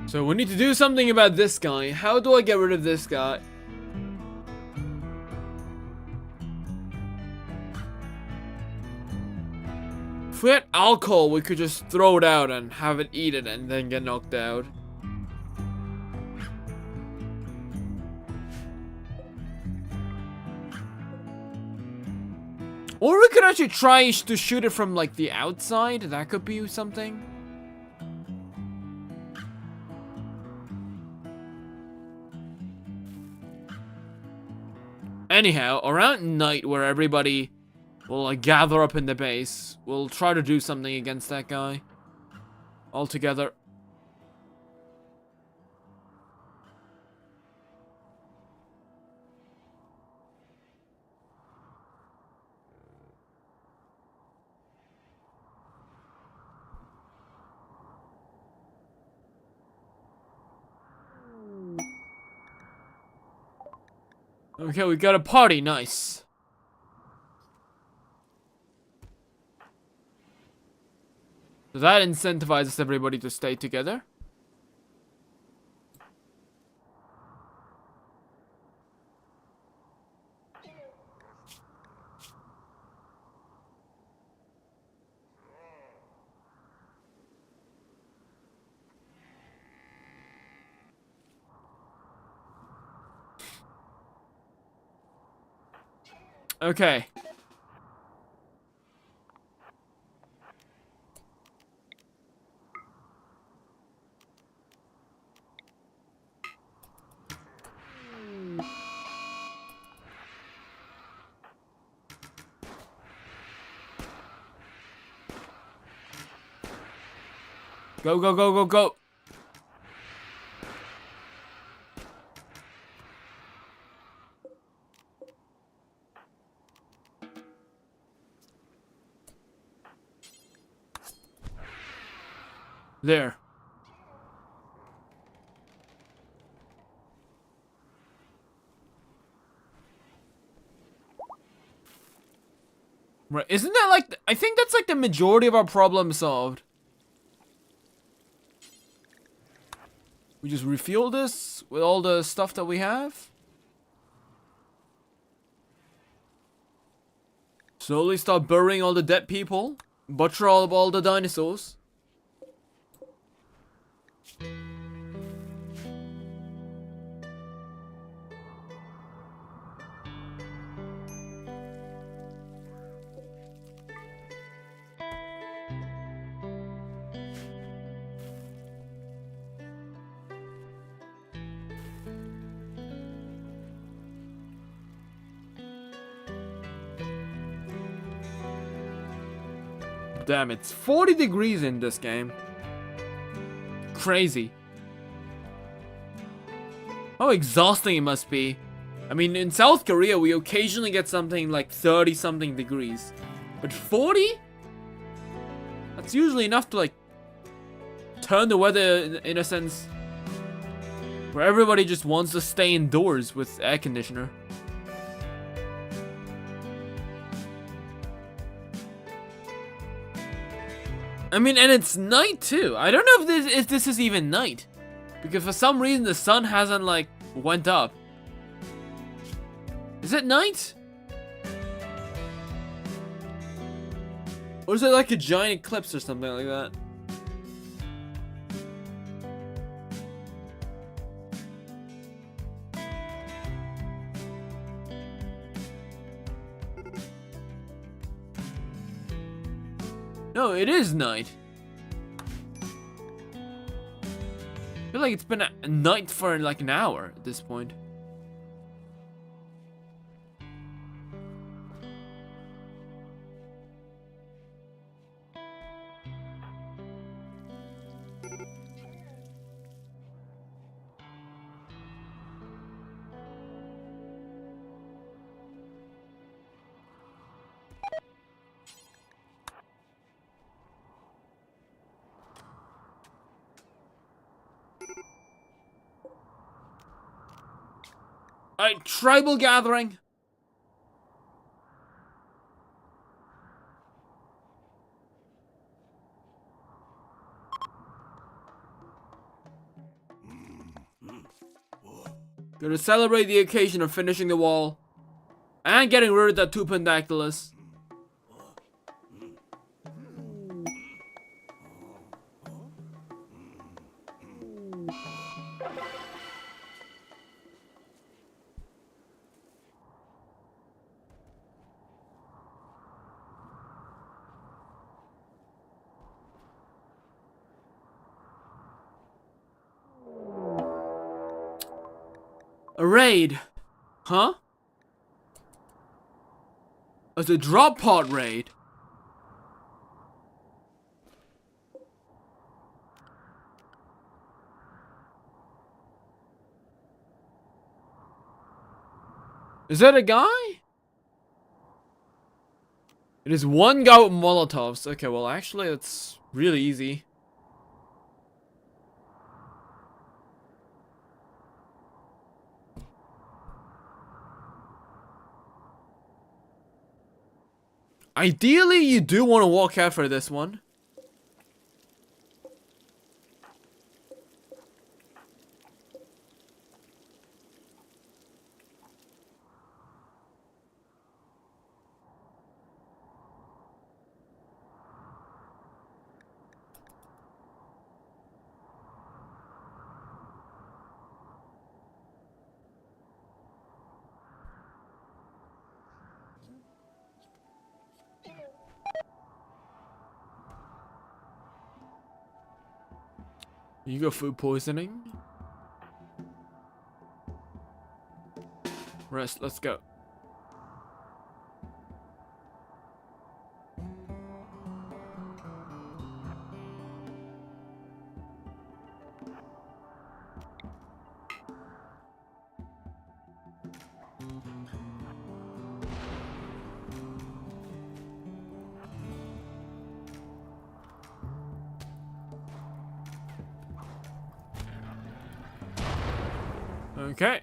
So we need to do something about this guy. How do I get rid of this guy? If we had alcohol, we could just throw it out and have it eat it and then get knocked out. Or we could actually try to shoot it from like the outside. That could be something. Anyhow, around night where everybody will like, gather up in the base, we'll try to do something against that guy. All together. Okay, we got a party, nice. So that incentivizes everybody to stay together. Okay. Go, go, go, go, go. There. Right, isn't that like, I think that's like the majority of our problem solved. We just refuel this with all the stuff that we have. Slowly start burying all the dead people. Butcher all the dinosaurs. Damn, it's 40 degrees in this game. Crazy. How exhausting it must be. I mean, in South Korea, we occasionally get something like 30 something degrees. But 40? That's usually enough to like turn the weather in a sense where everybody just wants to stay indoors with air conditioner. I mean, and it's night too. I don't know if this is even night, because for some reason the sun hasn't like went up. Is it night? Or is it like a giant eclipse or something like that? No, it is night. I feel like it's been a night for like an hour at this point. Alright, tribal gathering. Gonna celebrate the occasion of finishing the wall and getting rid of that Tupendactylus. A raid. Huh? It's a drop pod raid. Is that a guy? It is one guy with Molotovs. Okay, well actually it's really easy. Ideally, you do want to walk out for this one. You got food poisoning? Rest, let's go. Okay.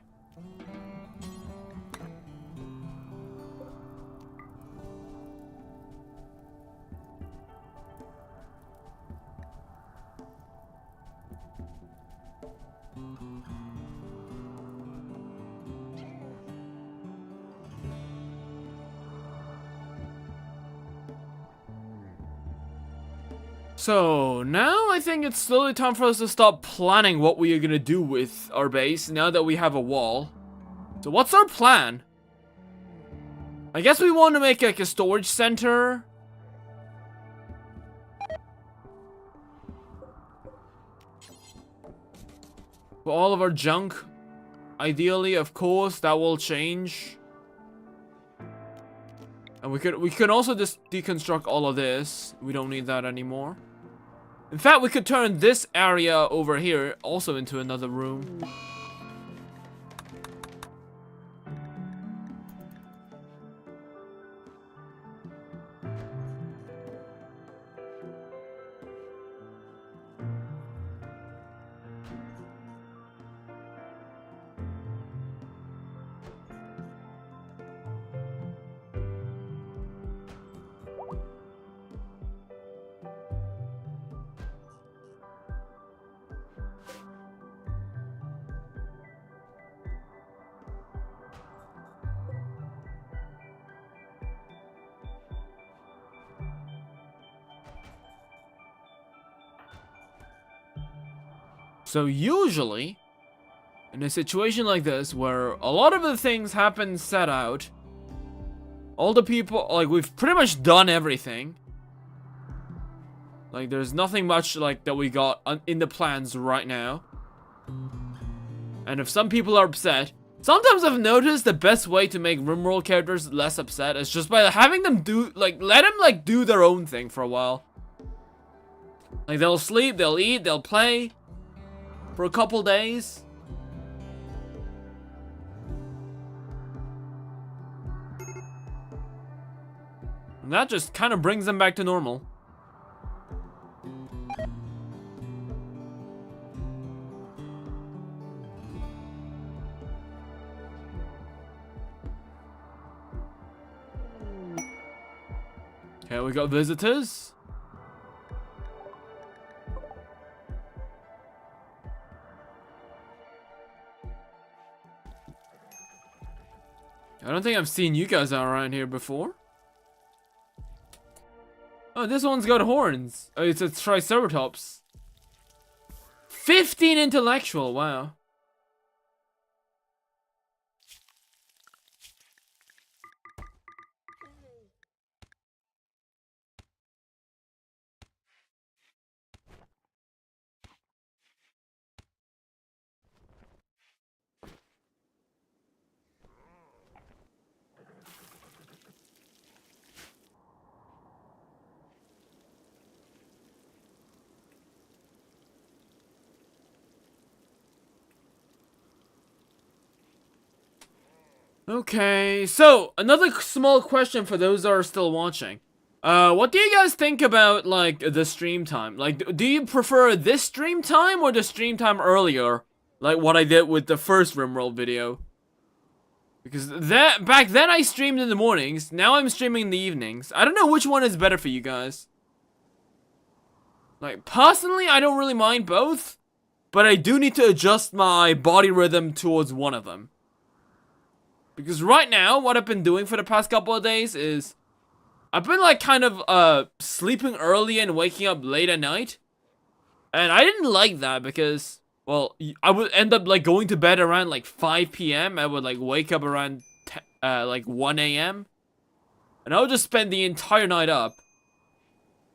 So, now I think it's slowly time for us to start planning what we are gonna do with our base now that we have a wall. So what's our plan? I guess we want to make like a storage center. For all of our junk. Ideally, of course, that will change. And we could also just deconstruct all of this. We don't need that anymore. In fact, we could turn this area over here also into another room. So usually, in a situation like this, where a lot of the things happen set out, all the people, like, we've pretty much done everything. Like, there's nothing much, like, that we got in the plans right now. And if some people are upset, sometimes I've noticed the best way to make Rimworld characters less upset is just by having them do, like, let them, like, do their own thing for a while. Like, they'll sleep, they'll eat, they'll play. For a couple days. And that just kind of brings them back to normal. Okay, we got visitors. I don't think I've seen you guys around here before. Oh, this one's got horns. Oh, it's a Triceratops. 15 intellectual, wow. Okay, so another small question for those that are still watching. What do you guys think about, like, the stream time? Like, do you prefer this stream time or the stream time earlier? Like what I did with the first Rimworld video? Because back then I streamed in the mornings, now I'm streaming in the evenings. I don't know which one is better for you guys. Like, personally, I don't really mind both. But I do need to adjust my body rhythm towards one of them. Because right now, what I've been doing for the past couple of days is I've been like kind of sleeping early and waking up late at night. And I didn't like that because, well, I would end up like going to bed around like 5 p.m. I would like wake up around like 1 a.m. And I would just spend the entire night up.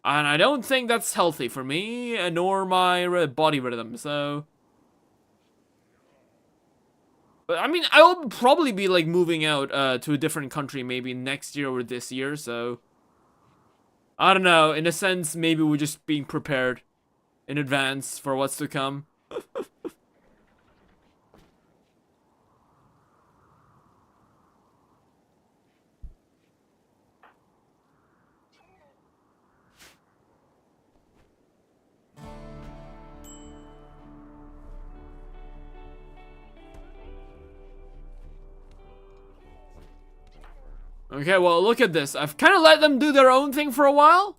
And I don't think that's healthy for me, nor my body rhythm, so... But, I mean, I will probably be, like, moving out to a different country maybe next year or this year, so... I don't know, in a sense, maybe we're just being prepared in advance for what's to come. Okay, well, look at this. I've kind of let them do their own thing for a while.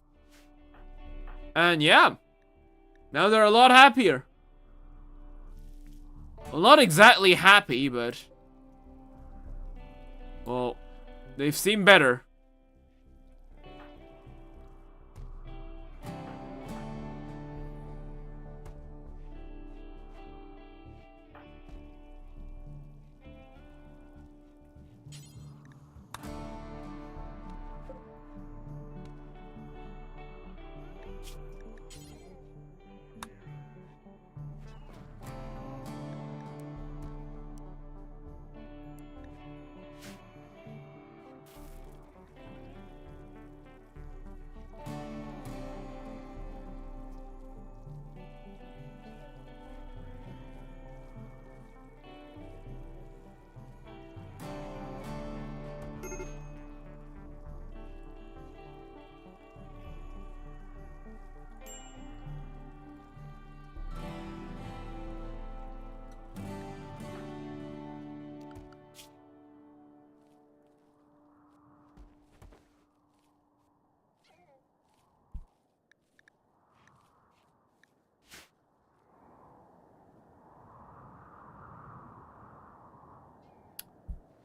And yeah. Now they're a lot happier. Well, not exactly happy, but... well, they've seemed better.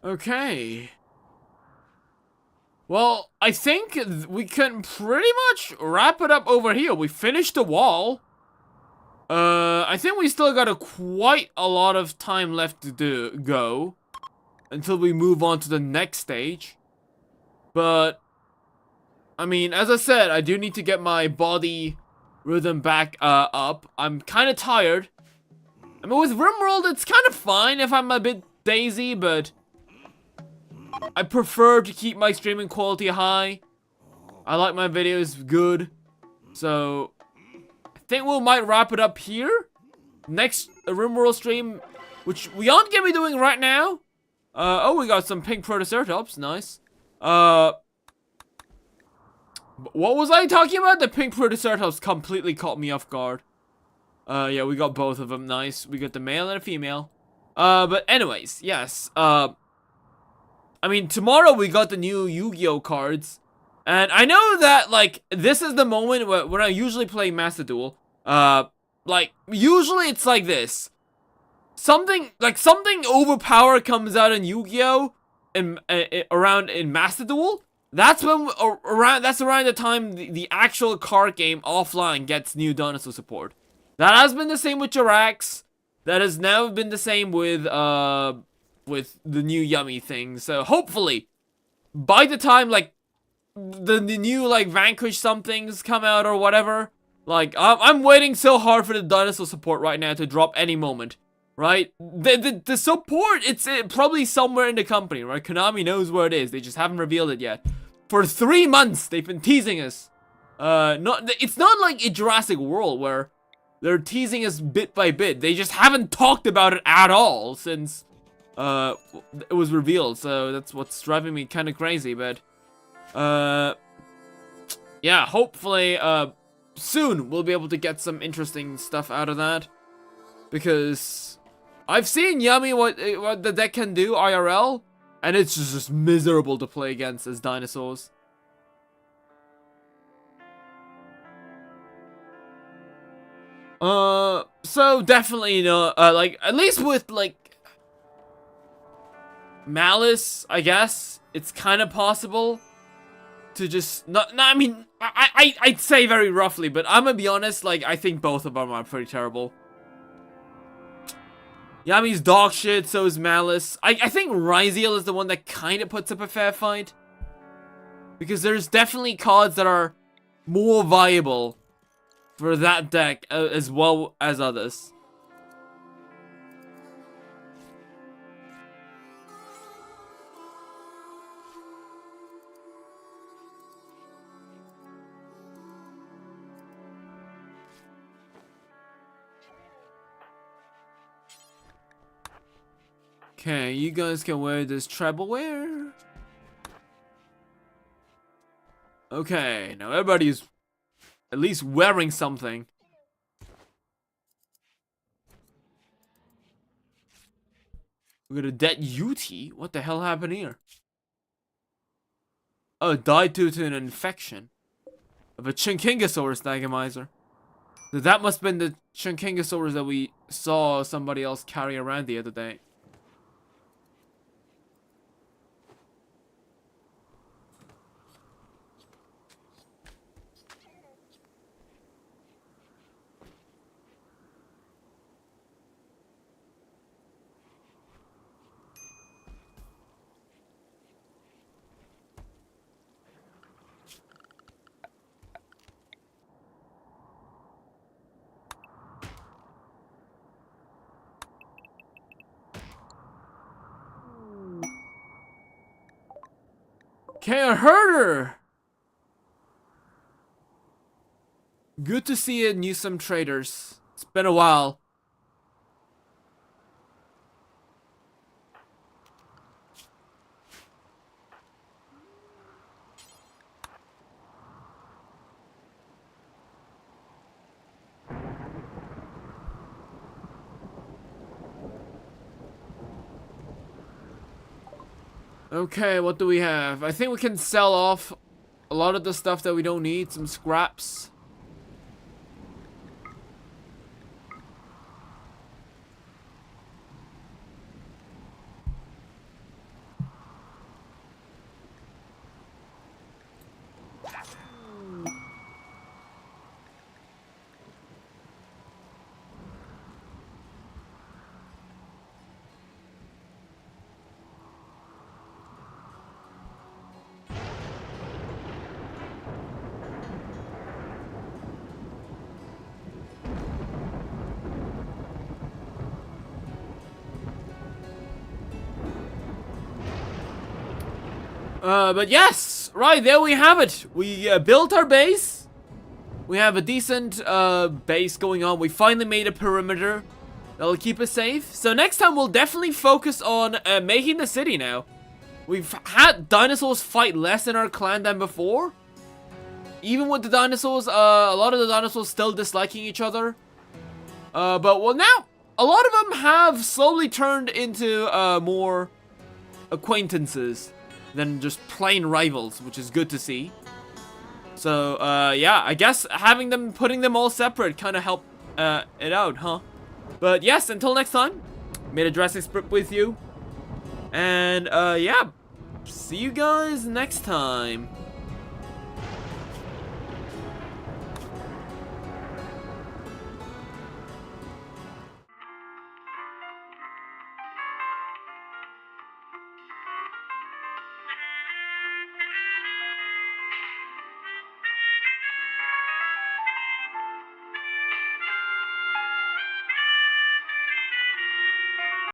Okay. Well, I think we can pretty much wrap it up over here. We finished the wall. I think we still got quite a lot of time left to go until we move on to the next stage. But I mean, as I said, I do need to get my body rhythm back up. I'm kind of tired. I mean, with Rimworld, it's kind of fine if I'm a bit daisy, but I prefer to keep my streaming quality high. I like my videos good. So I think we might wrap it up here. Next Rimworld stream, which we aren't gonna be doing right now. Oh, we got some pink Protoceratops, nice. What was I talking about? The pink Protoceratops completely caught me off guard. Yeah, we got both of them, nice. We got the male and a female. But anyways, yes. I mean, tomorrow we got the new Yu-Gi-Oh cards. And I know that, like, this is the moment when I usually play Master Duel. Like, usually it's like this. Something overpowered comes out in Yu-Gi-Oh! Around in Master Duel. That's when, that's around the time the actual card game offline gets new dinosaur support. That has been the same with Jurax. That has now been the same with the new Yummy thing. So hopefully, by the time like the new like Vanquish somethings come out or whatever, like I'm waiting so hard for the dinosaur support right now to drop any moment. Right? The support, it's probably somewhere in the company, right? Konami knows where it is. They just haven't revealed it yet. For 3 months, they've been teasing us. It's not like in Jurassic World where they're teasing us bit by bit. They just haven't talked about it at all since it was revealed. So that's what's driving me kind of crazy. But yeah, hopefully soon we'll be able to get some interesting stuff out of that, because I've seen Yummy what the deck can do IRL, and it's just miserable to play against as dinosaurs. So definitely, you know, like, at least with, like, Malice, I guess, it's kind of possible to just, I mean, I'd say very roughly, but I'm gonna be honest, like, I think both of them are pretty terrible. Yami's dog shit, so is Malice. I think Ryziel is the one that kind of puts up a fair fight, because there's definitely cards that are more viable for that deck as well as others. Okay, you guys can wear this treble wear. Okay, now everybody's at least wearing something. We got a dead Yuti? What the hell happened here? Oh, died due to an infection of a Chinkingosaurus Dagamizer. So that must have been the Chinkingosaurus that we saw somebody else carry around the other day. Okay, a herder! Good to see you, Newsome Traders. It's been a while. Okay, what do we have? I think we can sell off a lot of the stuff that we don't need, some scraps. But yes, right, there we have it. We built our base. We have a decent base going on. We finally made a perimeter that'll keep us safe. So next time we'll definitely focus on making the city now. We've had dinosaurs fight less in our clan than before. Even with the dinosaurs, a lot of the dinosaurs still disliking each other. But well, now a lot of them have slowly turned into more acquaintances than just plain rivals, which is good to see. So yeah, I guess putting them all separate kind of helped it out, huh? But yes, until next time, made a Jurassic Sprint with you, and yeah, see you guys next time.